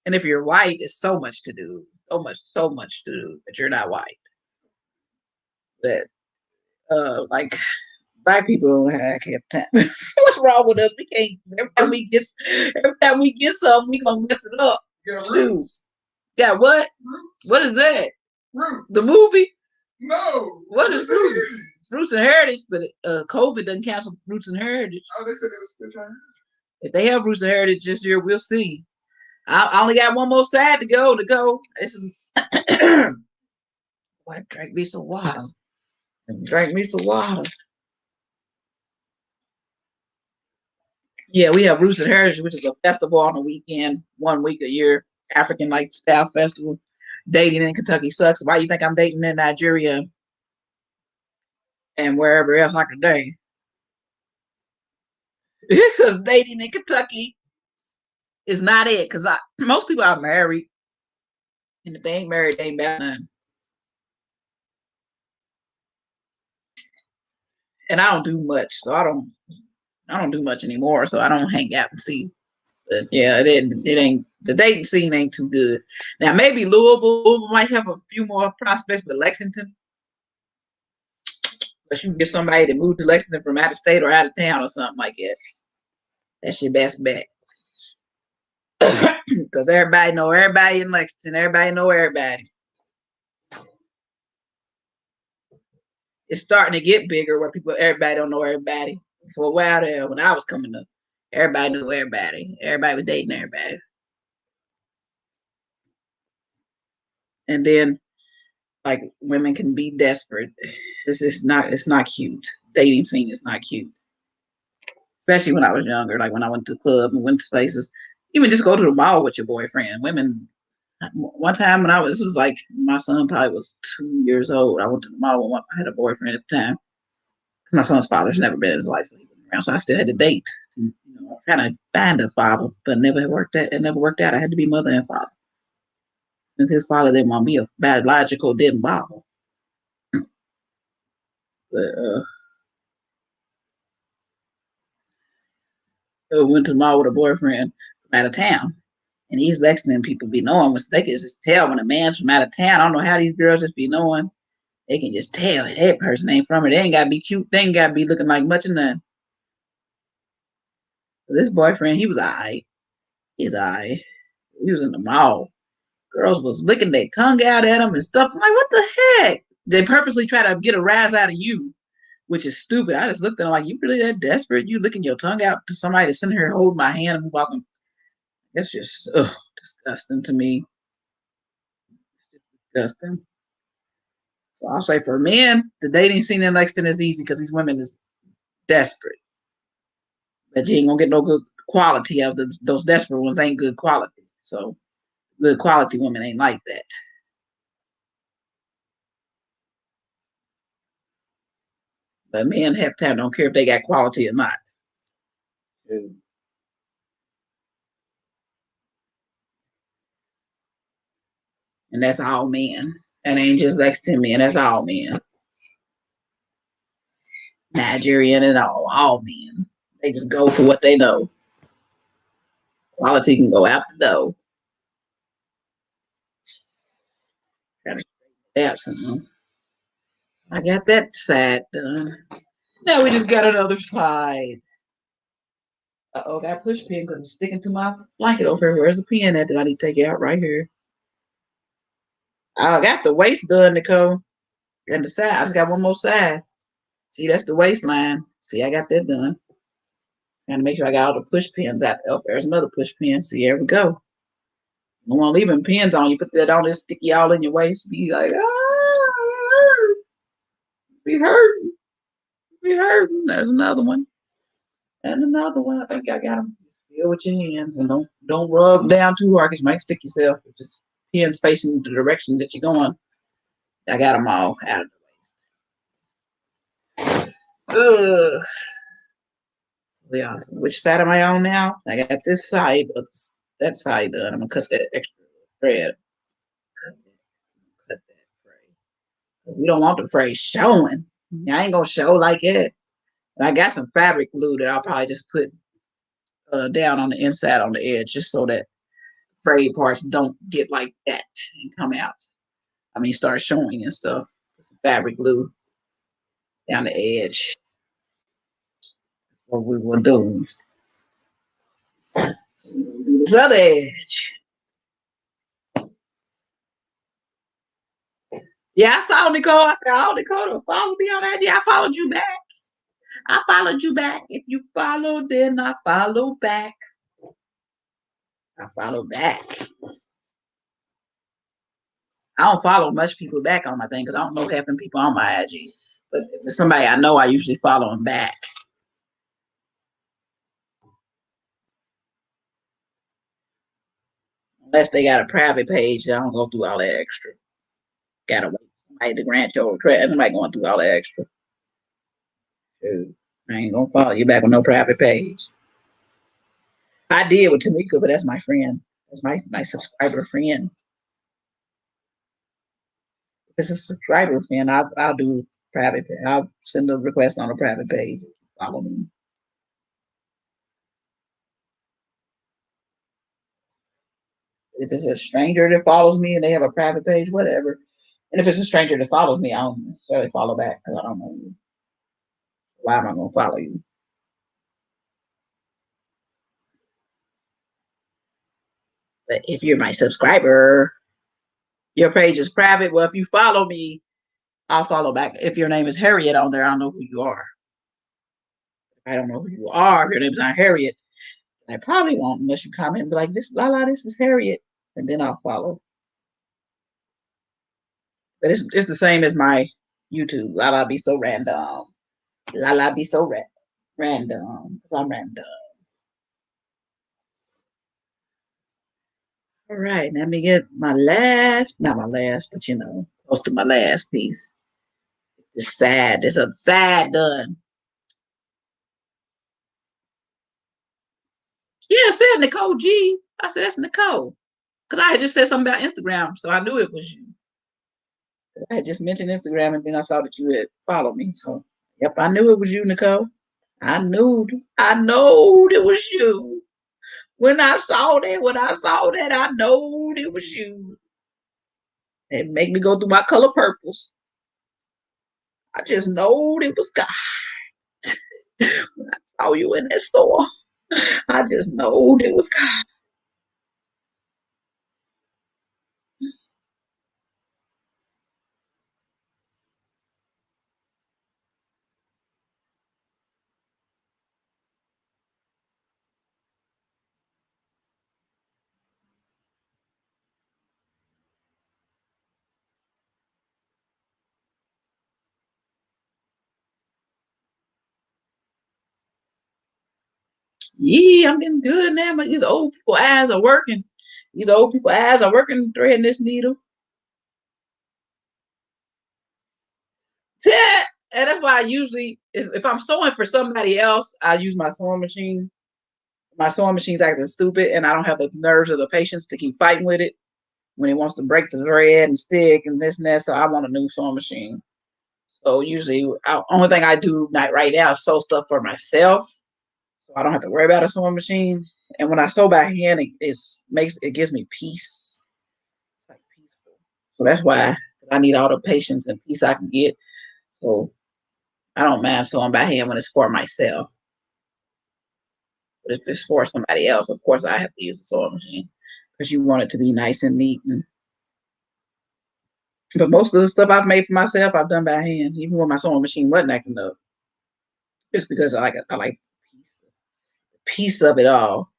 and if you're white, it's so much to do. So much to do. But you're not white. But like black people don't have time. What's wrong with us? We can't. Every time we get something, we gonna mess it up. Yeah, roots. Yeah, what? Roots. What is that? Roots. The movie? No. What is roots? Roots and heritage, but COVID doesn't cancel roots and heritage. Oh, they said it was still trying. If they have roots and heritage this year, we'll see. I only got one more side to go. This is. Boy, drink me some water. Drink me some water. Yeah, we have Roots and Heritage, which is a festival on the weekend, 1 week a year, African style festival. Dating in Kentucky sucks. Why you think I'm dating in Nigeria and wherever else I could date? Because dating in Kentucky is not it. Because most people are married, and if they ain't married, they ain't about none. And I don't do much, so I don't do much anymore. So I don't hang out and see. But yeah, it ain't the dating scene ain't too good. Now maybe Louisville might have a few more prospects, but Lexington, but you can get somebody to move to Lexington from out of state or out of town or something like that. That's your best bet. Because everybody know everybody in Lexington. Everybody know everybody. It's starting to get bigger where everybody don't know everybody. For a while there, when I was coming up, everybody knew everybody. Everybody was dating everybody. And then like women can be desperate. It's not cute. Dating scene is not cute. Especially when I was younger, like when I went to the club and went to places. Even just go to the mall with your boyfriend. Women one time when this was like my son probably was 2 years old. I went to the mall with I had a boyfriend at the time. My son's father's never been in his life around, so I still had to date. And, kind of find a father, but never worked out. It never worked out. I had to be mother and father. Since his father didn't want me, a biological didn't bother. But I went to the mall with a boyfriend from out of town. And these Lexington people be knowing, they can just tell when a man's from out of town. I don't know how these girls just be knowing. They can just tell that person ain't from it. They ain't gotta be cute. They ain't gotta be looking like much of nothing. This boyfriend, he was alright. He was alright. He was in the mall. Girls was licking their tongue out at him and stuff. I'm like, what the heck? They purposely try to get a rise out of you, which is stupid. I just looked at him like, you really that desperate? You licking your tongue out to somebody that's sitting here holding my hand and walking? That's just disgusting to me. Disgusting. So I'll say for men, the dating scene in Lexington is easy because these women is desperate. But you ain't gonna get no good quality of them. Those desperate ones ain't good quality. So good quality women ain't like that. But men half time don't care if they got quality or not. And that's all men. That ain't just Lexington men. That's all men. Nigerian and all men. They just go for what they know. Quality can go out the door. Gotta I got that side done. Now we just got another side. Uh-oh, that push pin because it's sticking to my blanket over here. Where's the pin at that I need to take it out right here? I got the waist done, Nicole. And the side. I just got one more side. See, that's the waistline. See, I got that done. Gotta make sure I got all the push pins out. Oh, there's another push pin. See, here we go. You don't want to leave them pins on. You put that on, it's sticky all in your waist. Be like, ah, be hurting. Be hurting. There's another one. And another one. I think I got them. Feel with your hands and don't rub down too hard because you might stick yourself if it's pins facing the direction that you're going. I got them all out of the way. Ugh. So yeah, which side am I on now? I got this side, but that side done. I'm gonna cut that extra thread. Cut that fray. We don't want the fray showing. I ain't gonna show like it. And I got some fabric glue that I'll probably just put down on the inside on the edge just so that frayed parts don't get like that and come out. I mean, start showing and stuff. Some fabric glue down the edge. That's what we will do. So we'll do this other edge. Yeah, I saw Nicole. I said, oh, Nicole, follow me on IG. I followed you back. I followed you back. If you follow, then I follow back. I follow back. I don't follow much people back on my thing because I don't know half the people on my IG. But if it's somebody I know, I usually follow them back. Unless they got a private page, I don't go through all that extra. Gotta wait for somebody to grant your request. Nobody going through all that extra. Dude, I ain't gonna follow you back with no private page. I did with Tamika, but that's my friend. That's my subscriber friend. If it's a subscriber friend, I'll do private. I'll send a request on a private page. Follow me. If it's a stranger that follows me and they have a private page, whatever. And if it's a stranger that follows me, I don't necessarily follow back because I don't know you. Why am I gonna follow you? But if you're my subscriber, your page is private. Well, if you follow me, I'll follow back. If your name is Harriet on there, I'll know who you are. If I don't know who you are, if your name's not Harriet, I probably won't unless you comment and be like, this Lala, this is Harriet. And then I'll follow. But it's the same as my YouTube. Lala be so random. Lala be so random. Because I'm random. All right, let me get my last, not my last, but close to my last piece. It's sad. It's a sad done. Yeah, I said Nicole G. I said that's Nicole. Because I had just said something about Instagram, so I knew it was you. I had just mentioned Instagram and then I saw that you had followed me. So yep, I knew it was you, Nicole. I know it was you. When I saw that, I know it was you. It made me go through my color purples. I just know it was God. When I saw you in that store, I just know it was God. Yeah, I'm getting good now. But these old people eyes are working. These old people eyes are working threading this needle. Yeah. And that's why I usually, if I'm sewing for somebody else, I use my sewing machine. My sewing machine's acting stupid, and I don't have the nerves or the patience to keep fighting with it when it wants to break the thread and stick and this and that. So I want a new sewing machine. So usually, only thing I do not right now is sew stuff for myself, so I don't have to worry about a sewing machine. And when I sew by hand, it gives me peace. It's like peaceful. So that's why I need all the patience and peace I can get. So I don't mind sewing by hand when it's for myself. But if it's for somebody else, of course I have to use the sewing machine because you want it to be nice and neat. But most of the stuff I've made for myself, I've done by hand, even when my sewing machine wasn't acting up. Just because I like piece of it all.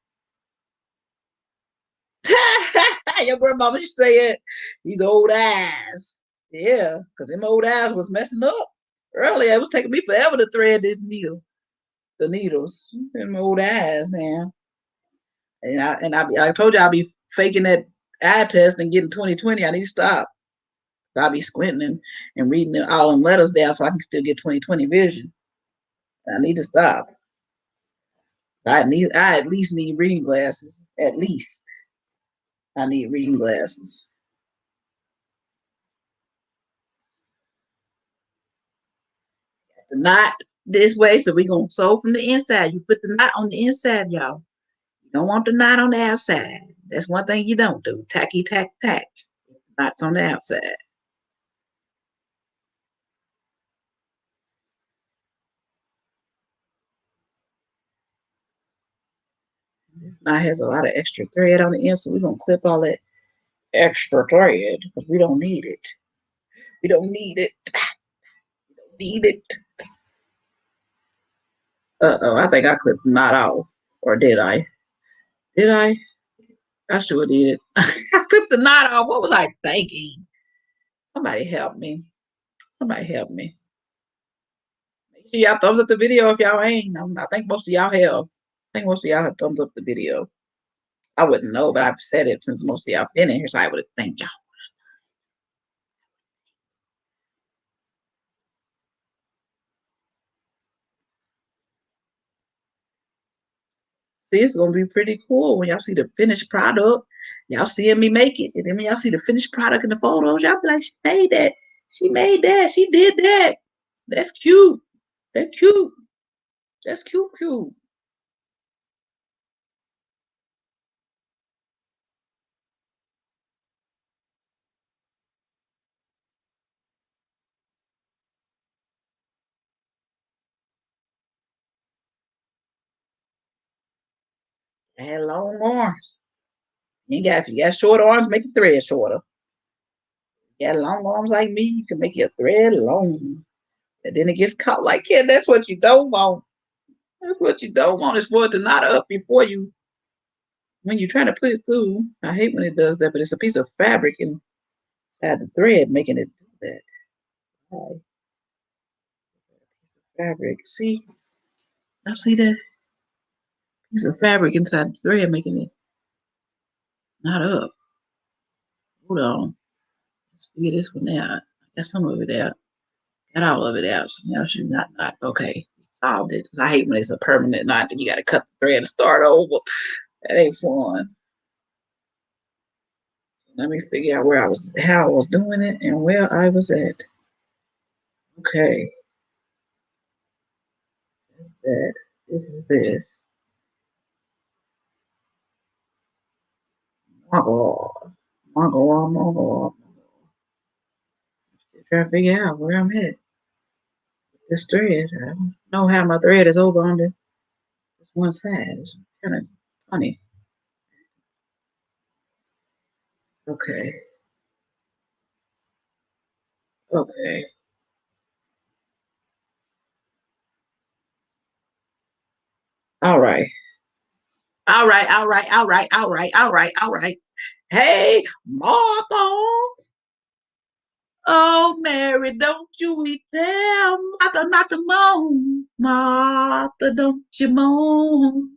Your grandmama used to say it. These old eyes. Yeah, because them old eyes was messing up. Earlier, it was taking me forever to thread this needle. The needles. Them old eyes, man. And I told you I'll be faking that eye test and getting 20/20. I need to stop. I'll be squinting and reading all them letters down so I can still get 20/20 vision. I need to stop. I at least need reading glasses. At least I need reading glasses. The knot this way, so we're gonna sew from the inside. You put the knot on the inside, y'all. You don't want the knot on the outside. That's one thing you don't do. Tacky tack tack. Knots on the outside. This knot has a lot of extra thread on the end, so we're gonna clip all that extra thread because we don't need it. We don't need it. We don't need it. Uh-oh, I think I clipped the knot off. Or did I? Did I? I sure did. I clipped the knot off. What was I thinking? Somebody help me. Somebody help me. Make sure y'all thumbs up the video if y'all ain't. I think most of y'all have. I think most of y'all have thumbs up the video. I wouldn't know, but I've said it since most of y'all been in here, so I would have thanked y'all. See, it's gonna be pretty cool when y'all see the finished product. Y'all seeing me make it, and then when y'all see the finished product in the photos, y'all be like, "She made that. She made that. She did that. That's cute. That's cute. That's cute, cute." I had long arms. If you got short arms, make the thread shorter. You got long arms like me, you can make your thread long. And then it gets caught like, yeah, that's what you don't want. That's what you don't want is for it to knot up before you, when you're trying to put it through. I hate when it does that, but it's a piece of fabric inside the thread making it do that. Right. Fabric. See? I see that piece of fabric inside the thread making it knot up. Hold on. Let's figure this one out. I got some of it out. Got all of it out. So now should not. Okay. Solved it. I hate when it's a permanent knot that you got to cut the thread and start over. That ain't fun. Let me figure out how I was doing it, and where I was at. Okay, that. This is this. My God, my God, my God. Still trying to figure out where I'm at. This thread. I don't know how my thread is over on this one side. It's kind of funny. Okay, okay. All right. All right, all right, all right, all right, all right, all right. Hey, Martha. Oh, Mary, don't you eat there, Martha, not to moan. Martha, don't you moan.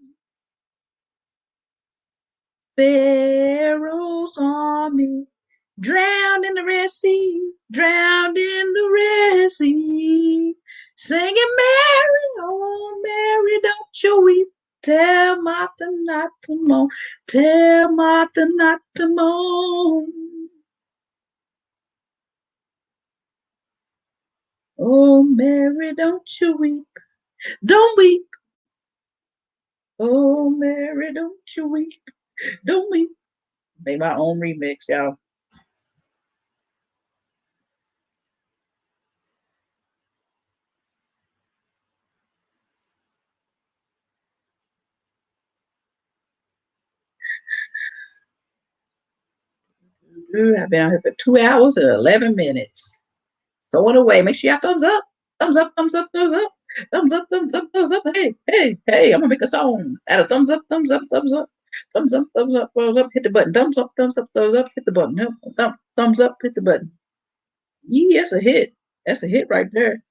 Pharaoh's army drowned in the Red Sea, drowned in the Red Sea. Singing Mary, oh Mary, don't you weep. Tell Martha not to moan. Tell Martha not to moan. Oh Mary, don't you weep. Don't weep. Oh Mary, don't you weep. Don't weep. Made my own remix, y'all. I've been out here for 2 hours and 11 minutes. Throwing away. Make sure y'all thumbs up. Thumbs up, thumbs up, thumbs up. Thumbs up, thumbs up, thumbs up. Hey, hey, hey, I'm gonna make a song. Add a thumbs up, thumbs up, thumbs up. Thumbs up, thumbs up, thumbs up. Hit the button. Thumbs up, thumbs up, thumbs up. Hit the button. Thumbs up, hit the button. Yeah, that's a hit. That's a hit right there.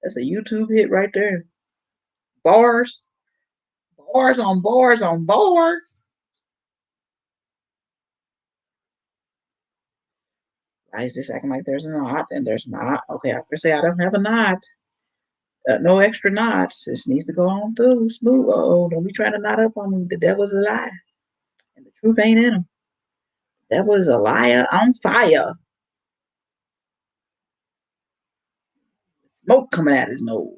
That's a YouTube hit right there. Bars, bars on bars on bars. Why is this acting like there's a knot and there's not? Okay, I can say I don't have a knot. No extra knots. This needs to go on through smooth. Oh, don't be trying to knot up on me. The devil's a lie, and the truth ain't in him. The devil is a liar on fire. Smoke coming out his nose.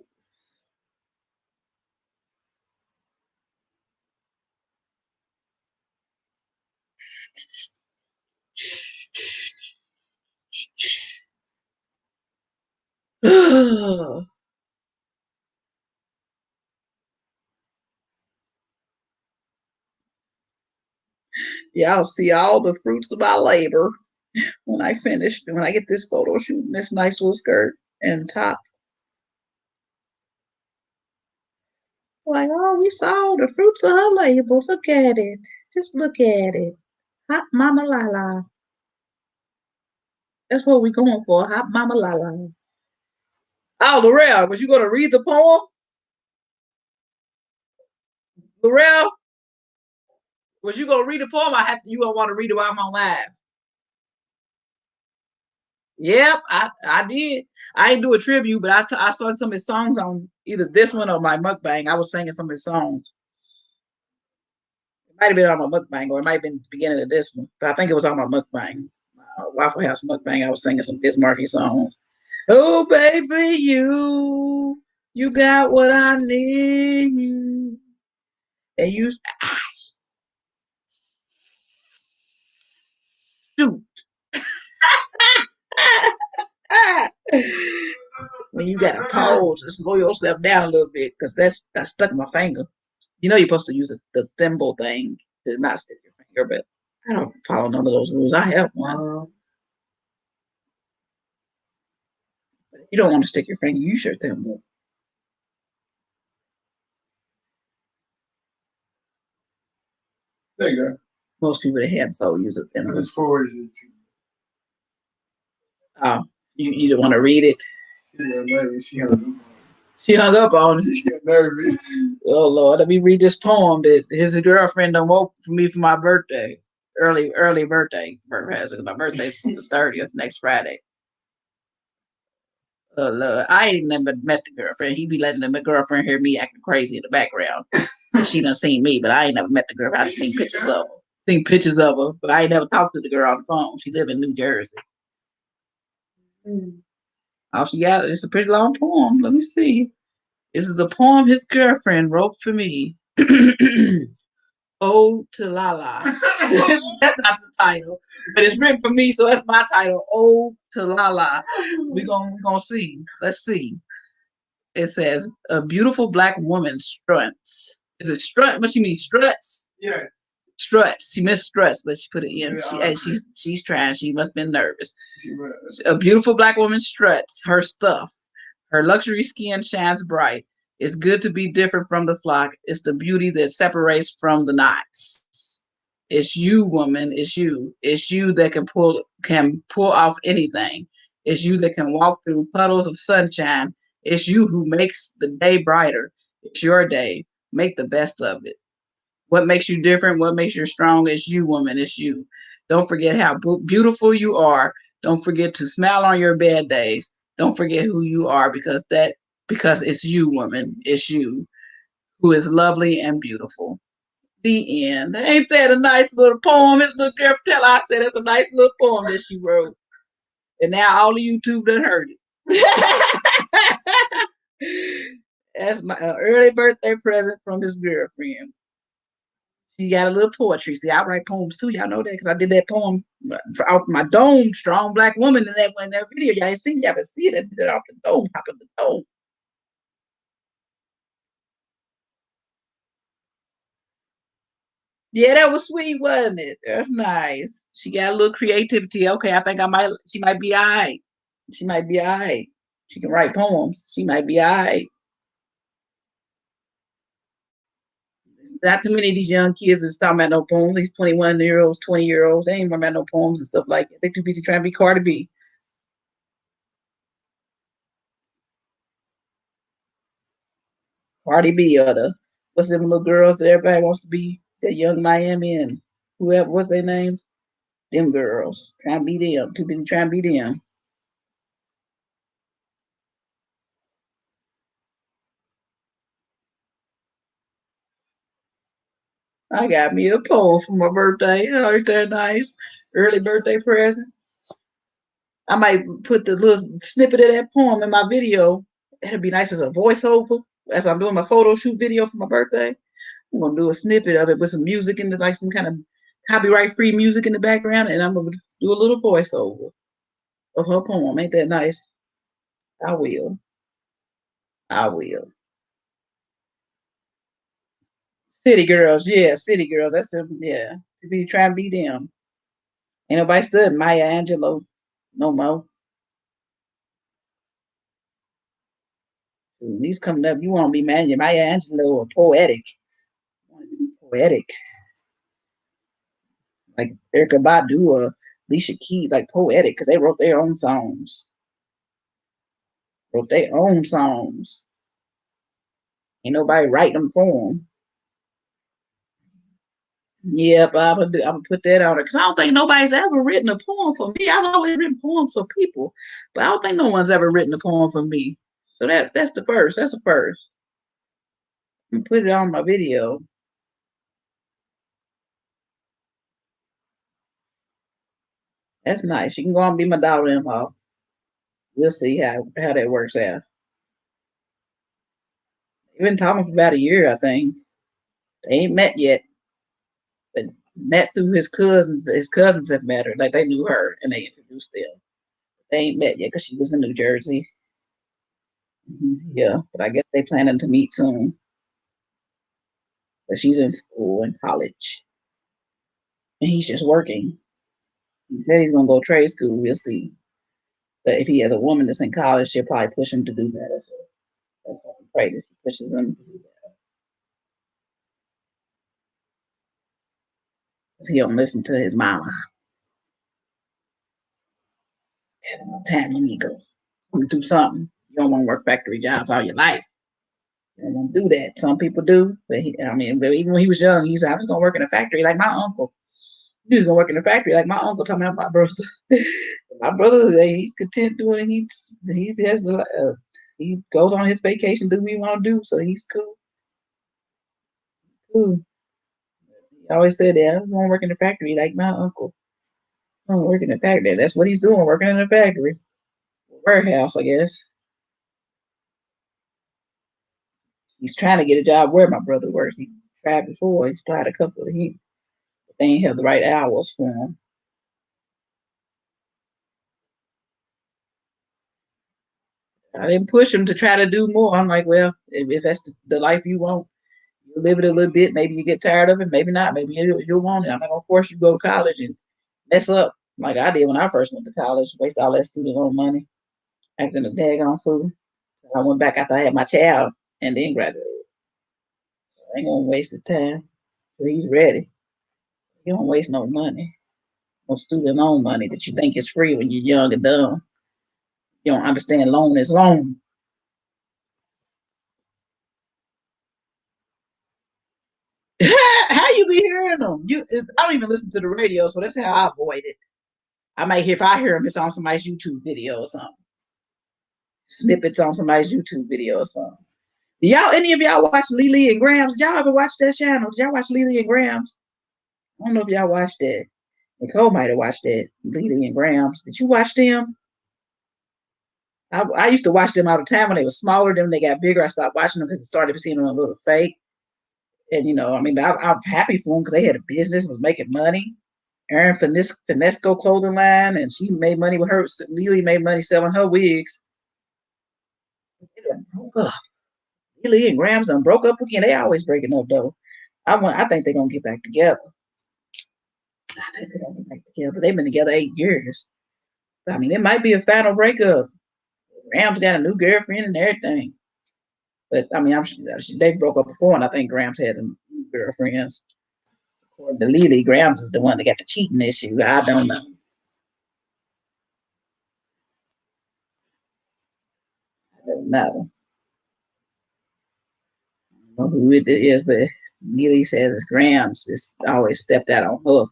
Y'all see all the fruits of my labor when I finish. When I get this photo shoot in this nice little skirt and top. Like, oh, we saw the fruits of her labor. Look at it. Just look at it. Hot Mama Lala. That's what we're going for. Hot Mama Lala. Oh, Laurel, was you going to read the poem? Laurel, was you going to read the poem? You don't want to read it while I'm on live. Yep, I did. I didn't do a tribute, but I saw some of his songs on either this one or my mukbang. I was singing some of his songs. It might have been on my mukbang, or it might have been the beginning of this one, but I think it was on my mukbang. Waffle House mukbang. I was singing some Bismarcky songs. Oh, baby, you got what I need, and you shoot. When you got to pause and slow yourself down a little bit, because that's stuck in my finger. You know you're supposed to use the thimble thing to not stick your finger, but I don't follow none of those rules. I have one. But if you don't want to stick your finger, use your thimble. There you go. Most people that have so use a thimble. I just forwarded it to you. Oh, you don't want to read it? Yeah, maybe she hung up on it. She got nervous. Oh Lord, let me read this poem that his girlfriend done woke for me for my birthday. Early birthday. My birthday's the 30th, next Friday. Oh Lord, I ain't never met the girlfriend. He be letting the girlfriend hear me acting crazy in the background. She done seen me, but I ain't never met the girl. I just seen pictures of her. Seen pictures of her, but I ain't never talked to the girl on the phone. She live in New Jersey. All she got is a pretty long poem. Let me see. This is a poem his girlfriend wrote for me. Ode to Lala. That's not the title, but it's written for me, so that's my title. Ode to Lala. We gonna see. Let's see. It says a beautiful black woman struts. Is it strut? What you mean struts? Yeah. Struts. She missed struts, but she put it in. She's trying. She must have been nervous. A beautiful black woman struts her stuff. Her luxury skin shines bright. It's good to be different from the flock. It's the beauty that separates from the knots. It's you, woman. It's you. It's you that can pull off anything. It's you that can walk through puddles of sunshine. It's you who makes the day brighter. It's your day. Make the best of it. What makes you different? What makes you strong? It's you, woman. It's you. Don't forget how beautiful you are. Don't forget to smile on your bad days. Don't forget who you are because it's you, woman. It's you who is lovely and beautiful. The end. Ain't that a nice little poem? This little girl tell I said it's a nice little poem that she wrote. And now all of YouTube done heard it. That's my early birthday present from his girlfriend. She got a little poetry. See, I write poems too. Y'all know that because I did that poem off my dome, strong black woman in that video. Y'all ain't seen, y'all can see it. I did it off the dome, top of the dome. Yeah, that was sweet, wasn't it? That's nice. She got a little creativity. Okay, I think she might be all right. She might be all right. She can write poems. She might be all right. Not too many of these young kids is talking about no poems. These 21-year-olds, 20-year-olds, they ain't talking about no poems and stuff like that. They too busy trying to be Cardi B. Cardi B or what's them little girls that everybody wants to be, that young Miami and whoever, what's their names? Them girls. Trying to be them. Too busy trying to be them. I got me a poem for my birthday. Oh, ain't that nice? Early birthday present. I might put the little snippet of that poem in my video. It'd be nice as a voiceover as I'm doing my photo shoot video for my birthday. I'm gonna do a snippet of it with some music in the like some kind of copyright free music in the background, and I'm gonna do a little voiceover of her poem. Ain't that nice? I will. I will. City girls, yeah, city girls. That's a, yeah. To be trying to be them. Ain't nobody stood Maya Angelou no more. He's coming up. You want to be Maya Angelou or poetic? Poetic, like Erica Badu or Alicia Keys, like poetic because they wrote their own songs. Wrote their own songs. Ain't nobody write them for them. Yep, I'm gonna put that on it because I don't think nobody's ever written a poem for me. I've always written poems for people, but I don't think no one's ever written a poem for me. So that's the first. That's the first. I'm put it on my video. That's nice. You can go on and be my daughter-in-law. We'll see how that works out. They've been talking for about a year, I think. They ain't met yet, but met through his cousins. His cousins have met her, like they knew her and they introduced them. They ain't met yet because she was in New Jersey. Yeah, but I guess they planning to meet soon. But she's in school in college, and he's just working. He said he's gonna go trade school. We'll see. But if he has a woman that's in college, she'll probably push him to do better. So that's what I pray that she pushes him to do better. Because he don't listen to his mama. Time you need to go do something. You don't want to work factory jobs all your life. You don't want to do that. Some people do, but but even when he was young, he said, "I was gonna work in a factory like my uncle." He was gonna work in a factory like my uncle. Talking about my brother. My brother, he's content doing it. He has the he goes on his vacation, do what he want to do, so he's cool. Cool. He always said that I was gonna work in a factory like my uncle. I'm gonna work in a factory. That's what he's doing, working in a factory, warehouse, I guess. He's trying to get a job where my brother works. He tried before. He's applied a couple of him, but they ain't have the right hours for him. I didn't push him to try to do more. I'm like, well, if that's the life you want, you live it a little bit. Maybe you get tired of it. Maybe not. Maybe you'll want it. I'm not gonna force you to go to college and mess up like I did when I first went to college. Waste all that student loan money, acting a daggone fool. I went back after I had my child and then graduated. I ain't gonna waste the time. He's ready. You don't waste no money. No student loan money that you think is free when you're young and dumb. You don't understand loan is loan. you be hearing them? I don't even listen to the radio, so that's how I avoid it. I might hear if I hear them, it's on somebody's YouTube video or something. Snippets on somebody's YouTube video or something. Y'all, any of y'all watch Lily and Grams? Did y'all ever watch that channel? Did y'all watch Lily and Grams? I don't know if y'all watched that. Nicole might have watched that. Lily and Grams. Did you watch them? I used to watch them all the time when they were smaller. Then when they got bigger, I stopped watching them because it started seeming a little fake. And I mean, I'm happy for them because they had a business, was making money. Erin Finesco clothing line, and she made money with her. Lily made money selling her wigs. Lily and Grams done broke up again. They always breaking up though. I think they're gonna get back together. I think they're gonna get back together. They've been together 8 years. I mean, it might be a final breakup. Grams got a new girlfriend and everything. But I mean, they broke up before, and I think Grams had new girlfriends. According to Lily, Grams is the one that got the cheating issue. I don't know. I don't know. I don't know who it is, but Lily says it's Grams. It's always stepped out on her.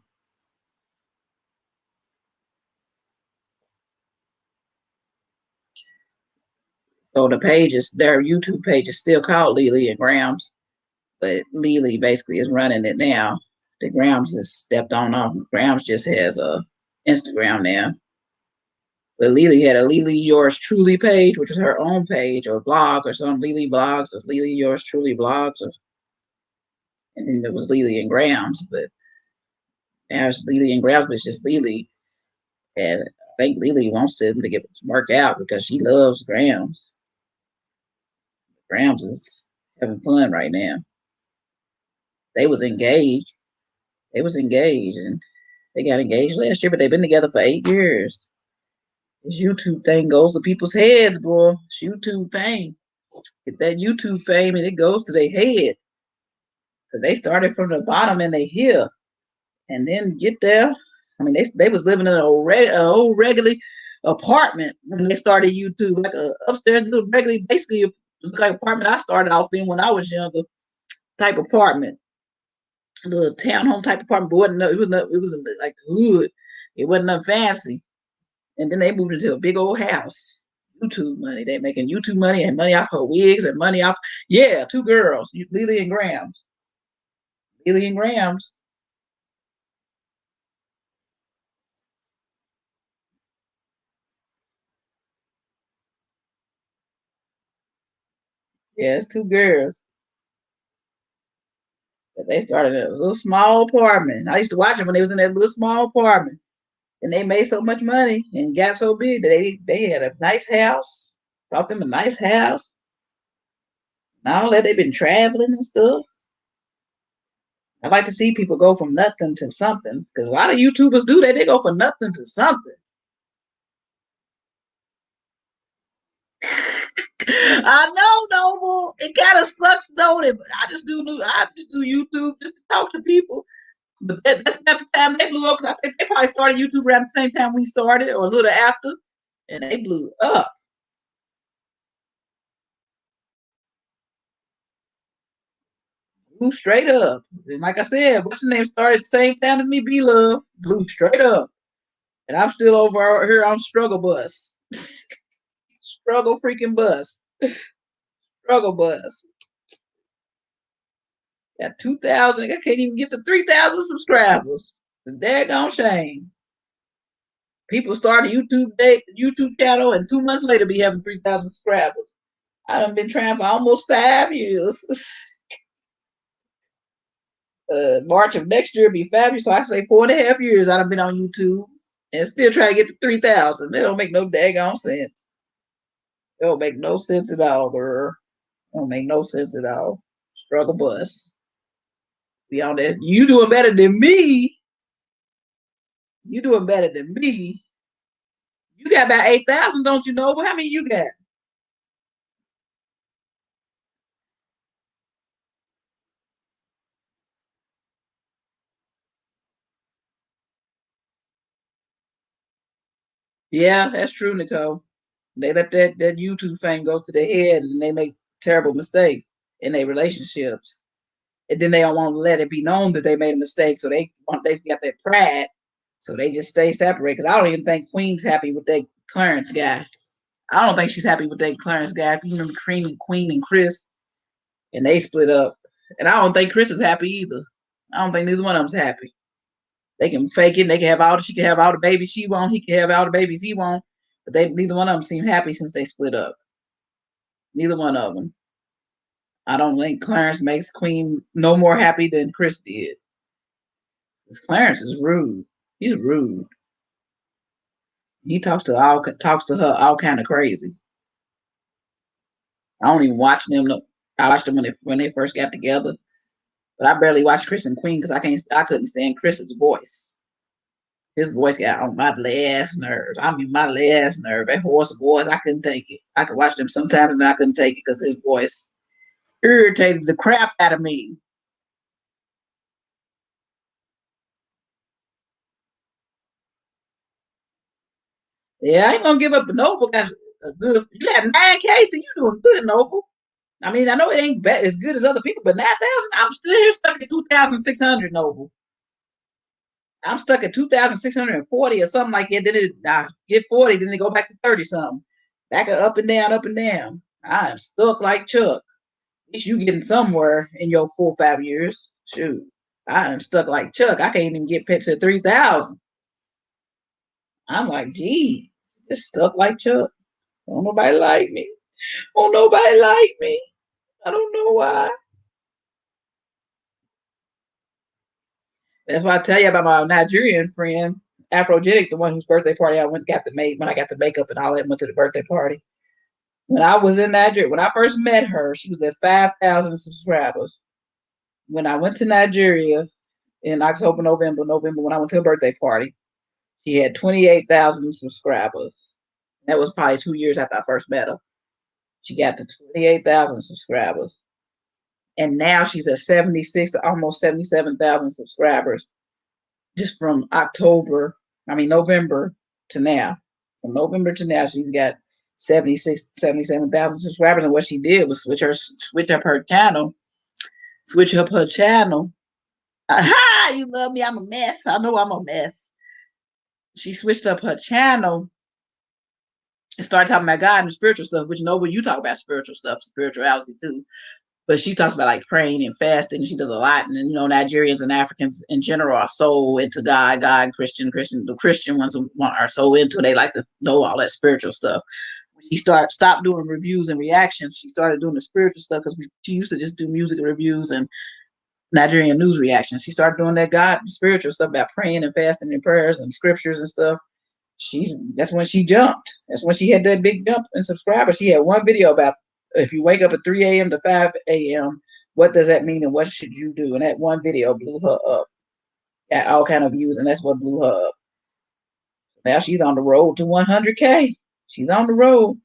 So their YouTube page is still called Lily and Grams, but Lily basically is running it now. The Grams has stepped on off. Grams just has a Instagram now. But Lily had a Lily Yours Truly page, which was her own page or blog or some Lily blogs or Lily Yours Truly blogs, and then there was Lily and Grams. But now it's Lily and Grams, but it's just Lily. And I think Lily wants them to get work out because she loves Grams. Grams is having fun right now. They was engaged. They was engaged and they got engaged last year, but they've been together for 8 years. This YouTube thing goes to people's heads, boy. It's YouTube fame. Get that YouTube fame and it goes to their head. Cause they started from the bottom and they here. And then get there. I mean, they was living in an old regular apartment when they started YouTube, like a upstairs little regular, basically like apartment I started off in when I was younger, type apartment, a little townhome type apartment. But it was like hood. It wasn't nothing fancy. And then they moved into a big old house. YouTube money. They making YouTube money and money off her wigs and money off. Yeah, two girls, Lily and Grams. Lily and Grams. Yeah, it's two girls. But they started in a little small apartment. I used to watch them when they was in that little small apartment. And they made so much money and got so big that they had a nice house. Bought them a nice house. And all that they've been traveling and stuff. I like to see people go from nothing to something. Because a lot of YouTubers do that. They go from nothing to something. I know, Noble. It kind of sucks, though. I just do YouTube just to talk to people. But that's about the time they blew up. Because I think they probably started YouTube around the same time we started, or a little after, and they blew up. Blew straight up. And like I said, what's the name started at the same time as me? Be Love blew straight up, and I'm still over here on struggle bus, struggle freaking bus, struggle bus. Got 2,000. I can't even get to 3,000 subscribers. The daggone shame. People start a YouTube channel, and 2 months later be having 3,000 subscribers. I done been trying for almost 5 years. March of next year be 5 years, so I say 4.5 years I done been on YouTube and still trying to get to 3,000. It don't make no daggone sense. It don't make no sense at all, girl. It don't make no sense at all. Struggle bus. Be on that. You doing better than me. You doing better than me. You got about 8,000, don't you know? How many you got? Yeah, that's true, Nicole. They let that YouTube fame go to their head and they make terrible mistakes in their relationships. And then they don't want to let it be known that they made a mistake. So they got that pride. So they just stay separated. Because I don't even think Queen's happy with that Clarence guy. I don't think she's happy with that Clarence guy. If you remember Queen and Chris, and they split up. And I don't think Chris is happy either. I don't think neither one of them's happy. They can fake it. They can have she can have all the babies she wants. He can have all the babies he wants. But neither one of them seem happy since they split up. Neither one of them. I don't think Clarence makes Queen no more happy than Chris did. Clarence is rude. He's rude. He talks to her all kind of crazy. I don't even watch them. I watched them when they first got together, but I barely watched Chris and Queen because I couldn't stand Chris's voice. His voice got on my last nerves. I mean, my last nerve. That horse voice, I couldn't take it. I could watch them sometimes and I couldn't take it because his voice irritated the crap out of me. Yeah, I ain't gonna give up. Noble got a good. You got 9K, so you doing good, Noble. I mean, I know it ain't as good as other people, but 9,000. I'm still here stuck at 2,600, Noble. I'm stuck at 2,640 or something like that. Then I get 40, then they go back to 30 something. Back up and down, up and down. I am stuck like Chuck. At least you getting somewhere in your 4 or 5 years. Shoot, I am stuck like Chuck. I can't even get to 3,000. I'm like, gee, just stuck like Chuck. Don't nobody like me. Don't nobody like me. I don't know why. That's why I tell you about my Nigerian friend, Afrogenic, the one whose birthday party I went got to make when I got the makeup and all that, went to the birthday party. When I was in Nigeria, when I first met her, she was at 5,000 subscribers. When I went to Nigeria in October, November, when I went to her birthday party, she had 28,000 subscribers. That was probably 2 years after I first met her. She got to 28,000 subscribers. And now she's at 76, almost 77,000 subscribers just from November to now. From November to now, she's got 76, 77,000 subscribers. And what she did was switch up her channel. Switch up her channel. Aha! You love me. I'm a mess. I know I'm a mess. She switched up her channel and started talking about God and spiritual stuff, which Noble, you talk about spiritual stuff, spirituality too. But she talks about like praying and fasting, and she does a lot. And Nigerians and Africans in general are so into God, Christian. The Christian ones are so into it. They like to know all that spiritual stuff. When she stopped doing reviews and reactions, she started doing the spiritual stuff because she used to just do music reviews and Nigerian news reactions. She started doing that God spiritual stuff about praying and fasting and prayers and scriptures and stuff. That's when she jumped. That's when she had that big jump in subscribers. She had one video about if you wake up at 3 a.m. to 5 a.m., what does that mean and what should you do? And that one video blew her up. Got all kind of views, and that's what blew her up. Now she's on the road to 100K. She's on the road.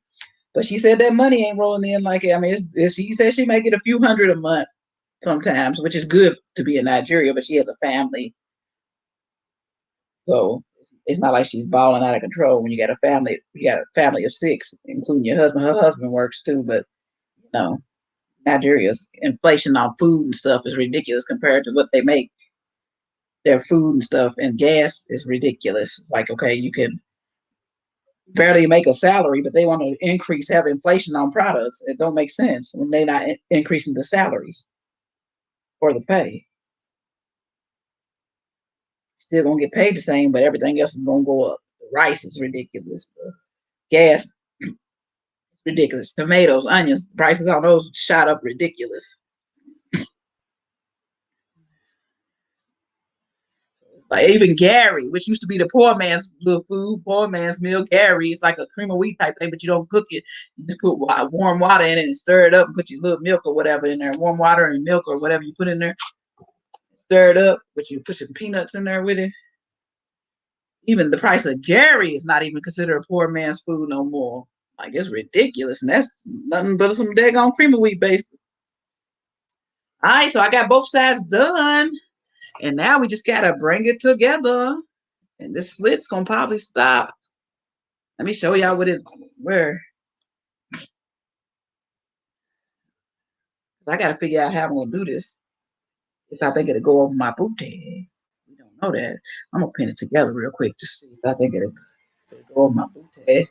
But she said that money ain't rolling in like it. I mean, she said she may get a few hundred a month sometimes, which is good to be in Nigeria, but she has a family. So it's not like she's balling out of control when you got a family of 6, including your husband. Her husband works too, but no. Nigeria's inflation on food and stuff is ridiculous compared to what they make. Their food and stuff and gas is ridiculous. Like, okay, you can barely make a salary, but they want to have inflation on products. It don't make sense when they're not increasing the salaries or the pay. Still gonna get paid the same, but everything else is gonna go up. The rice is ridiculous. The gas, ridiculous. Tomatoes, onions, prices on those shot up ridiculous. Like even Gary, which used to be the poor man's little food, poor man's meal. Gary, it's like a cream of wheat type thing, but you don't cook it. You just put warm water in it and stir it up and put your little milk or whatever in there. Warm water and milk or whatever you put in there. Stir it up, but you put some peanuts in there with it. Even the price of Gary is not even considered a poor man's food no more. Like it's ridiculous, and that's nothing but some daggone cream of wheat based. All right, so I got both sides done, and now we just gotta bring it together. And this slit's gonna probably stop. Let me show y'all where. I gotta figure out how I'm gonna do this. If I think it'll go over my booty. We don't know that. I'm gonna pin it together real quick to see if I think it'll go over my booty.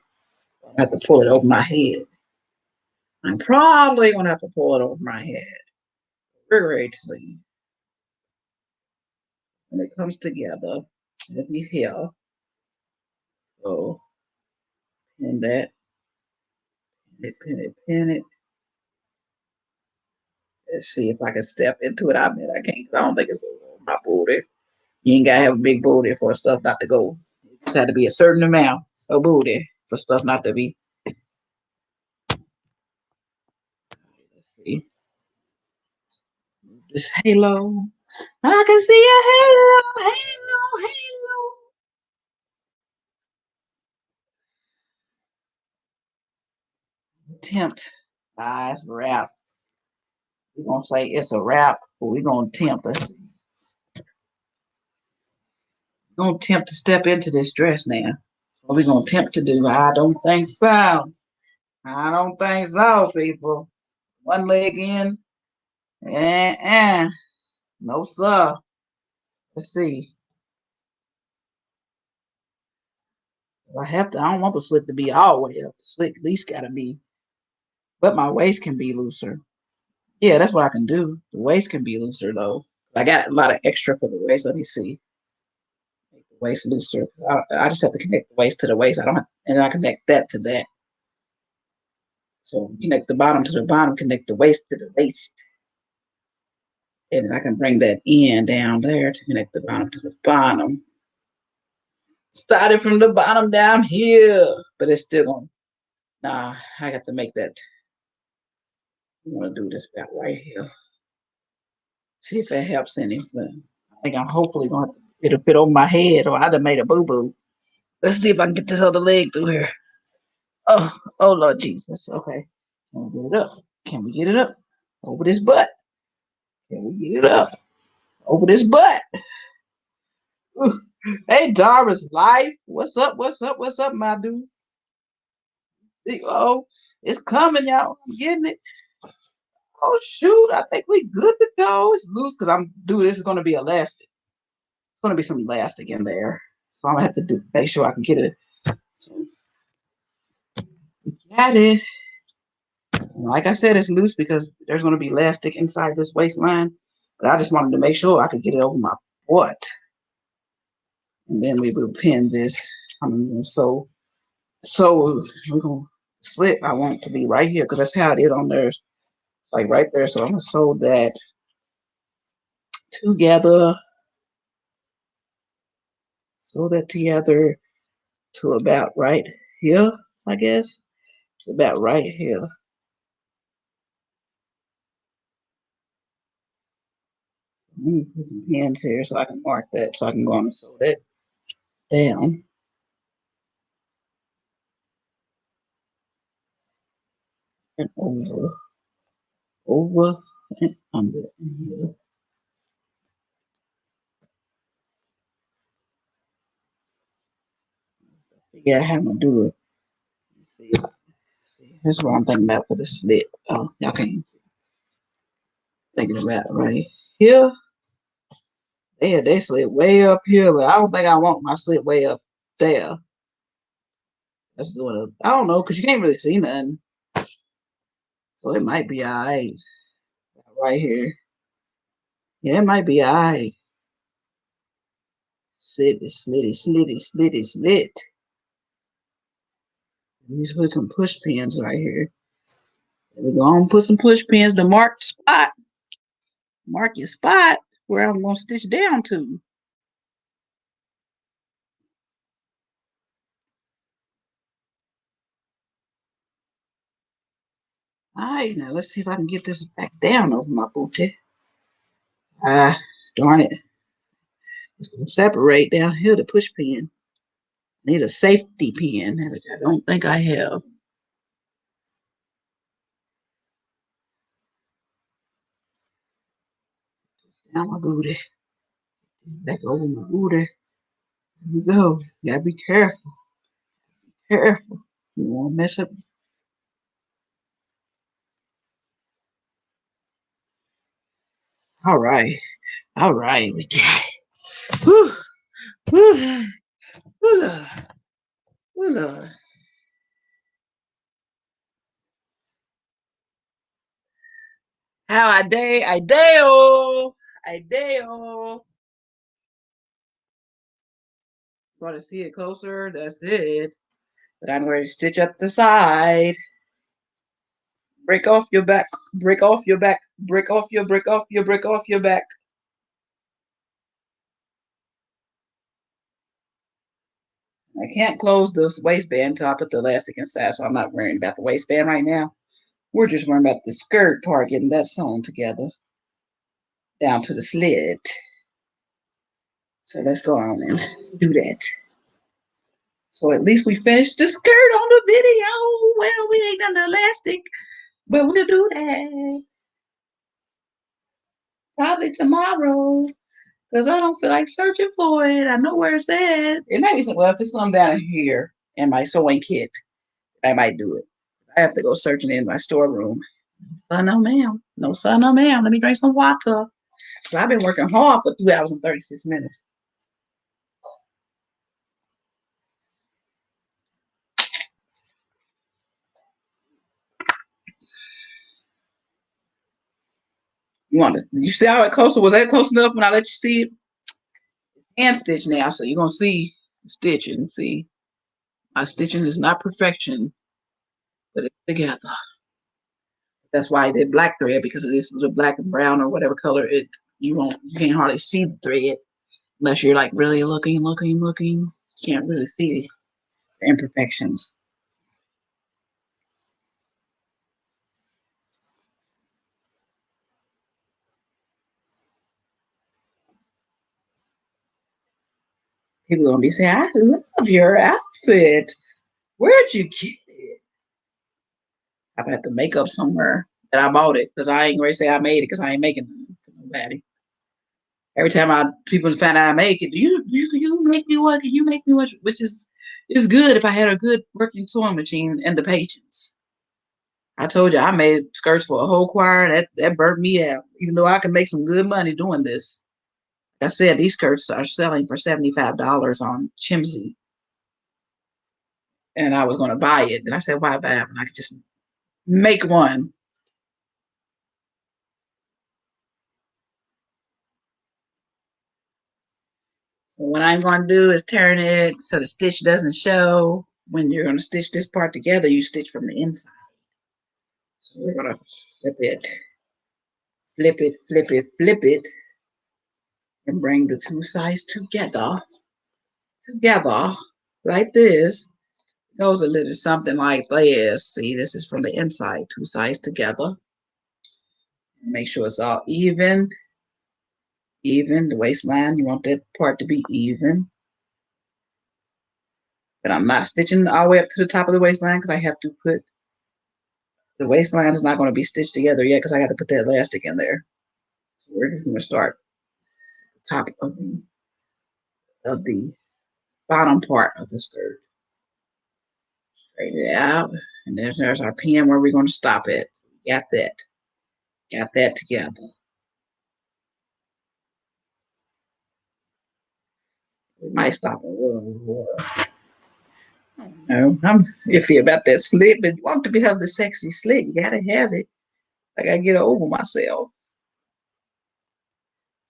I have to pull it over my head. I'm probably gonna have to pull it over my head. We're ready to see. When it comes together, it'll be here. So pin that, pin it. Let's see if I can step into it. I bet I can't. I don't think it's gonna go over my booty. You ain't gotta have a big booty for stuff not to go. It just had to be a certain amount of booty for stuff not to be. Let's see. This halo. I can see a halo, halo, halo. Tempt. It's a wrap. We're gonna say it's a wrap, but we're gonna tempt us. We're gonna tempt to step into this dress now. What we gonna attempt to do? I don't think so. I don't think so, people. One leg in. No, sir. Let's see. I don't want the slit to be all the way up. The slit at least gotta be, but my waist can be looser. Yeah, that's what I can do. The waist can be looser though. I got a lot of extra for the waist. Let me see. Make the waist looser. I just have to connect the waist to the waist. I don't have, and I connect that to that. So connect the bottom to the bottom, connect the waist to the waist. And I can bring that in down there to connect the bottom to the bottom. Started from the bottom down here, but it's still on. Nah, I got to make that. I'm gonna do this back right here. See if it helps any. But I think I'm hopefully going to, it'll fit over my head, or I'd have made a boo boo. Let's see if I can get this other leg through here. Oh Lord Jesus. Okay. Can we get it up? Can we get it up? Over this butt. Can we get it up? Over this butt. Ooh. Hey, Doris Life. What's up? What's up? What's up, my dude? Oh, it's coming, y'all. I'm getting it. Oh shoot, I think we good to go. It's loose because this is gonna be elastic. It's gonna be some elastic in there. So I'm gonna have to make sure I can get it. So, got it. Like I said, it's loose because there's gonna be elastic inside this waistline. But I just wanted to make sure I could get it over my butt. And then we will pin this. So we're gonna slit I want to be right here because that's how it is on there. Like right there. So I'm gonna sew that together. Sew that together to about right here, I guess. To about right here. Let me put some pins here so I can mark that so I can go on and sew that down. And over and under here. Figure out how I'm gonna do it. See, that's what I'm thinking about for the slit. Oh, y'all can't see. Thinking about right here. They slit way up here, but I don't think I want my slit way up there. Let's do it. I don't know, because you can't really see nothing. So it might be alright. Right here. Yeah, it might be alright. Slit. Let me just put some push pins right here. We're going to put some push pins to mark the spot. Mark your spot where I'm going to stitch down to. All right, now let's see if I can get this back down over my booty. Darn it. It's going to separate down here the push pin. Need a safety pin, which I don't think I have. Down my booty. Back over my booty. Here we go. You gotta be careful. Careful. You won't mess up. All right. All right, we got it. Whew, whew, whew, Lord, whew, Lord. How I dare. Want to see it closer? That's it. But I'm going to stitch up the side. Break off your back. Break off your back. Break off your break off your break off your back. I can't close this waistband until I put the elastic inside, so I'm not worrying about the waistband right now. We're just worrying about the skirt part, getting that sewn together down to the slit. So let's go on and do that. So at least we finished the skirt on the video. Well, we ain't done the elastic, but we'll do that probably tomorrow. Because I don't feel like searching for it. I know where it's at. It might be some, well, if it's something down here in my sewing kit, I might do it. I have to go searching in my storeroom. No sun, no ma'am. No sun, no ma'am. Let me drink some water. So I've been working hard for 2 hours and 36 minutes. You see how it closer? Was that close enough when I let you see it? Hand stitch now, so you're gonna see stitching. See, my stitching is not perfection, but it's together. That's why I did black thread, because of this little black and brown or whatever color it. You can't hardly see the thread unless you're like really looking. You can't really see the imperfections. People are gonna be saying, "I love your outfit. Where'd you get it?" I've had to make up somewhere that I bought it, because I ain't going to say I made it, because I ain't making it for nobody. Every time people find out I make it, you make me what? Can you make me what? Which is good if I had a good working sewing machine and the patience. I told you I made skirts for a whole choir. That burnt me out. Even though I can make some good money doing this. Like I said, these skirts are selling for $75 on Chimsy, and I was going to buy it. And I said, why buy them? I could just make one. So what I'm going to do is turn it so the stitch doesn't show. When you're going to stitch this part together, you stitch from the inside. So we're going to flip it, and bring the two sides together, like this. It goes a little something like this. See, this is from the inside, two sides together. Make sure it's all even. The waistline, you want that part to be even. But I'm not stitching all the way up to the top of the waistline, because I have to put, the waistline is not going to be stitched together yet, because I got to put that elastic in there. So we're going to start the top of the bottom part of the skirt. Straighten it out. And then there's our pin where we're going to stop it. Got that. Got that together. We might stop a little more. No, I'm iffy about that slit, but you want to have the sexy slit, you gotta have it. I gotta get over myself.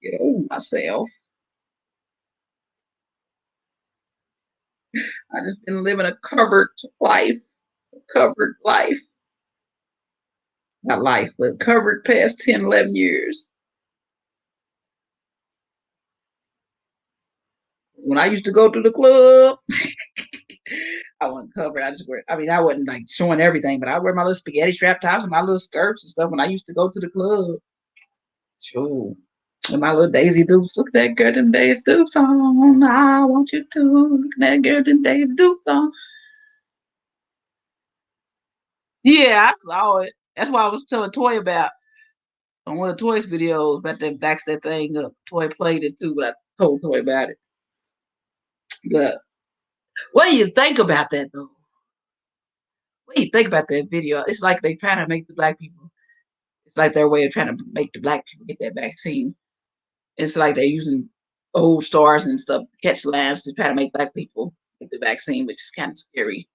Get over myself. I just been living a covered life. Covered life. Not life, but covered past 10, 11 years. When I used to go to the club, I wasn't covered. I wasn't like showing everything, but I wear my little spaghetti strap tops and my little skirts and stuff when I used to go to the club. Sure. And my little Daisy Dukes. Look at that girl in Daisy Dukes on. I want you to. Look at that girl in Daisy Dukes on. Yeah, I saw it. That's why I was telling Toy about on one of the Toys videos about that backs that thing up. Toy played it too, but I told Toy about it. But what do you think about that though? What do you think about that video? It's like they trying to make the black people. It's like their way of trying to make the black people get that vaccine. It's like they're using old stars and stuff to catch lambs to try to make black people get the vaccine, which is kind of scary.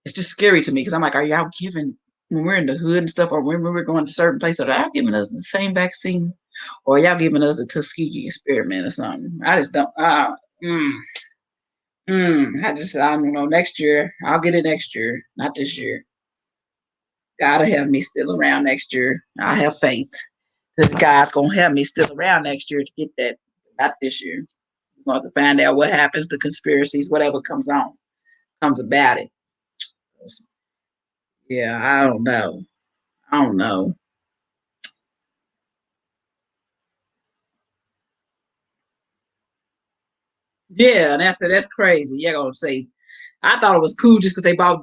It's just scary to me because I'm like, are y'all giving when we're in the hood and stuff, or when we're going to certain places, are y'all giving us the same vaccine, or y'all giving us a Tuskegee experiment or something? I just don't. Mm, I don't know. Next year, I'll get it next year, not this year. Gotta have me still around next year. I have faith that God's gonna have me still around next year to get that. Not this year. We're going to find out what happens, the conspiracies, whatever comes about it. Yeah, I don't know. I don't know. Yeah, and that's crazy. You're gonna say I thought it was cool just because they bought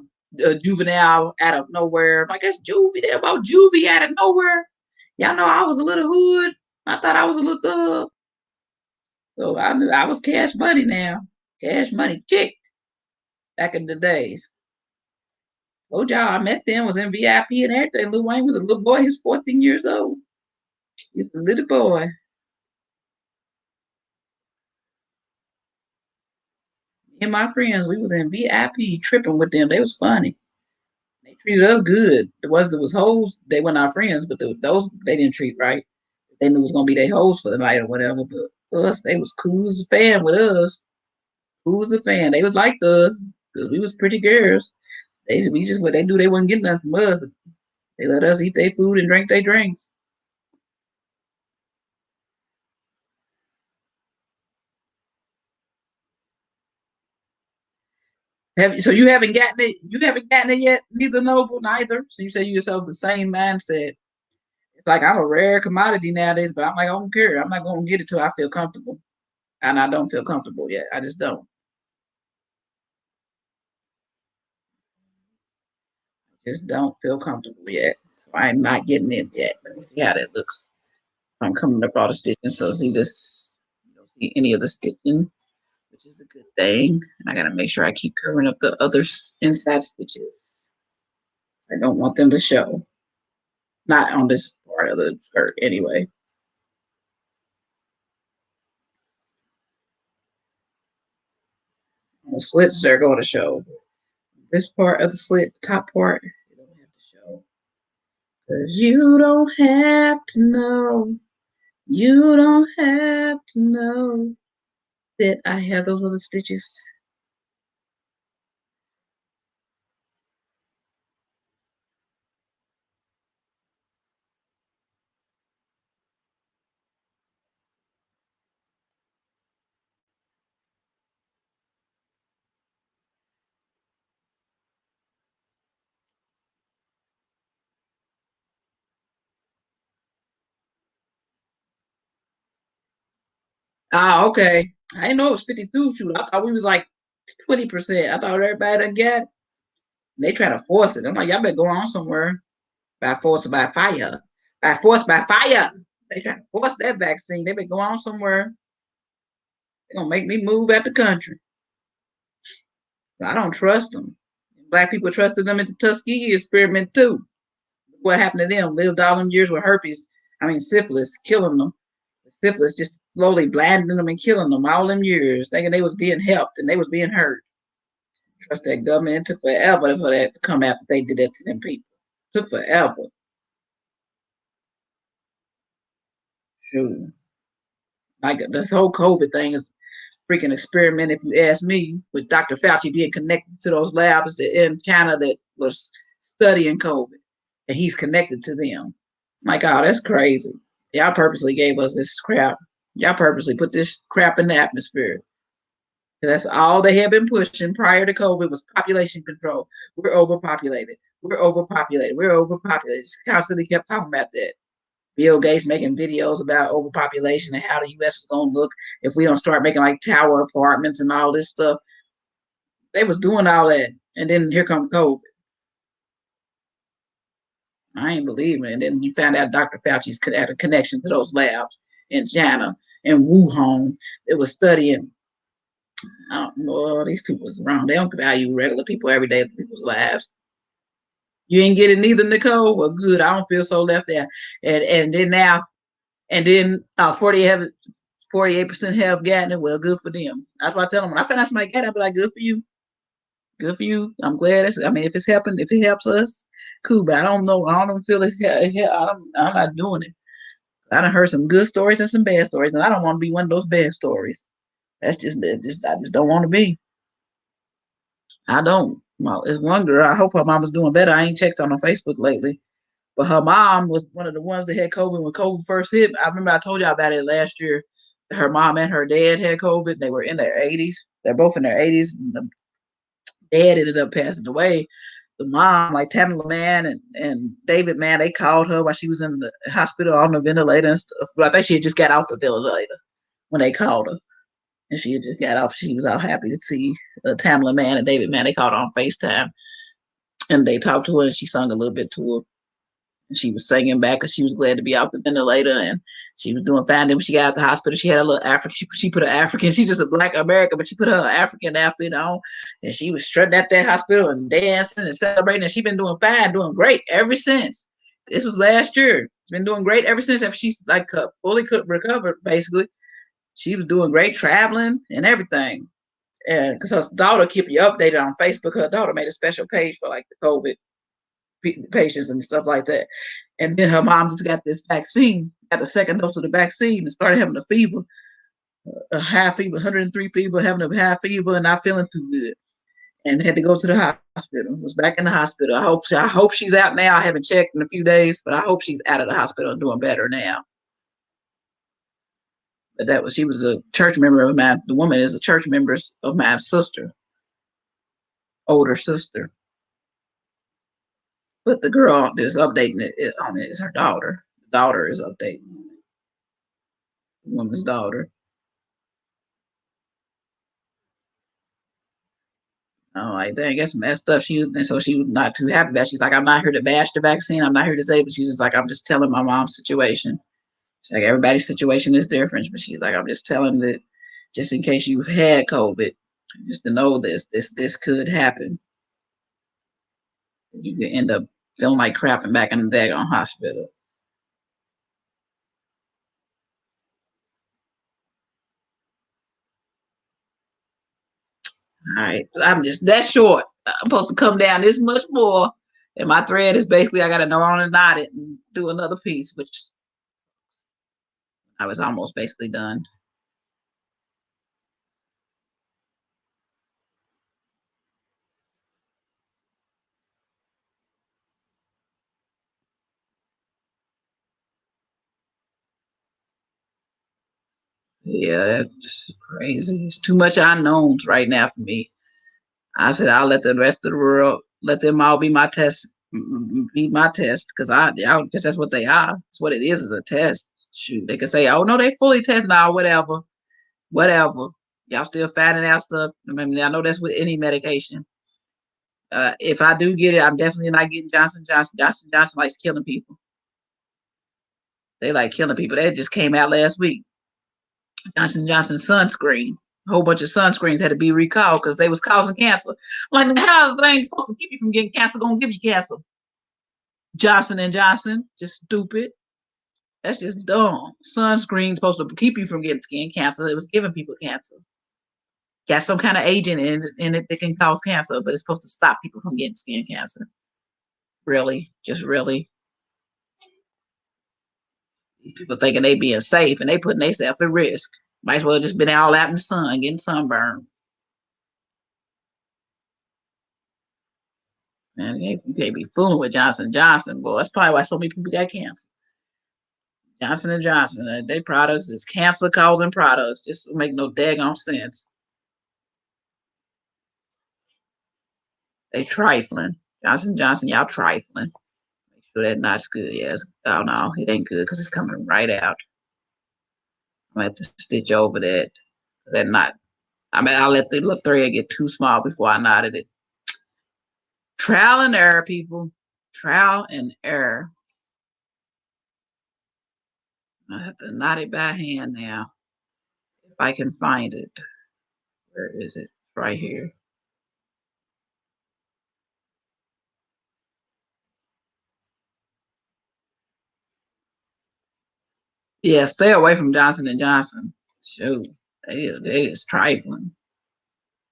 juvenile out of nowhere. Like that's juvie. They bought juvie out of nowhere. Y'all know I was a little hood. I thought I was a little thug. So I was cash money now. Cash money chick back in the days. Told y'all I met them, was in VIP and everything. Lil Wayne was a little boy. He was 14 years old. He's a little boy. Me and my friends, we was in VIP tripping with them. They was funny. They treated us good. The ones that was hoes, they weren't our friends, but those they didn't treat right. They knew it was gonna be their hoes for the night or whatever. But for us, they was cool as a fan with us. Cool as a fan. They was like us because we was pretty girls. We just what they do. They wasn't getting nothing from us, but they let us eat their food and drink their drinks. So you haven't gotten it. You haven't gotten it yet. Neither Noble, neither. So you say you yourself the same mindset. It's like I'm a rare commodity nowadays, but I'm like I don't care. I'm not gonna get it till I feel comfortable, and I don't feel comfortable yet. I just don't. Just don't feel comfortable yet. So I'm not getting it yet. Let me see how that looks. I'm coming up all the stitching, so see this. You don't see any of the stitching, which is a good thing. And I gotta make sure I keep covering up the other inside stitches. I don't want them to show. Not on this part of the skirt, anyway. The slits they're going to show. This part of the slit, top part, you don't have to show. Because you don't have to know. You don't have to know that I have those little stitches. Ah, okay. I didn't know it was 52 shoot. I thought we was like 20%. I thought everybody done got. They try to force it. I'm like, y'all better go on somewhere by force or by fire. By force, by fire. They try to force that vaccine. They better go on somewhere. They're gonna make me move out the country. I don't trust them. Black people trusted them at the Tuskegee experiment too. What happened to them? Lived all them years with herpes. I mean syphilis, killing them. Syphilis just slowly blinding them and killing them all them years, thinking they was being helped and they was being hurt. Trust that government. It took forever for that to come after they did that to them people. It took forever. Sure. Like this whole COVID thing is freaking experiment, if you ask me, with Dr. Fauci being connected to those labs in China that was studying COVID, and he's connected to them. My God, that's crazy. Y'all purposely gave us this crap. Y'all purposely put this crap in the atmosphere. That's all they had been pushing prior to COVID was population control. We're overpopulated. We're overpopulated. We're overpopulated. Just constantly kept talking about that. Bill Gates making videos about overpopulation and how the US is going to look if we don't start making like tower apartments and all this stuff. They was doing all that. And then here comes COVID. I ain't believing it. And then you found out Dr. Fauci's had a connection to those labs in China and Wuhan. It was studying. I don't know. These people is wrong. They don't value regular people every day people's lives. You ain't getting neither, Nicole. Well, good. I don't feel so left out. And then now, and then 48 48% have gotten it. Well, good for them. That's what I tell them. When I find out somebody got it, I be like, good for you. Good for you. I'm glad. I mean, if it's helping, if it helps us, cool. But I don't know. I don't feel it. I'm not doing it. I done heard some good stories and some bad stories, and I don't want to be one of those bad stories. That's just I just don't want to be. I don't. Well, it's one girl. I hope her mom is doing better. I ain't checked on her Facebook lately, but her mom was one of the ones that had COVID when COVID first hit. I remember I told y'all about it last year. Her mom and her dad had COVID. They were in their 80s. They're both in their 80s. The dad ended up passing away. The mom, like Tamala Man and David Man, they called her while she was in the hospital on the ventilator and stuff. But I think she had just got off the ventilator when they called her. And she had just got off. She was all happy to see Tamala Man and David Man. They called her on FaceTime. And they talked to her and she sung a little bit to her. And she was singing back because she was glad to be off the ventilator and she was doing fine. Then when she got out of the hospital, she had a little African. She put her African. She's just a Black American, but she put her African outfit on, and she was strutting at that hospital and dancing and celebrating. And she's been doing fine, doing great ever since. This was last year. She's been doing great ever since. After she's like fully recovered, basically, she was doing great, traveling and everything. And because her daughter kept you updated on Facebook, her daughter made a special page for like the COVID patients and stuff like that. And then her mom just got this vaccine, got the second dose of the vaccine, and started having a fever, a high fever, 103 fever, having a high fever, and not feeling too good, and had to go to the hospital. Was back in the hospital. I hope she's out now. I haven't checked in a few days, but I hope she's out of the hospital and doing better now. But she was a church member of mine. The woman is a church member of my sister, older sister. But the girl that's updating it on it is her daughter. The daughter is updating it. The woman's daughter. Oh, like dang, that's messed up. She was not too happy about it. She's like, I'm not here to bash the vaccine. I'm not here to say, but she's just like, I'm just telling my mom's situation. She's like, everybody's situation is different, but she's like, I'm just telling that just in case you've had COVID, just to know this could happen. You could end up feeling like crap and back in the daggone hospital. All right, I'm just that short. I'm supposed to come down this much more, and my thread is basically I got to know on and knot it and do another piece, which I was almost basically done. Yeah, that's crazy. It's too much unknowns right now for me. I said I'll let the rest of the world let them all be my test, be my test, because because that's what they are. It's what it is a test. Shoot, they can say, oh no, they fully test now, whatever, whatever. Y'all still finding out stuff. I mean, I know that's with any medication. If I do get it, I'm definitely not getting Johnson Johnson. Johnson Johnson likes killing people. They like killing people. That just came out last week. Johnson Johnson sunscreen. A whole bunch of sunscreens had to be recalled because they was causing cancer. I'm like, how is the thing supposed to keep you from getting cancer? Gonna give you cancer? Johnson and Johnson, just stupid. That's just dumb. Sunscreen supposed to keep you from getting skin cancer. It was giving people cancer. Got some kind of agent in it that can cause cancer, but it's supposed to stop people from getting skin cancer. Really, just really. People thinking they being safe and they putting themselves at risk. Might as well just been all out in the sun getting sunburned. Man, you can't be fooling with Johnson Johnson, boy. That's probably why so many people got cancer. Johnson and Johnson, their products is cancer causing products. Just make no daggone sense. They trifling. Johnson Johnson, y'all trifling. Make sure that not's good. Yes. Oh no, it ain't good because it's coming right out. I'm gonna have to stitch over that knot. I mean, I'll let the little thread get too small before I knotted it. Trial and error, people. Trial and error. I have to knot it by hand now. If I can find it. Where is it? Right here. Yeah, stay away from Johnson and Johnson. Shoot, they is trifling.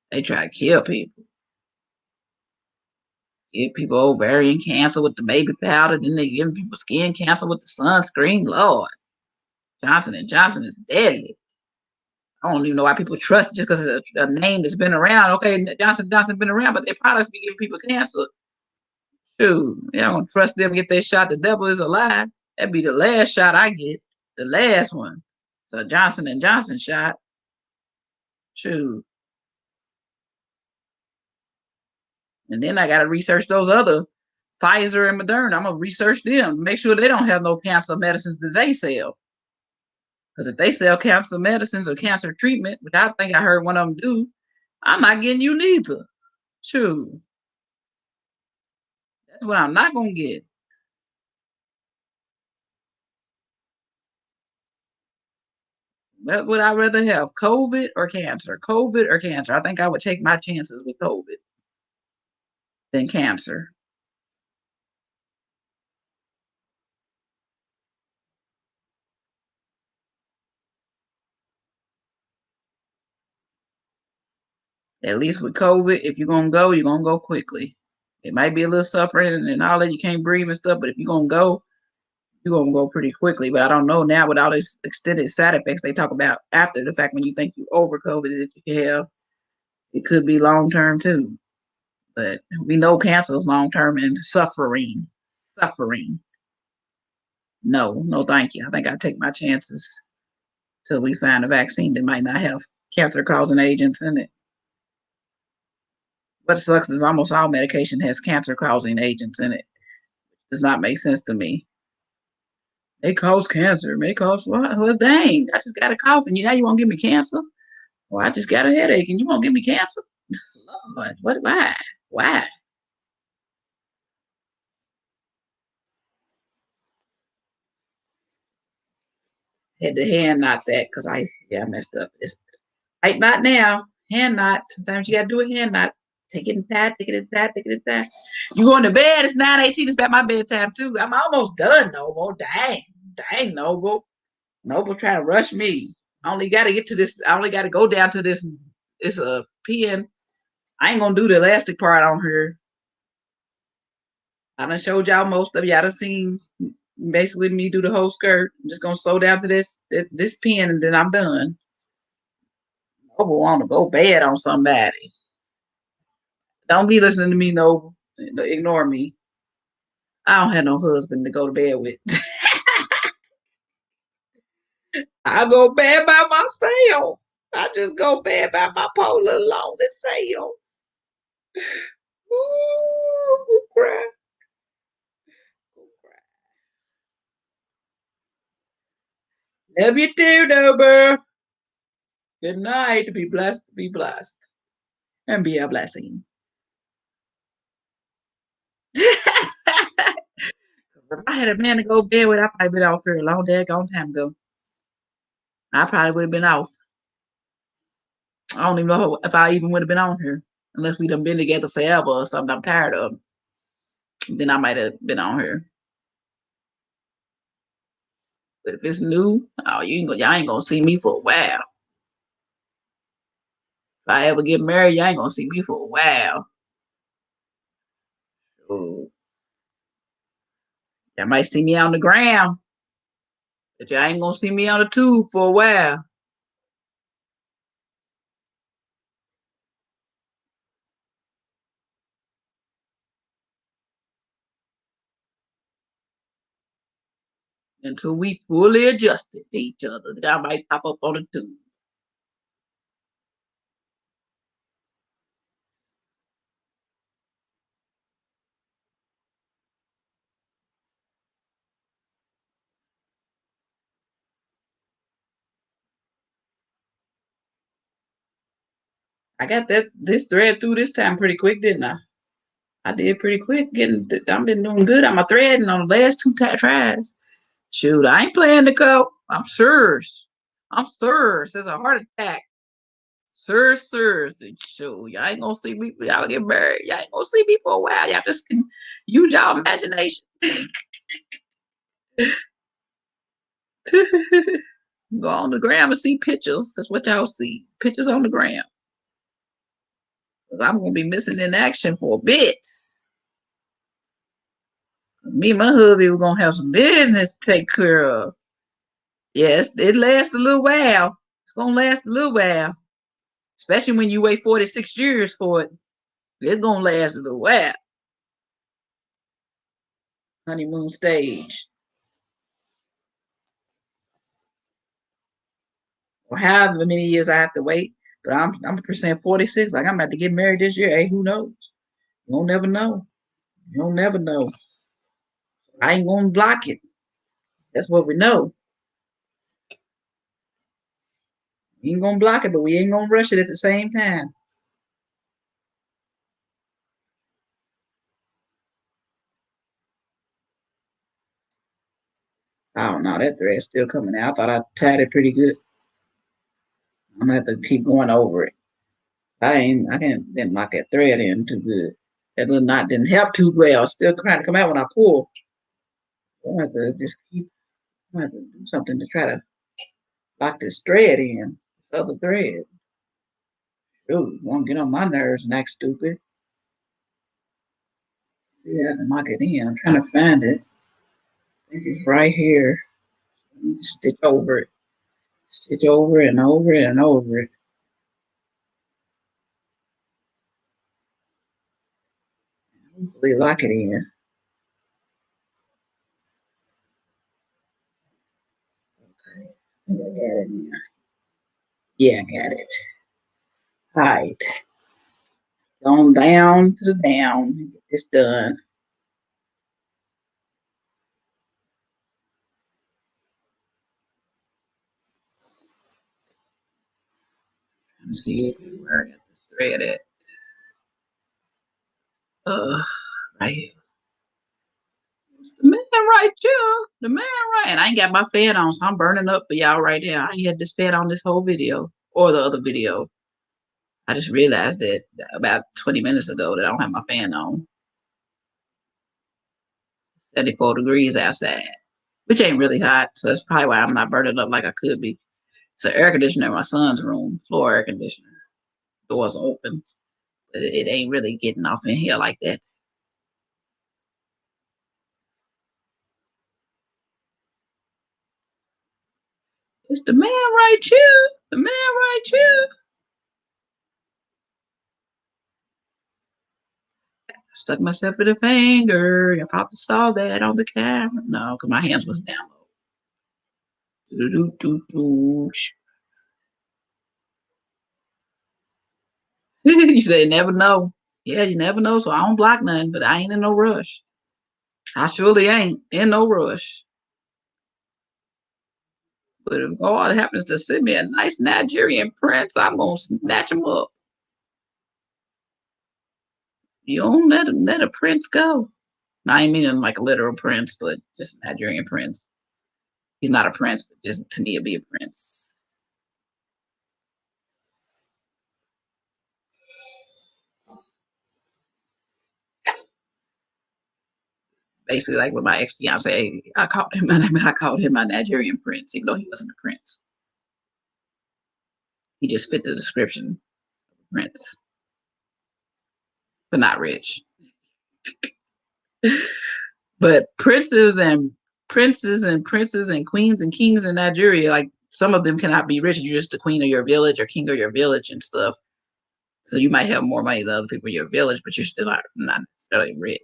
They try to kill people. Give people ovarian cancer with the baby powder, then they give people skin cancer with the sunscreen. Lord, Johnson and Johnson is deadly. I don't even know why people trust just because it's a name that's been around. Okay, Johnson been around, but their products be giving people cancer. Shoot, you don't trust them get their shot. The devil is a lie. That'd be the last shot I get. The last one. The Johnson and Johnson shot. Shoot. And then I gotta research those other Pfizer and Moderna. I'm gonna research them, make sure they don't have no cancer medicines that they sell. Because if they sell cancer medicines or cancer treatment, which I think I heard one of them do, I'm not getting you neither. Shoot. That's what I'm not gonna get. But would I rather have COVID or cancer? COVID or cancer? I think I would take my chances with COVID than cancer. At least with COVID, if you're gonna go quickly. It might be a little suffering and all that you can't breathe and stuff, but if you're gonna go, you're gonna go pretty quickly. But I don't know now with all these extended side effects they talk about after the fact when you think you over COVID that you can have, it could be long term too. But we know cancer is long term and suffering. Suffering. No, no, thank you. I think I take my chances till we find a vaccine that might not have cancer causing agents in it. What sucks is almost all medication has cancer causing agents in it. Does not make sense to me. They cause cancer. They cause what? Well, dang! I just got a cough, and you won't give me cancer. Well, I just got a headache, and you won't give me cancer. Lord, what? Why? Why? Had to hand knot that because I messed up. It's tight knot now. Hand knot. Sometimes you gotta do a hand knot. Take it in that. Take it in that. Take it in that. You going to bed? It's 9:18. It's about my bedtime too. I'm almost done, Noble. Dang, dang, Noble. Noble trying to rush me. I only got to get to this. I only got to go down to this. It's a pen. I ain't gonna do the elastic part on here. I done showed y'all most of y'all done seen basically me do the whole skirt. I'm just gonna sew down to this pin and then I'm done. Noble want to go bad on somebody. Don't be listening to me, Noble. Ignore me. I don't have no husband to go to bed with. I go bad by myself. I just go bad by my poor little lonely self. Ooh, cry. Love you too, Noble. Good night. Be blessed. Be blessed. And be a blessing. If I had a man to go to bed with, I probably been off here a long daggone time ago. I probably would have been off. I don't even know if I even would have been on here unless we done been together forever or something. I'm tired of. Then I might have been on here. But if it's new, oh, y'all ain't gonna see me for a while. If I ever get married, y'all ain't gonna see me for a while. So, y'all might see me on the ground, but y'all ain't gonna see me on the tube for a while. Until we fully adjusted to each other. Then I might pop up on the tube. I got this thread through this time pretty quick, didn't I? I did pretty quick. I've been doing good. I'm a threading on the last two tries. Shoot, I ain't playing the cup. I'm serious. I'm serious. It's a heart attack. Serious. Shoot, y'all ain't gonna see me. Y'all get married. Y'all ain't gonna see me for a while. Y'all just can use y'all imagination. Go on the gram and see pictures. That's what y'all see. Pictures on the gram. I'm gonna be missing in action for a bit. Me and my hubby were gonna have some business to take care of. Yes, it lasts a little while. It's gonna last a little while. Especially when you wait 46 years for it. It's gonna last a little while. Honeymoon stage. Or however many years I have to wait. But I'm percent 46. Like I'm about to get married this year. Hey, who knows? You don't never know. You don't never know. I ain't gonna block it. That's what we know. We ain't gonna block it, but we ain't gonna rush it at the same time. I don't know. That thread's still coming out. I thought I tied it pretty good. I'm gonna have to keep going over it. Didn't lock that thread in too good. That little knot didn't help too well. It's still trying to come out when I pull. I'm gonna have to just keep. I'm gonna have to do something to try to lock this thread in. This other thread. Ooh, won't get on my nerves and act stupid. See, I can lock it in. I'm trying to find it. I think it's right here. Stitch over it. Stitch over it and over it and over it. Hopefully lock it in. Okay. I think I got it in. Yeah, I got it. All right. Going down to the down. Get this done. Let me see where I got this thread at. Right. The man right here. The man right. And I ain't got my fan on, so I'm burning up for y'all right now. I ain't had this fan on this whole video or the other video. I just realized that about 20 minutes ago that I don't have my fan on. 74 degrees outside, which ain't really hot. So that's probably why I'm not burning up like I could be. It's an air conditioner in my son's room, floor air conditioner. Doors open, but it ain't really getting off in here like that. It's the man right here. The man right here. Stuck myself with a finger. I probably saw that on the camera. No, because my hands was down low. You say never know. Yeah, you never know. So I don't block nothing, but I ain't in no rush. I surely ain't in no rush. But if God happens to send me a nice Nigerian prince, I'm gonna snatch him up. You don't let a prince go. I ain't meaning like a literal prince, but just a Nigerian prince. He's not a prince, but just to me, it'd be a prince. Basically, like with my ex fiance, I called him my Nigerian prince, even though he wasn't a prince. He just fit the description of a prince, but not rich. But princes and queens and kings in Nigeria, like some of them cannot be rich. You're just the queen of your village or king of your village and stuff. So you might have more money than other people in your village, but you're still not necessarily rich.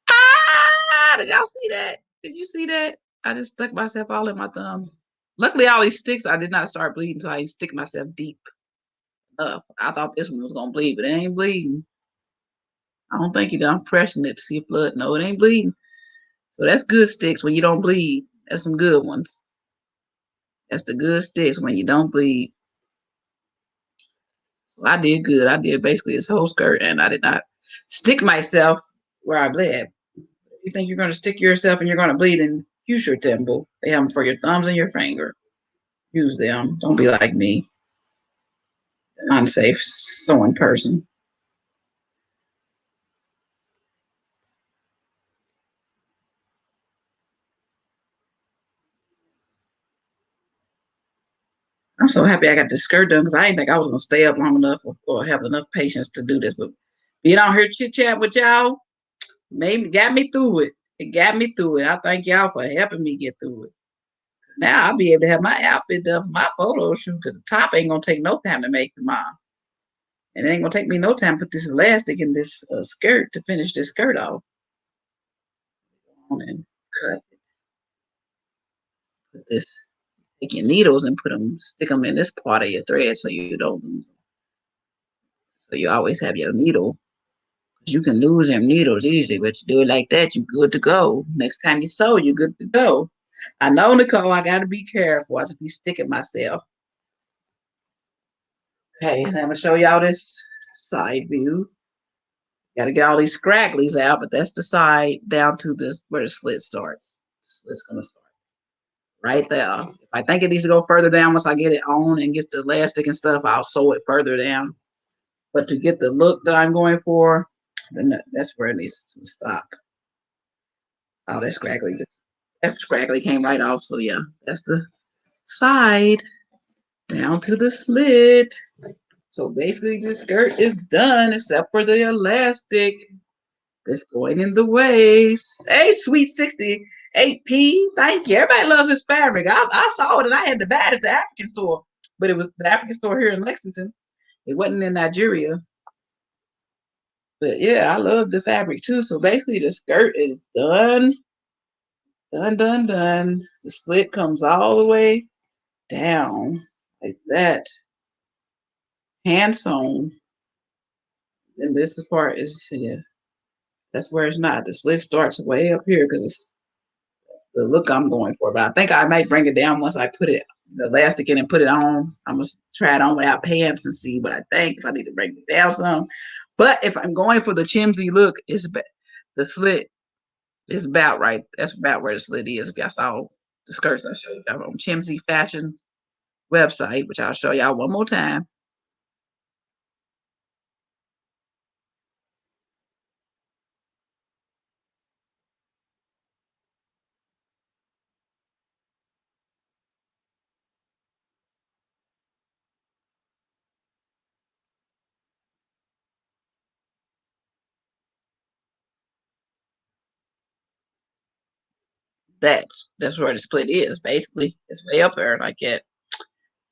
Ah, did y'all see that? Did you see that? I just stuck myself all in my thumb. Luckily, all these sticks, I did not start bleeding until I stick myself deep enough. I thought this one was gonna bleed, but it ain't bleeding. I don't think it. I'm pressing it to see if blood. No, it ain't bleeding. So that's good sticks when you don't bleed. That's some good ones. That's the good sticks when you don't bleed. So I did good. I did basically this whole skirt, and I did not stick myself where I bled. If you think you're going to stick yourself and you're going to bleed, and use your thimble. They have them for your thumbs and your finger. Use them. Don't be like me, unsafe sewing person. I'm so happy I got this skirt done because I didn't think I was going to stay up long enough or have enough patience to do this. But being out here chit chat with y'all, maybe got me through it. It got me through it. I thank y'all for helping me get through it. Now I'll be able to have my outfit done for my photo shoot because the top ain't gonna take no time to make tomorrow, and it ain't gonna take me no time to put this elastic in this skirt to finish this skirt off. And cut, put this. Take your needles and put them, stick them in this part of your thread so you don't lose them. So you always have your needle. You can lose them needles easy, but you do it like that, you good to go. Next time you sew, you good to go. I know, Nicole, I gotta be careful. I just be sticking myself. Okay, so I'm gonna show y'all this side view. Got to get all these scragglies out, but that's the side down to this where the slit starts. The slit's gonna start right there. If I think it needs to go further down once I get it on and get the elastic and stuff, I'll sew it further down. But to get the look that I'm going for, then that's where it needs to stop. Oh, that scraggly came right off. So yeah, that's the side down to the slit. So basically, this skirt is done except for the elastic. It's going in the waist. Hey, sweet 68p. Thank you. Everybody loves this fabric. I saw it and I had to buy it at the African store. But it was the African store here in Lexington. It wasn't in Nigeria. But yeah, I love the fabric too. So basically the skirt is done. Done, done, done. The slit comes all the way down like that. Hand sewn. And this part is here. That's where it's not. The slit starts way up here because it's the look I'm going for. But I think I might bring it down once I put it the elastic in and put it on. I'm gonna try it on without pants and see what I think. If I need to bring it down some. But if I'm going for the chimsy look, the slit is about right. That's about where the slit is. If y'all saw the skirts I showed y'all on Chimsy Fashion's website, which I'll show y'all one more time. That's where the split is. Basically, it's way up there like that.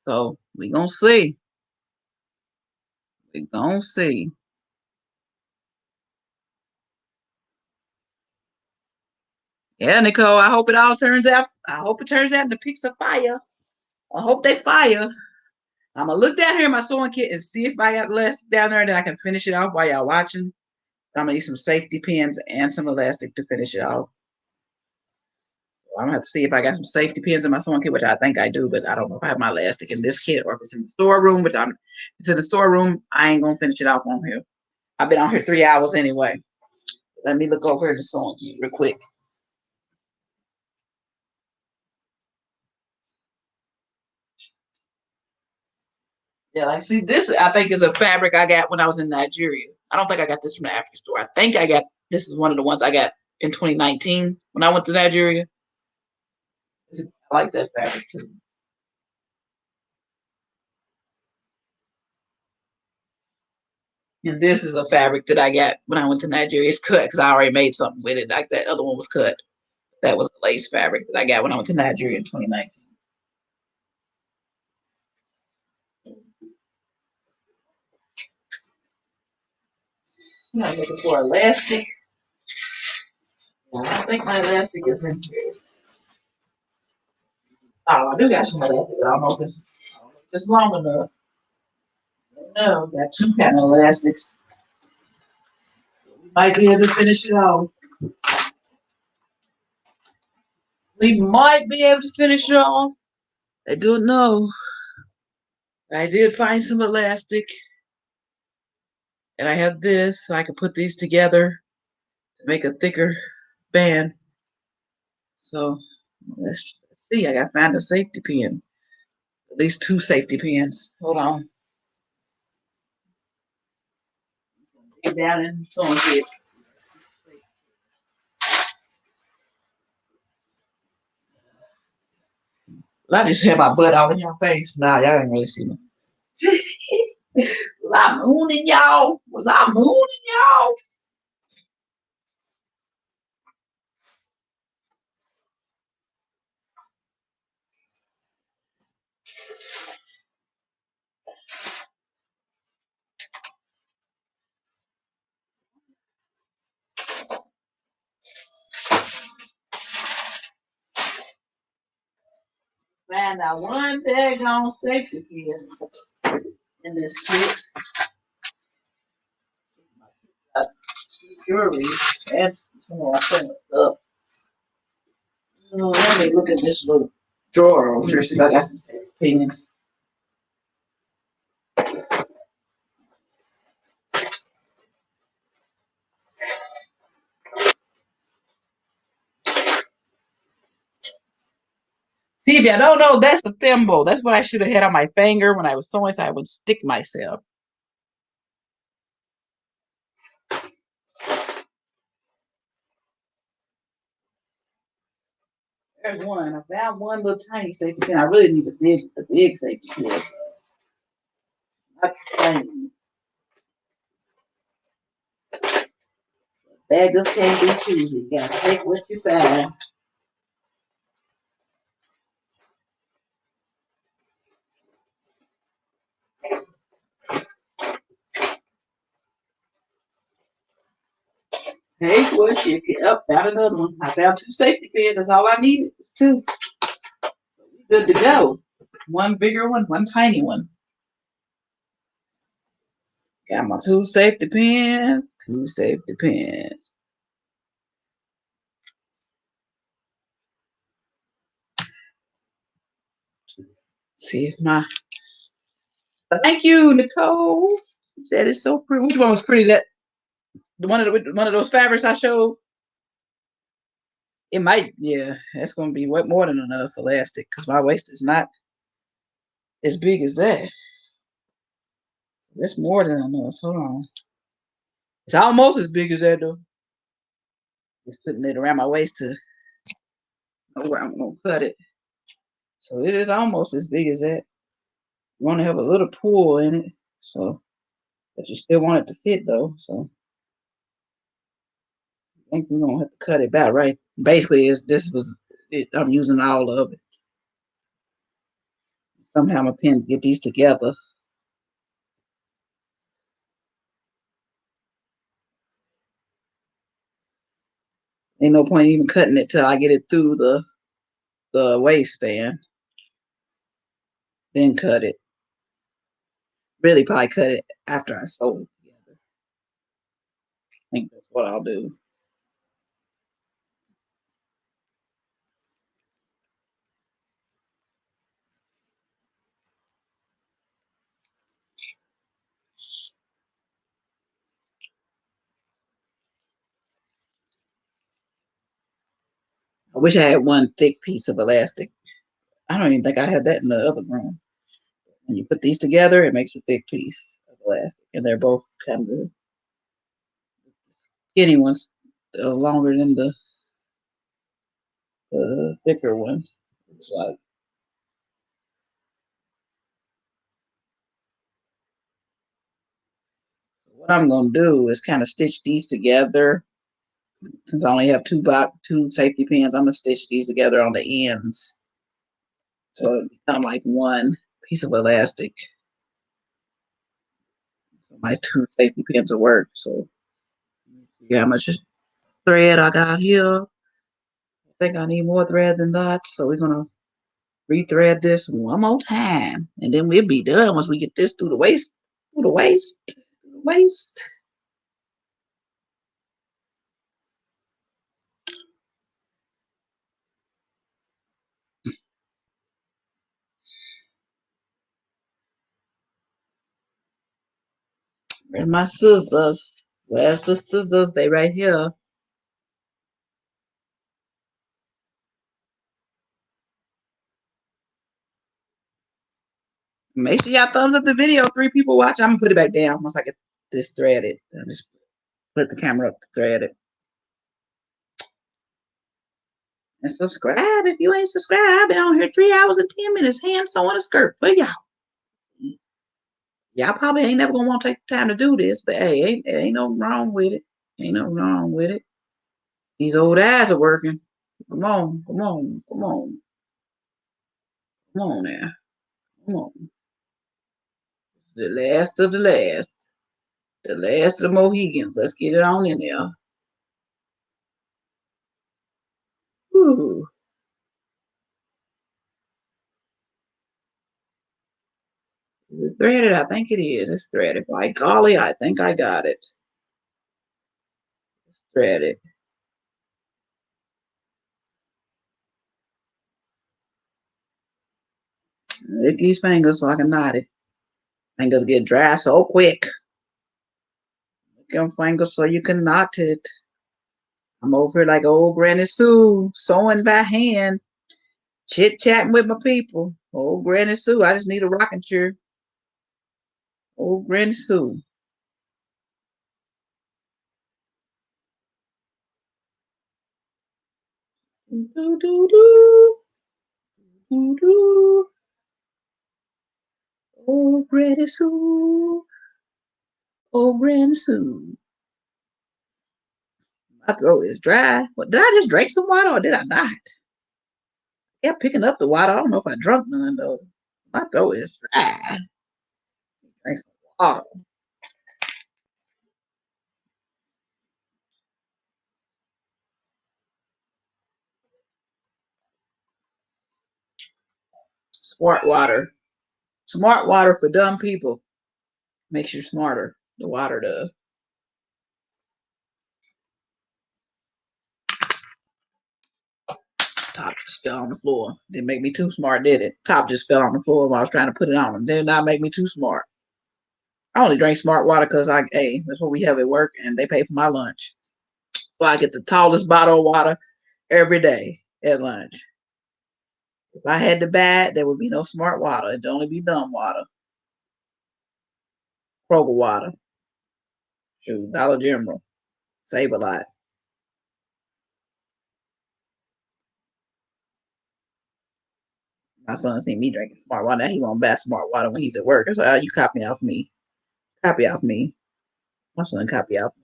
So we gonna see. We gonna see. Yeah, Nicole. I hope it all turns out. I hope it turns out in the pics of fire. I hope they fire. I'm gonna look down here in my sewing kit and see if I got less down there that I can finish it off while y'all watching. I'm gonna need some safety pins and some elastic to finish it off. I'm gonna have to see if I got some safety pins in my sewing kit, which I think I do, but I don't know if I have my elastic in this kit or if it's in the storeroom. If it's in the storeroom, I ain't gonna finish it off on here. I've been on here 3 hours anyway. Let me look over in the sewing kit real quick. Yeah, like see this I think is a fabric I got when I was in Nigeria. I don't think I got this from the African store. I think I got this is one of the ones I got in 2019 when I went to Nigeria. I like that fabric too. And this is a fabric that I got when I went to Nigeria. It's cut because I already made something with it. Like that other one was cut. That was a lace fabric that I got when I went to Nigeria in 2019. I'm looking for elastic. I think my elastic is in here. Oh, I do got some elastic, but I don't know if it's long enough. No, got two kind of elastics. We might be able to finish it off. We might be able to finish it off. I don't know. I did find some elastic. And I have this, so I can put these together to make a thicker band. So let's see. I gotta find a safety pin. At least two safety pins. Hold on. Get down and so on it. I just had my butt all in your face. Nah, y'all ain't really see me. Was I mooning y'all? Was I mooning y'all? Find out one daggone safety pin in this kit. Jewelry and some of my stuff. Let me look at this little drawer over here, see if I got some safety pins. See, if y'all don't know, that's a thimble. That's what I should have had on my finger when I was sewing, so I would stick myself. There's one. I found one little tiny safety pin. I really need a big safety pin. Not tiny. Beggars can't be choosy. You gotta take what you find. Take what you get. Up, found another one. I found two safety pins. That's all I needed. It's two. Good to go. One bigger one, one tiny one. Got my two safety pins. Two safety pins. See if my. Thank you, Nicole. That is so pretty. Which one was pretty? That the one of those fabrics I showed. It might, yeah. That's gonna be what more than enough elastic because my waist is not as big as that. That's more than enough. Hold on. It's almost as big as that though. Just putting it around my waist to know where I'm gonna cut it. So it is almost as big as that. You want to have a little pull in it, so but you still want it to fit though. So I think we're gonna have to cut it back, right? Basically, this was it. I'm using all of it. Somehow I'm gonna pin get these together. Ain't no point even cutting it till I get it through the waistband. Then cut it. Really probably cut it after I sew it together. I think that's what I'll do. I wish I had one thick piece of elastic. I don't even think I had that in the other room. When you put these together, it makes a thick piece of elastic, and they're both kind of skinny ones, longer than the thicker one. It's like what I'm gonna do is kind of stitch these together. Since I only have two safety pins, I'm gonna stitch these together on the ends, so it become like one piece of elastic. So my two safety pins will work. So see how much thread I got here. I think I need more thread than that, so we're gonna rethread this one more time, and then we'll be done once we get this through the waist, through the waist, through the waist. Where's my scissors? Where's the scissors? They right here. Make sure y'all thumbs up the video. 3 people watch. I'm gonna put it back down once I get this threaded. I'll just put the camera up to thread it. And subscribe if you ain't subscribed. I've been on here 3 hours and 10 minutes hand sewing a skirt for y'all. Y'all probably ain't never gonna want to take the time to do this, but hey, ain't no wrong with it. Ain't no wrong with it. These old eyes are working. Come on, come on, come on. Come on now. Come on. It's the last of the last. The last of the Mohegans. Let's get it on in there. Whew. Is it threaded? I think it is. It's threaded. By golly, I think I got it. It's threaded. Lick these fingers so I can knot it. Fingers get dry so quick. Lick them fingers so you can knot it. I'm over here like old Granny Sue, sewing by hand, chit-chatting with my people. Old Granny Sue. I just need a rocking chair. Old Granny Sue. Do, do, do. Do, do. Old Granny Sue. Old Granny Sue. My throat is dry. What, did I just drink some water or did I not? Yeah, picking up the water. I don't know if I drunk none though. My throat is dry. Drink some water. Smart water. Smart water for dumb people. Makes you smarter. The water does. Top just fell on the floor. Didn't make me too smart, did it? Top just fell on the floor while I was trying to put it on. Did not make me too smart. I only drink smart water because hey, that's what we have at work and they pay for my lunch. So I get the tallest bottle of water every day at lunch. If I had to buy it, there would be no smart water. It'd only be dumb water. Kroger water. Shoot, Dollar General. Save a lot. My son seen me drinking smart water. Now he won't buy smart water when he's at work. So you copy off me. Copy off me. My son copy off me.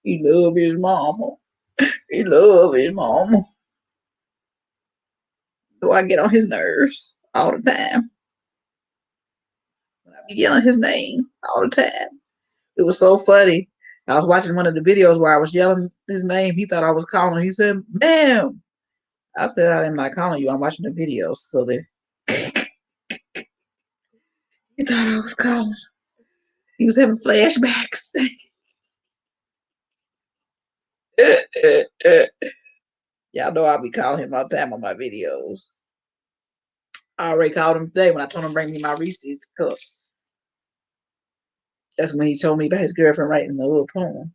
He love his mama. He love his mama. So I get on his nerves all the time. I be yelling his name all the time. It was so funny. I was watching one of the videos where I was yelling his name. He thought I was calling him. He said, "Ma'am." I said, "I am not calling you. I'm watching the videos." So that he thought I was calling. He was having flashbacks. Y'all know I'll be calling him all the time on my videos. I already called him today when I told him to bring me my Reese's cups. That's when he told me about his girlfriend writing the little poem.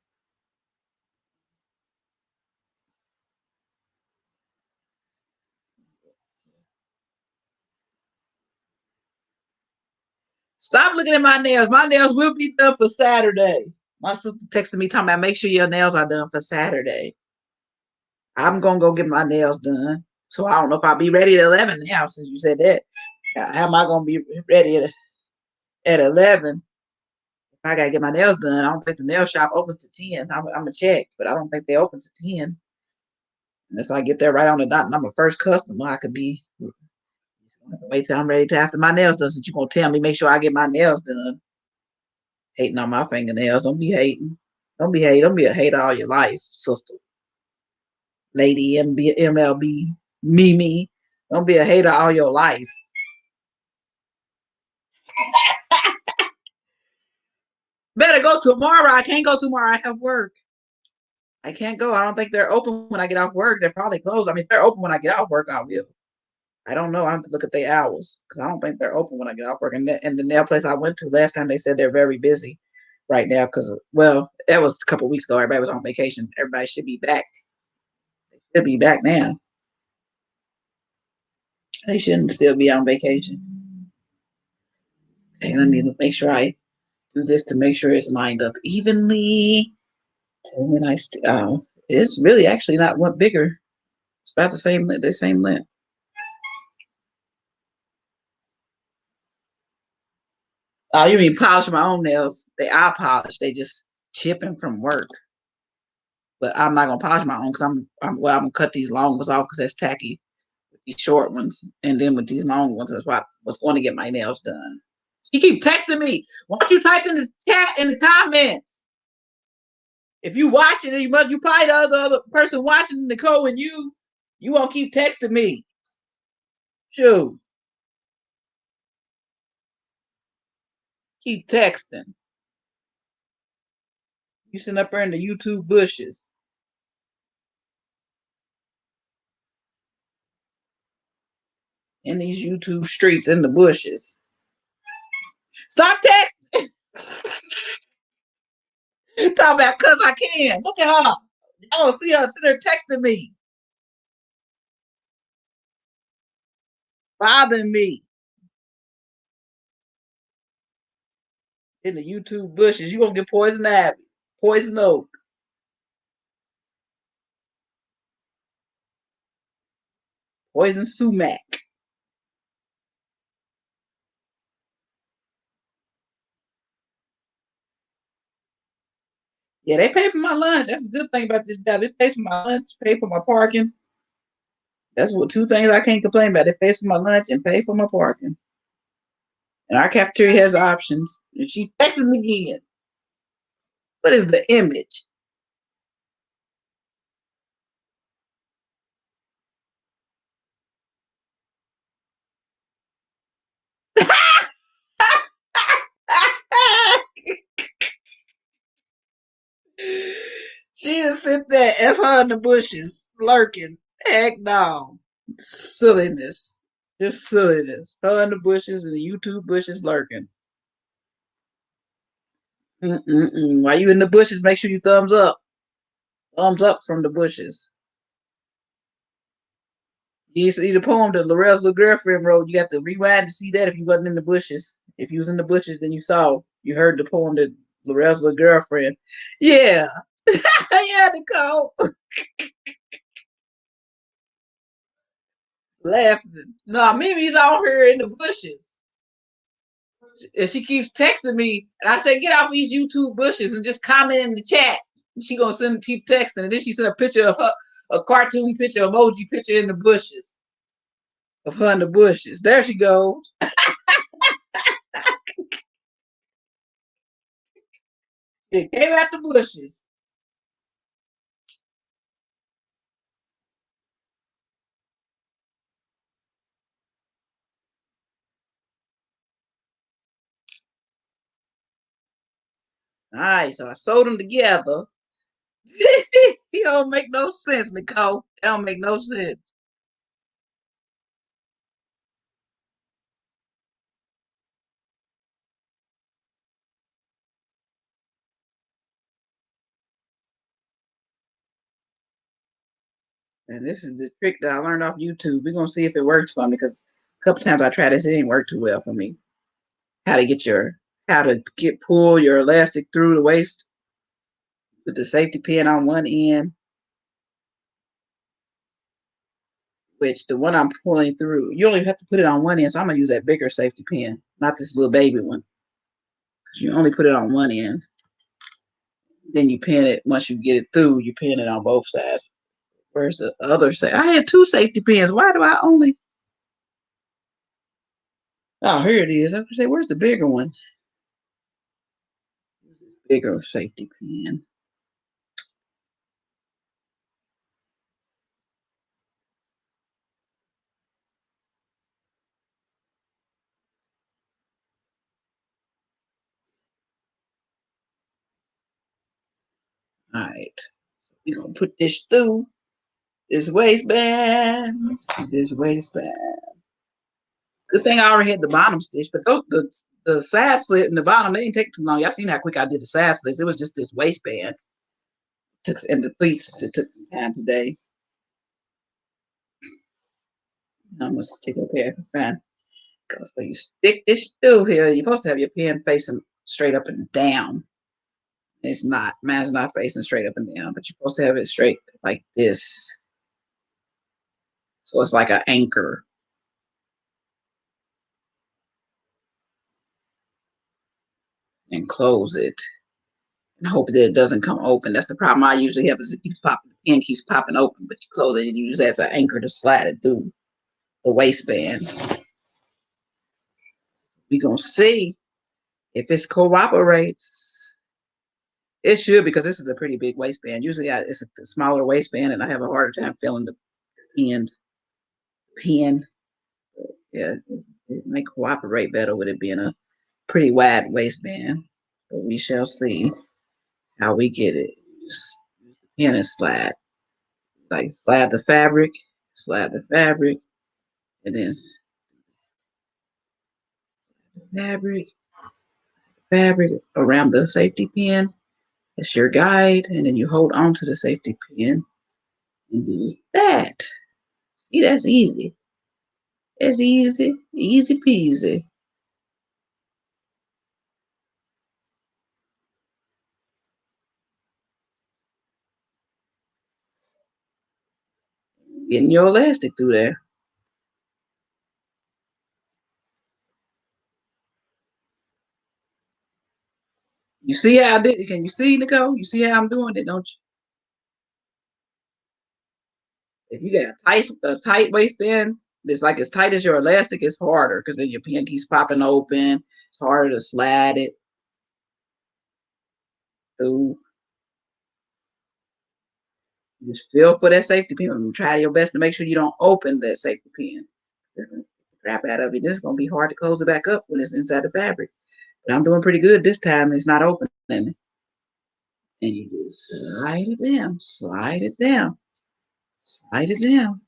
Stop looking at my nails. My nails will be done for Saturday. My sister texted me talking about make sure your nails are done for Saturday. I'm gonna go get my nails done. So I don't know if I'll be ready at 11 now since you said that. How am I gonna be ready at 11? If I gotta get my nails done, I don't think the nail shop opens to 10. I'm gonna check, but I don't think they open to 10. Unless I get there right on the dot and I'm a first customer, I could be wait till I'm ready to after my nails done since you're gonna tell me make sure I get my nails done. Hating on my fingernails. Don't be hating. Don't be hating. Don't be a hater all your life, sister. Lady MLB, Mimi. Don't be a hater all your life. Better go tomorrow. I can't go tomorrow. I have work. I can't go. I don't think they're open when I get off work. They're probably closed. I mean, if they're open when I get off work, I will. I don't know. I have to look at their hours because I don't think they're open when I get off work. And the nail place I went to last time, they said they're very busy. right now because, well, that was a couple of weeks ago. Everybody was on vacation. Everybody should be back. They should be back now. They shouldn't still be on vacation. Okay, let me make sure I do this to make sure it's lined up evenly. And when it's really actually not one bigger. It's about the same length. Oh, you mean polish my own nails? They are polished. They just chipping from work. But I'm not gonna polish my own because I'm gonna cut these long ones off because that's tacky. These short ones, and then with these long ones, that's why I was going to get my nails done. She keep texting me. Why don't you type in the chat in the comments? If you watching it, you probably the other person watching Nicole and you won't keep texting me. Shoot, keep texting. You sitting up there in the YouTube bushes, in these YouTube streets, in the bushes. Stop texting. Talk about cause I can. Look at her. I don't see her sitting there texting me, bothering me in the YouTube bushes. You gonna get poison ivy, poison oak, poison sumac. Yeah, they pay for my lunch. That's a good thing about this job. It pays for my lunch, pay for my parking. That's what two things I can't complain about. It pays for my lunch and pay for my parking. And our cafeteria has options. And she texted me again. What is the image? She just sit there as her in the bushes, lurking. Heck no. Silliness. Just silliness. Her in the bushes and the YouTube bushes lurking. Mm-mm-mm. While you in the bushes, make sure you thumbs up. Thumbs up from the bushes. You see the poem that Laurel's little girlfriend wrote. You got to rewind to see that if you wasn't in the bushes. If you was in the bushes, then you heard the poem that Laurel's little girlfriend. Yeah. Yeah, Nicole. Laughing. No, Mimi's out here in the bushes. And she keeps texting me. And I said, get off these YouTube bushes and just comment in the chat. She gonna keep texting. And then she sent a picture of her, a cartoon picture, emoji picture in the bushes. Of her in the bushes. There she goes. It came out the bushes. All right, so I sewed them together. It don't make no sense, Nicole. It don't make no sense. And this is the trick that I learned off YouTube. We're gonna see if it works for me because a couple times I tried this, it didn't work too well for me. How to get your how to get pull your elastic through the waist with the safety pin on one end, which the one I'm pulling through, you only have to put it on one end. So I'm gonna use that bigger safety pin, not this little baby one. Because you only put it on one end. Then you pin it once you get it through, you pin it on both sides. Where's the other side? I had two safety pins. Why do I only? Oh, here it is. I was gonna say, where's the bigger one? Bigger safety pin. All right, we're gonna put this through this waistband. This waistband. Good thing I already had the bottom stitch, but those the side slit in the bottom, they didn't take too long. Y'all seen how quick I did the side slits. It was just this waistband. And the pleats, it took some time today. I'm gonna stick up here and find. So you stick this through here. You're supposed to have your pen facing straight up and down. It's not. Mine's not facing straight up and down, but you're supposed to have it straight like this. So it's like an anchor. And close it. And hope that it doesn't come open. That's the problem I usually have is it keeps popping. The pen keeps popping open, but you close it and you use that as an anchor to slide it through the waistband. We're going to see if it cooperates. It should, because this is a pretty big waistband. Usually it's a smaller waistband and I have a harder time filling the pen. Yeah, it may cooperate better with it being a pretty wide waistband. But we shall see how we get it. Just use the pen and slide. Like slide the fabric, and then fabric around the safety pin. That's your guide, and then you hold on to the safety pin and do that. See, that's easy. It's easy, easy peasy. Getting your elastic through there. You see how I did it? Can you see, Nicole? You see how I'm doing it, don't you? If you got a tight waistband, it's like as tight as your elastic, it's harder because then your pin keeps popping open. It's harder to slide it through. Just feel for that safety pin and try your best to make sure you don't open that safety pin. It's going to get the crap out of it. It's going to be hard to close it back up when it's inside the fabric. But I'm doing pretty good this time. It's not opening. And you just slide it down, slide it down, slide it down.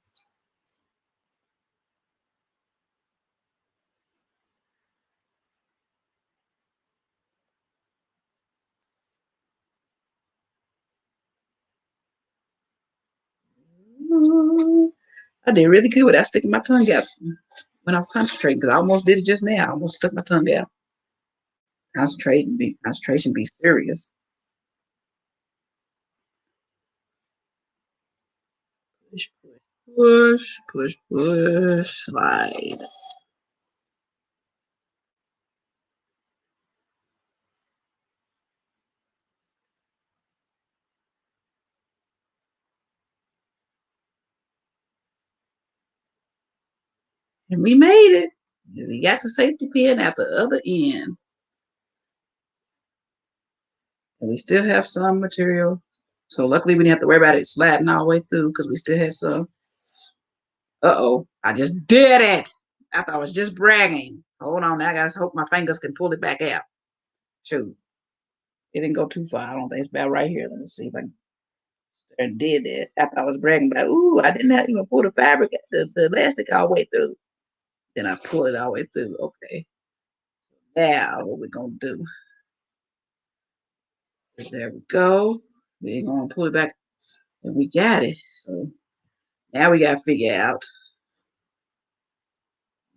I did really good without sticking my tongue out when I'm concentrating because I almost did it just now. I almost stuck my tongue out. Concentration be serious. Push, slide. And we made it. We got the safety pin at the other end. And we still have some material. So luckily we didn't have to worry about it sliding all the way through because we still had some. Uh-oh, I just did it. I thought I was just bragging. Hold on, now I gotta hope my fingers can pull it back out. Shoot. It didn't go too far. I don't think it's about right here. Let me see if I can did that. I thought I was bragging about, ooh, I didn't have to even pull the fabric, the elastic all the way through. Then I pull it all the way through. Okay. Now what we're gonna do. There we go. We're gonna pull it back and we got it. So now we gotta figure out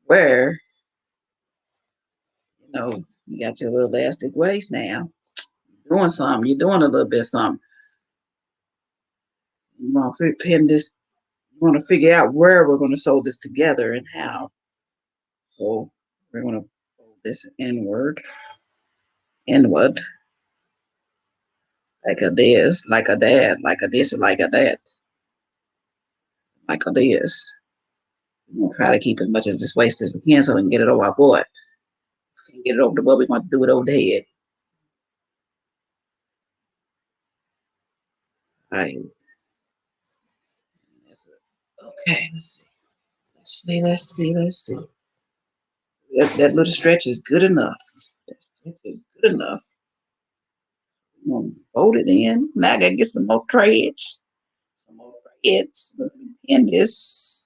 where, you got your little elastic waist now. You're doing something, you're doing a little bit of something. You want to pin this, you want to figure out where we're going to sew this together and how. So we're going to fold this inward, like a this, like a that, like a this, like a that, like a this. We'll try to keep as much of this waist as we can so we can get it over our butt. If we can get it over the butt, we want to do it over the head. All right. Okay, let's see. That little stretch is good enough. That stretch is good enough. I'm gonna fold it in. Now I gotta get some more threads. Some more threads. Pin this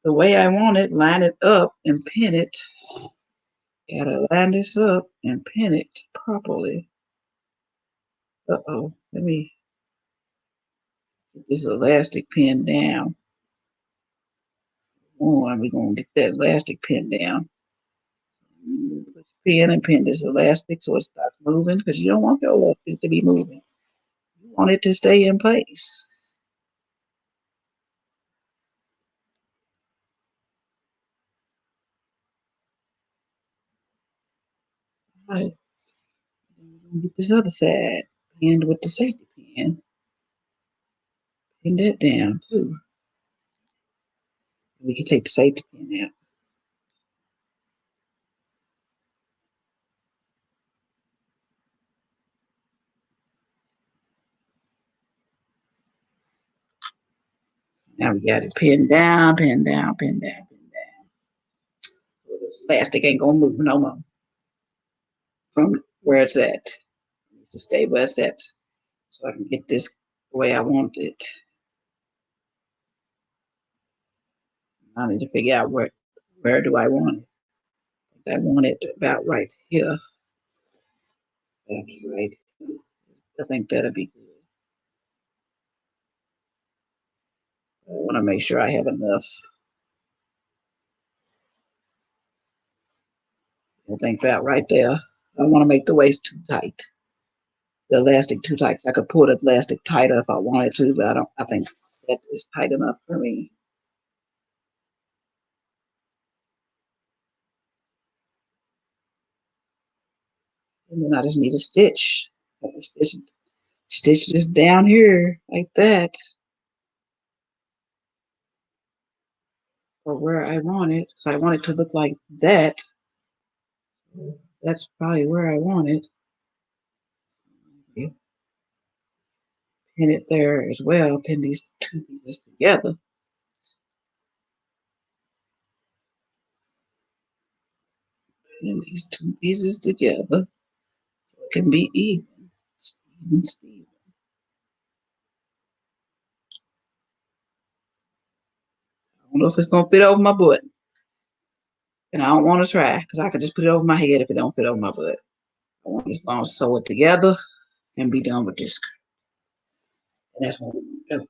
the way I want it, line it up and pin it Gotta line this up and pin it properly. Uh-oh. Let me get this elastic pin down. On, we're gonna get that elastic pin down. Put your pin and pin this elastic so it stops moving because you don't want your elastic to be moving. You want it to stay in place. All right. Get this other side pinned with the safety pin. Pin that down too. We can take the safety pin out. Now we got it pinned down, pinned down, pinned down, pinned down. So this elastic ain't gonna move no more from where it's at. It needs to stay where it's at so I can get this the way I want it. I need to figure out where do I want it. I want it about right here. That's right. I think that'll be good. I want to make sure I have enough. I think about right there. I don't want to make the waist too tight. The elastic too tight. So I could pull the elastic tighter if I wanted to, but I don't. I think that is tight enough for me. And then I just need a stitch. Stitch this down here like that, or where I want it. So I want it to look like that. That's probably where I want it. Pin it there as well. Pin these two pieces together. Pin these two pieces together so it can be even. Steven, Steven. I don't know if it's gonna fit over my butt, and I don't want to try because I could just put it over my head if it don't fit over my butt. I want to sew it together and be done with this. And that's what we do.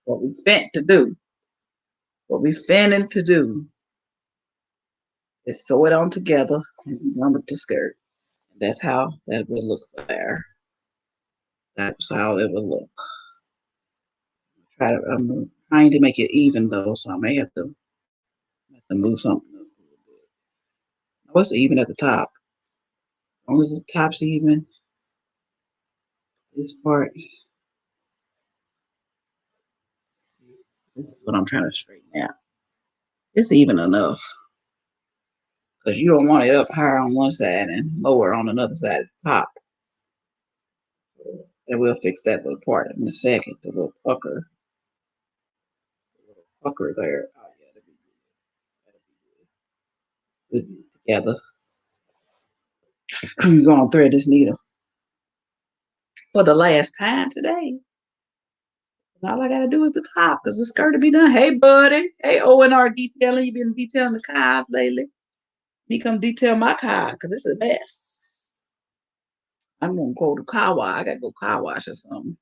What we finna to do. What we finna to do is sew it on together and be done with the skirt. That's how that would look there. That's how it would look. I'm trying to make it even though, so I may have to move something up a little bit. What's even at the top? As long as the top's even, this part, this is what I'm trying to straighten out. It's even enough because you don't want it up higher on one side and lower on another side at the top. And we'll fix that little part in a second. The little pucker there. Oh yeah, that'd be good. Together. I'm gonna thread this needle for the last time today. All I gotta do is the top because the skirt will be done. Hey, buddy. Hey, O&R detailing. You been detailing the cars lately? You come detail my car because it's a mess. I'm gonna go to car wash. I gotta go car wash or something.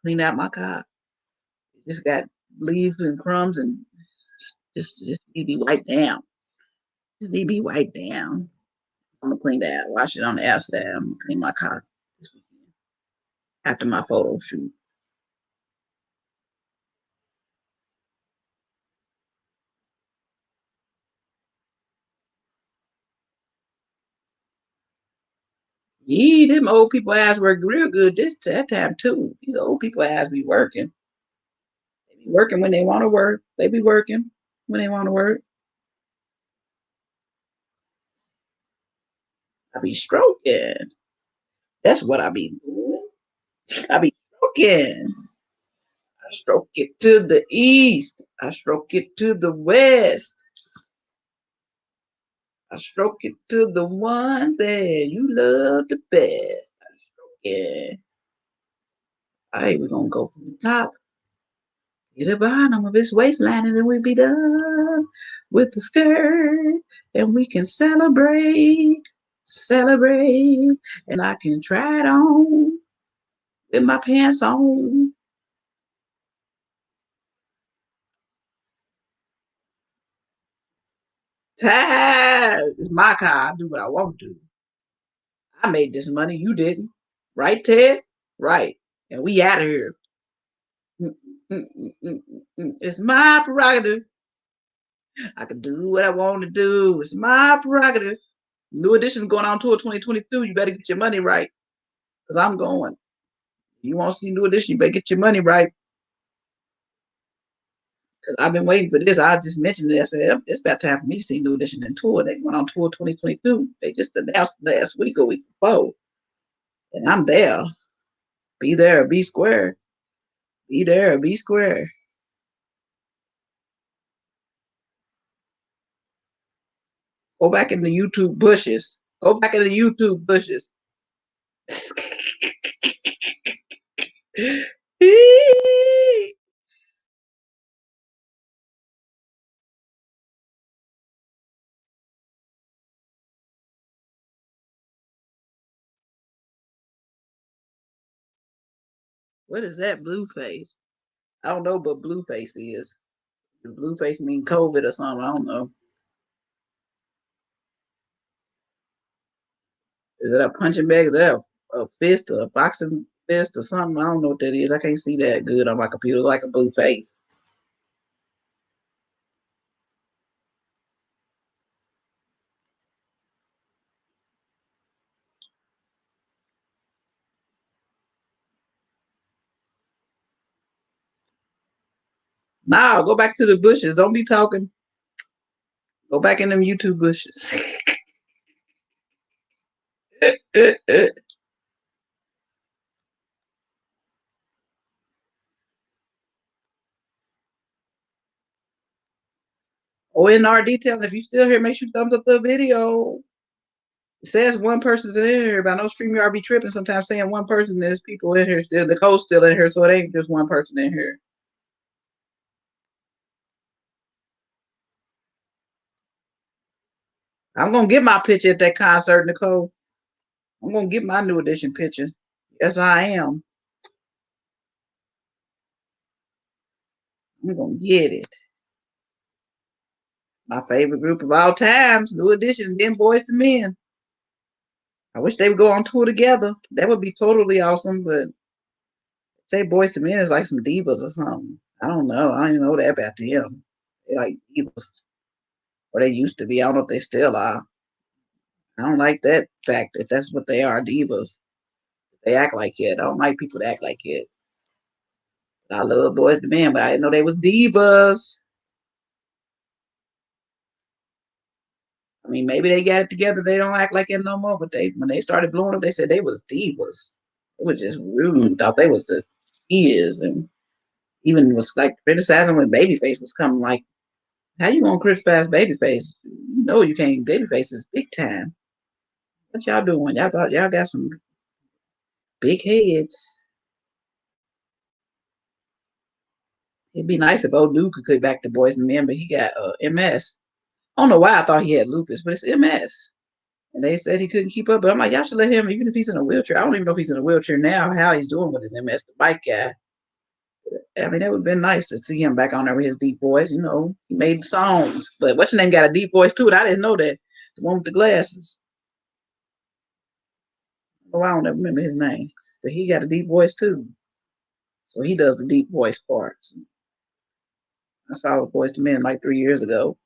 Clean out my car. It just got leaves and crumbs and just need to be wiped down. Just need to be wiped down. I'm gonna clean that. Wash it on the outside. I'm gonna clean my car this weekend after my photo shoot. Yeah, them old people eyes work real good that time too. These old people eyes be working. They be working when they want to work. They be working when they want to work. I be stroking. That's what I be doing. I be stroking. I stroke it to the east. I stroke it to the west. I stroke it to the one that you love the best. I stroke it. All right, we're gonna go from the top. Get the bottom of his waistline and then we be done with the skirt. And we can celebrate, celebrate. And I can try it on with my pants on. Taz, it's my car. I do what I want to. I made this money. You didn't. Right, Ted? Right. And we out of here. Mm, mm, mm, mm, It's my prerogative. I can do what I want to do. It's my prerogative. New edition's going on tour 2022. You better get your money right. Because I'm going. You want to see New Edition, you better get your money right. Because I've been waiting for this. I just mentioned it. I said, it's about time for me to see New Edition and tour. They went on tour 2022. They just announced last week or week before. And I'm there. Be there or be square. Be there or be square. Go back in the YouTube bushes. Go back in the YouTube bushes. What is that blue face? I don't know what blue face is. Does blue face mean COVID or something? I don't know. Is that a punching bag? Is that a fist or a boxing fist or something? I don't know what that is. I can't see that good on my computer. Like a blue face. Now go back to the bushes. Don't be talking. Go back in them YouTube bushes. ONR details. If you still here, make sure you thumbs up the video. It says one person's in here, but I know StreamYard be tripping sometimes saying one person. There's people in here still. Nicole's still in here, so it ain't just one person in here. I'm gonna get my picture at that concert, Nicole. I'm gonna get my New Edition picture. Yes, I am. I'm gonna get it. My favorite group of all times, New Edition, then Boys to Men. I wish they would go on tour together. That would be totally awesome, but say Boys to Men is like some divas or something. I don't know. I don't even know that about them. They're like divas, or they used to be. I don't know if they still are. I don't like that fact if that's what they are, divas. They act like it. I don't like people that act like it. I love Boys to Men, but I didn't know they was divas. I mean, maybe they got it together. They don't act like it no more. But they, when they started blowing up, they said they was divas. It was just rude. Thought they was the is, and even was like criticizing when Babyface was coming. Like, how you gonna criticize Babyface? You know you can't. Babyface is big time. What y'all doing? Y'all thought y'all got some big heads. It'd be nice if old dude could get back to Boys and Men, but he got MS. I don't know why I thought he had lupus, but it's MS. And they said he couldn't keep up. But I'm like, y'all should let him, even if he's in a wheelchair. I don't even know if he's in a wheelchair now, how he's doing with his MS, the bike guy. I mean, it would have been nice to see him back on there with his deep voice. You know, he made songs. But what's your name got a deep voice too? And I didn't know that. The one with the glasses. Oh, I don't ever remember his name. But he got a deep voice too. So he does the deep voice parts. I saw Boys to Men like 3 years ago.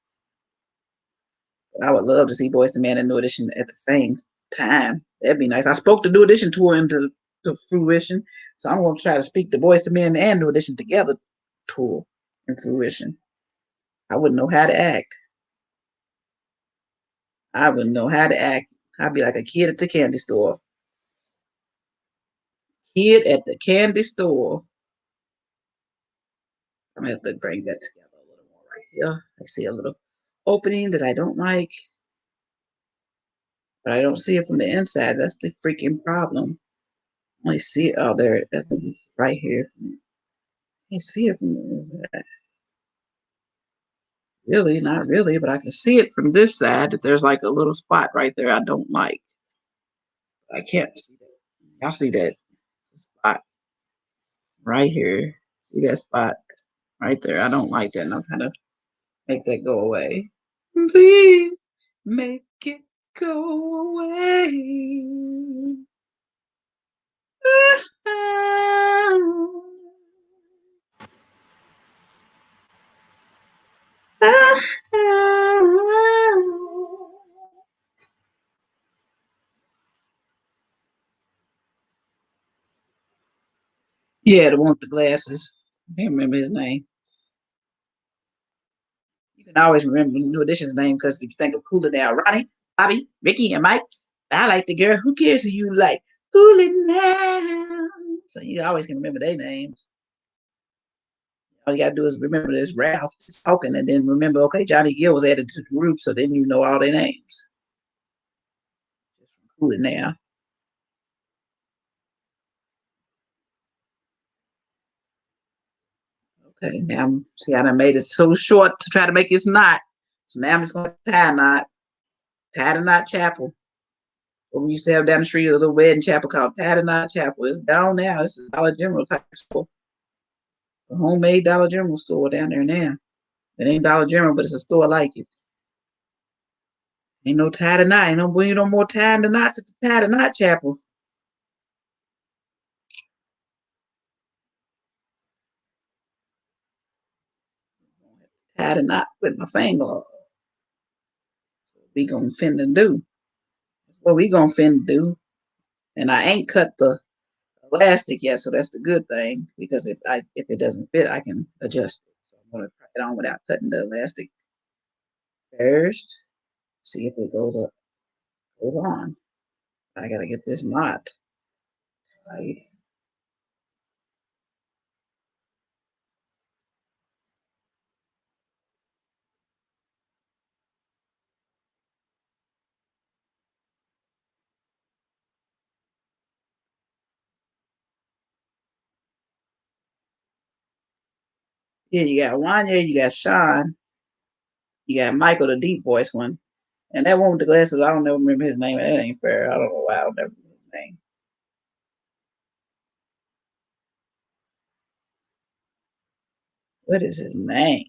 I would love to see Boys to Men and New Edition at the same time. That'd be nice. I spoke the New Edition tour into to fruition, so I'm going to try to speak the Boys to Men and New Edition together tour in fruition. I wouldn't know how to act. I wouldn't know how to act. I'd be like a kid at the candy store. Kid at the candy store. I'm gonna have to bring that together a little more right here. I see a little opening that I don't like, but I don't see it from the inside. That's the freaking problem. I see it. Oh, there, right here. You see it from really, not really, but I can see it from this side that there's like a little spot right there I don't like. I can't see that. I see that spot right here. See that spot right there. I don't like that, and I'm trying to make that go away. Please make it go away. Yeah, the one with the glasses. I can't remember his name. You can always remember New Edition's name because if you think of Cool It Now, Ronnie, Bobby, Ricky, and Mike, I like the girl. Who cares who you like? Cool It Now. So you always can remember their names. All you gotta do is remember this Ralph talking, and then remember, okay, Johnny Gill was added to the group, so then you know all their names. Cool It Now. Okay, now see how I made it so short to try to make this knot. So now I'm just gonna tie a knot. Tie the knot chapel. What we used to have down the street, a little wedding chapel called Tie the Knot Chapel. It's down now. It's a Dollar General type store. A homemade Dollar General store down there now. It ain't Dollar General, but it's a store like it. Ain't no tie the knot. Ain't no bring no more tying the knots at the Tie the Knot Chapel. Tie the knot with my finger. We gonna finna do. What we gonna finna do? And I ain't cut the elastic yet, so that's the good thing because if it doesn't fit, I can adjust it. So I'm gonna try it on without cutting the elastic first. See if it goes up. Goes on. I gotta get this knot. Right. Yeah, you got Wanya, you got Sean, you got Michael, the deep voice one, and that one with the glasses. I don't ever remember his name. That ain't fair. I don't know why I don't ever remember his name. What is his name?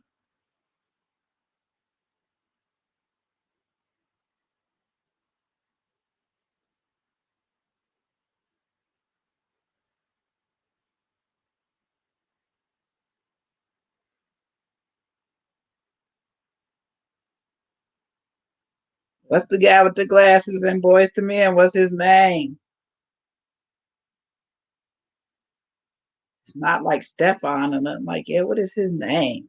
What's the guy with the glasses and Boys to Men? What's his name? It's not like Stefan or nothing like it. What is his name?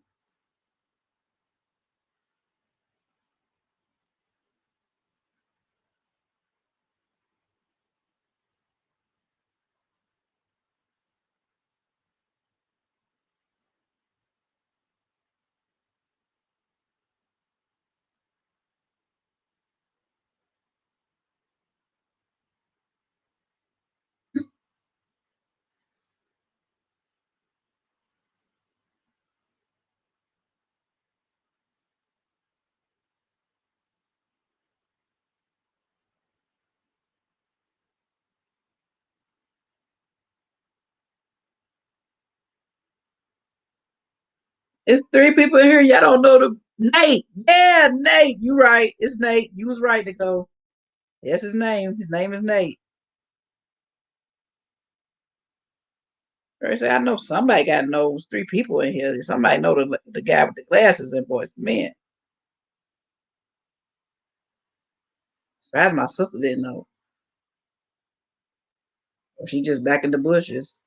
It's three people in here. Y'all don't know the Nate. Yeah, Nate. You right. It's Nate. You was right, Nicole. That's his name. His name is Nate. First, I know somebody got knows three people in here. Somebody know the guy with the glasses and Boys to Men. Surprised my sister didn't know. Or she just back in the bushes.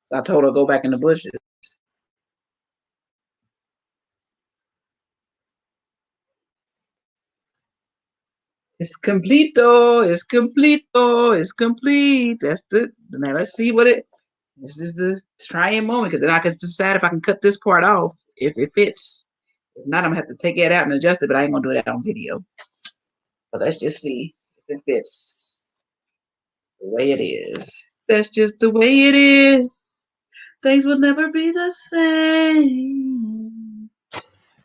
So I told her to go back in the bushes. It's completo. It's completo. It's complete. That's the now. Let's see what it. This is the trying moment because then I can decide if I can cut this part off if it fits. If not, I'm gonna have to take that out and adjust it. But I ain't gonna do that on video. But let's just see if it fits the way it is. That's just the way it is. Things will never be the same.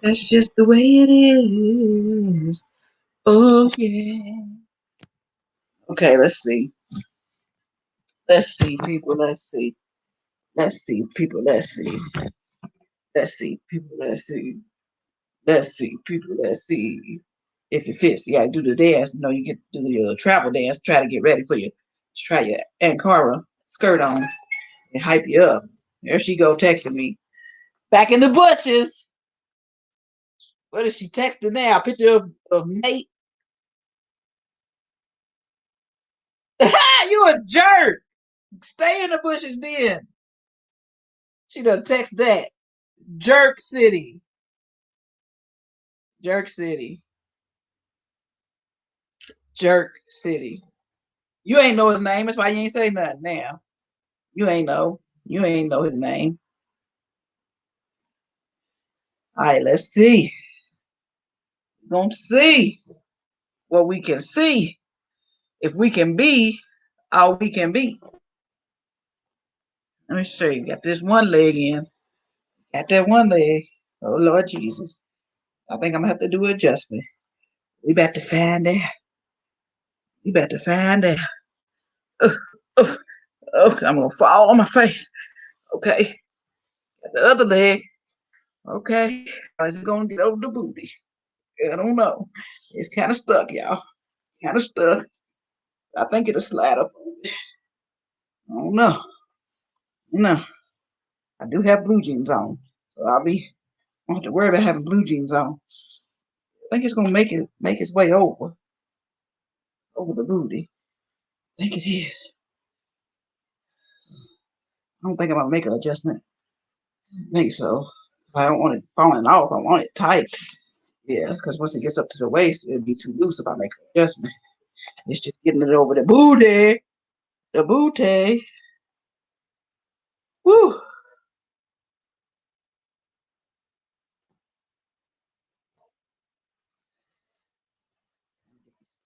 That's just the way it is. Oh, yeah. Okay, let's see. Let's see, people. Let's see. Let's see, people. Let's see. Let's see, people. Let's see. Let's see, people. Let's see. If it fits, you gotta do the dance. You know, you get to do your travel dance. Try to get ready for you. Try your Ankara skirt on and hype you up. There she go texting me. Back in the bushes. What is she texting now? Picture of mate. You a jerk. Stay in the bushes then. She done text that. Jerk City. Jerk City. Jerk City. You ain't know his name. That's why you ain't say nothing now. You ain't know. You ain't know his name. All right, let's see. We're gonna see what we can see. If we can be all we can be. Let me show you. Got this one leg in. Got that one leg. Oh Lord Jesus. I think I'm gonna have to do an adjustment. We about to find out. We about to find out. Oh, oh, oh, I'm gonna fall on my face. Okay. Got the other leg. Okay. I just gonna get over the booty. I don't know. It's kind of stuck, y'all. Kind of stuck. I think it'll slide up. I don't know. No. I do have blue jeans on. So I don't have to worry about having blue jeans on. I think it's gonna make its way over the booty. I think it is. I don't think I'm gonna make an adjustment. I think so. I don't want it falling off. I want it tight. Yeah, because once it gets up to the waist, it'll be too loose if I make an adjustment. It's just getting it over the booty. The booty. Woo.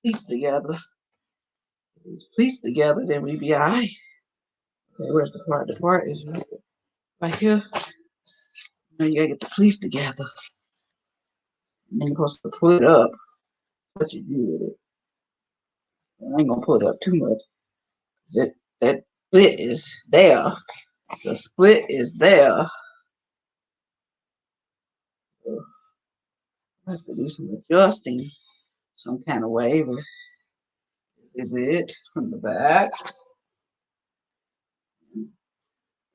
Piece together. These piece together, then we be alright. Okay, where's the part? The part is right here. Now you gotta get the piece together. And then you're supposed to pull it up. What you do with it. I ain't gonna pull it up too much. That split is there. The split is there. So I have to do some adjusting some kind of way, but this is it from the back.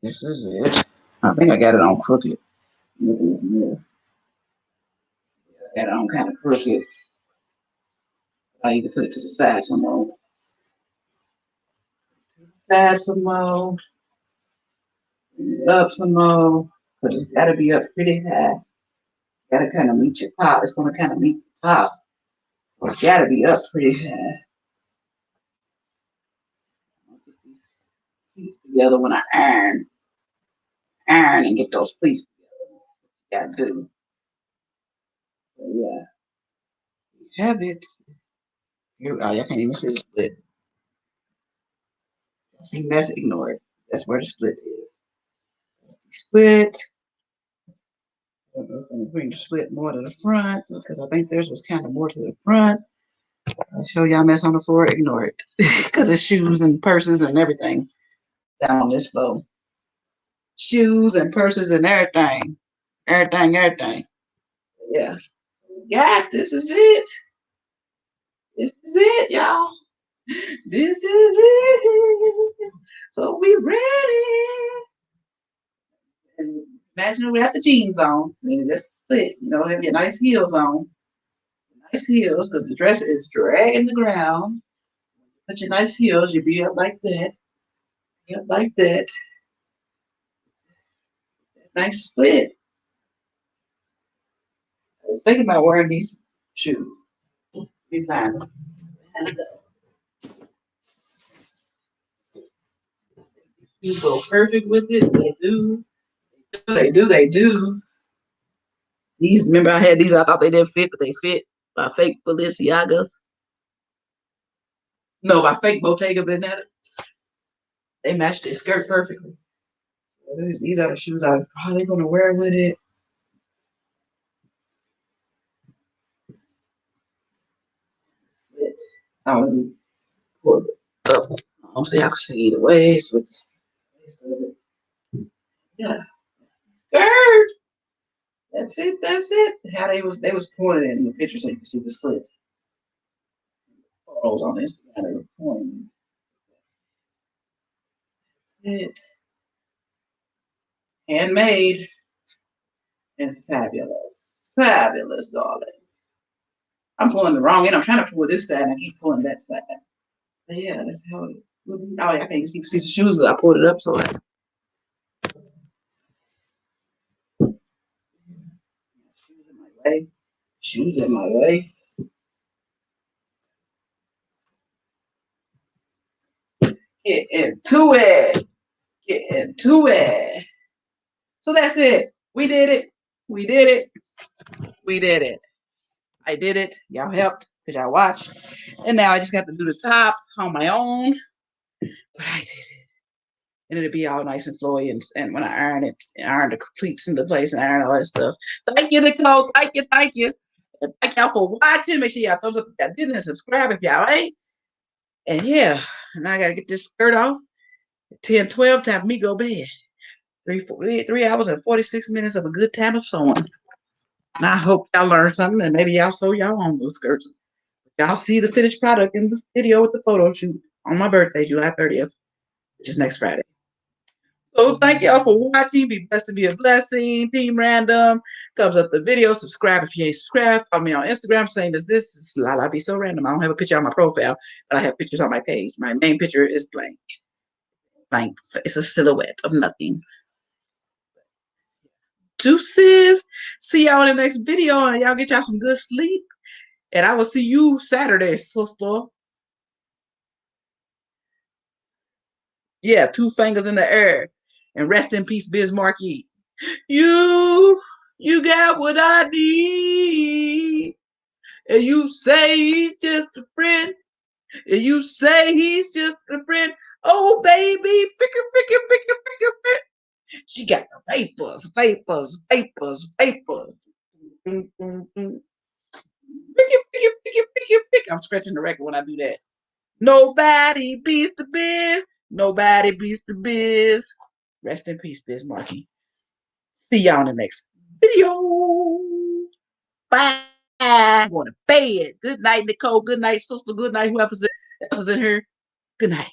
This is it. I think I got it on crooked. Yeah. I got it on kind of crooked. I need to put it to the side some more. Side some more. Up some more. But it's got to be up pretty high. Got to kind of meet your top. It's going to kind of meet the top. So it's got to be up pretty high. Piece together when I iron and get those pieces together. Gotta do. So yeah, we have it. Here, oh, y'all can't even see the split. See, that's ignored. That's where the split is. That's the split. I'm gonna bring the split more to the front because I think theirs was kind of more to the front. I'll show y'all mess on the floor. Ignore it because it's shoes and purses and everything down on this floor. Shoes and purses and everything. Everything. Yeah. Yeah, this is it. This is it, y'all. This is it. So we ready. And imagine we have the jeans on. And just split, have your nice heels on. Nice heels, because the dress is dragging the ground. Put your nice heels, you be up like that. Be up like that. Nice split. I was thinking about wearing these shoes. Be fine. You go perfect with it. They do. They do. These, remember I had these, I thought they didn't fit, but they fit by fake Balenciagas. No, by fake Bottega Veneta. They matched their skirt perfectly. These are the shoes I'm probably going to wear with it. I'll pull it up. I'll see I can see the waist with yeah. Skirt. That's it. That's it. How they was pointing in the picture so you can see the slit. Photos on Instagram they were pointing. That's it. Handmade and fabulous. Fabulous, darling. I'm pulling the wrong end. I'm trying to pull this side and I keep pulling that side. But yeah, that's how it would be. Oh, yeah, I can't even see the shoes. I pulled it up so I shoes in my way. Shoes in my way. Get into it. Get into it. So that's it. We did it. We did it. We did it. I did it. Y'all helped because y'all watched. And now I just got to do the top on my own. But I did it. And it'll be all nice and flowy. And when I iron it, iron the pleats into place and iron all that stuff. Thank you, Nicole. Thank you. Thank you. And thank y'all for watching. Make sure y'all thumbs up if y'all didn't and subscribe if y'all ain't. And yeah, now I got to get this skirt off. 10, 12, time for me go bed. 3 hours and 46 minutes of a good time of sewing. And I hope y'all learned something and maybe y'all sew y'all own those skirts. Y'all see the finished product in the video with the photo shoot on my birthday, July 30th, which is next Friday. So thank y'all for watching. Be blessed to be a blessing. Team Random. Thumbs up the video. Subscribe if you ain't subscribed. Follow me on Instagram. Same as this. It's Lala Be So Random. I don't have a picture on my profile, but I have pictures on my page. My main picture is blank. Blank. It's a silhouette of nothing. Deuces. See y'all in the next video and y'all get y'all some good sleep. And I will see you Saturday, sister. Yeah, 2 fingers in the air. And rest in peace, Biz Markie. You, you got what I need. And you say he's just a friend. And you say he's just a friend. Oh, baby, fricker. She got the vapors. I'm scratching the record when I do that. Nobody beats the biz. Nobody beats the biz. Rest in peace, Biz Markie. See y'all in the next video. Bye. I'm going to bed. Good night, Nicole. Good night, sister. Good night, whoever else is in here. Good night.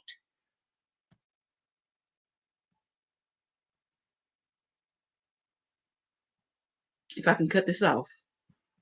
If I can cut this off.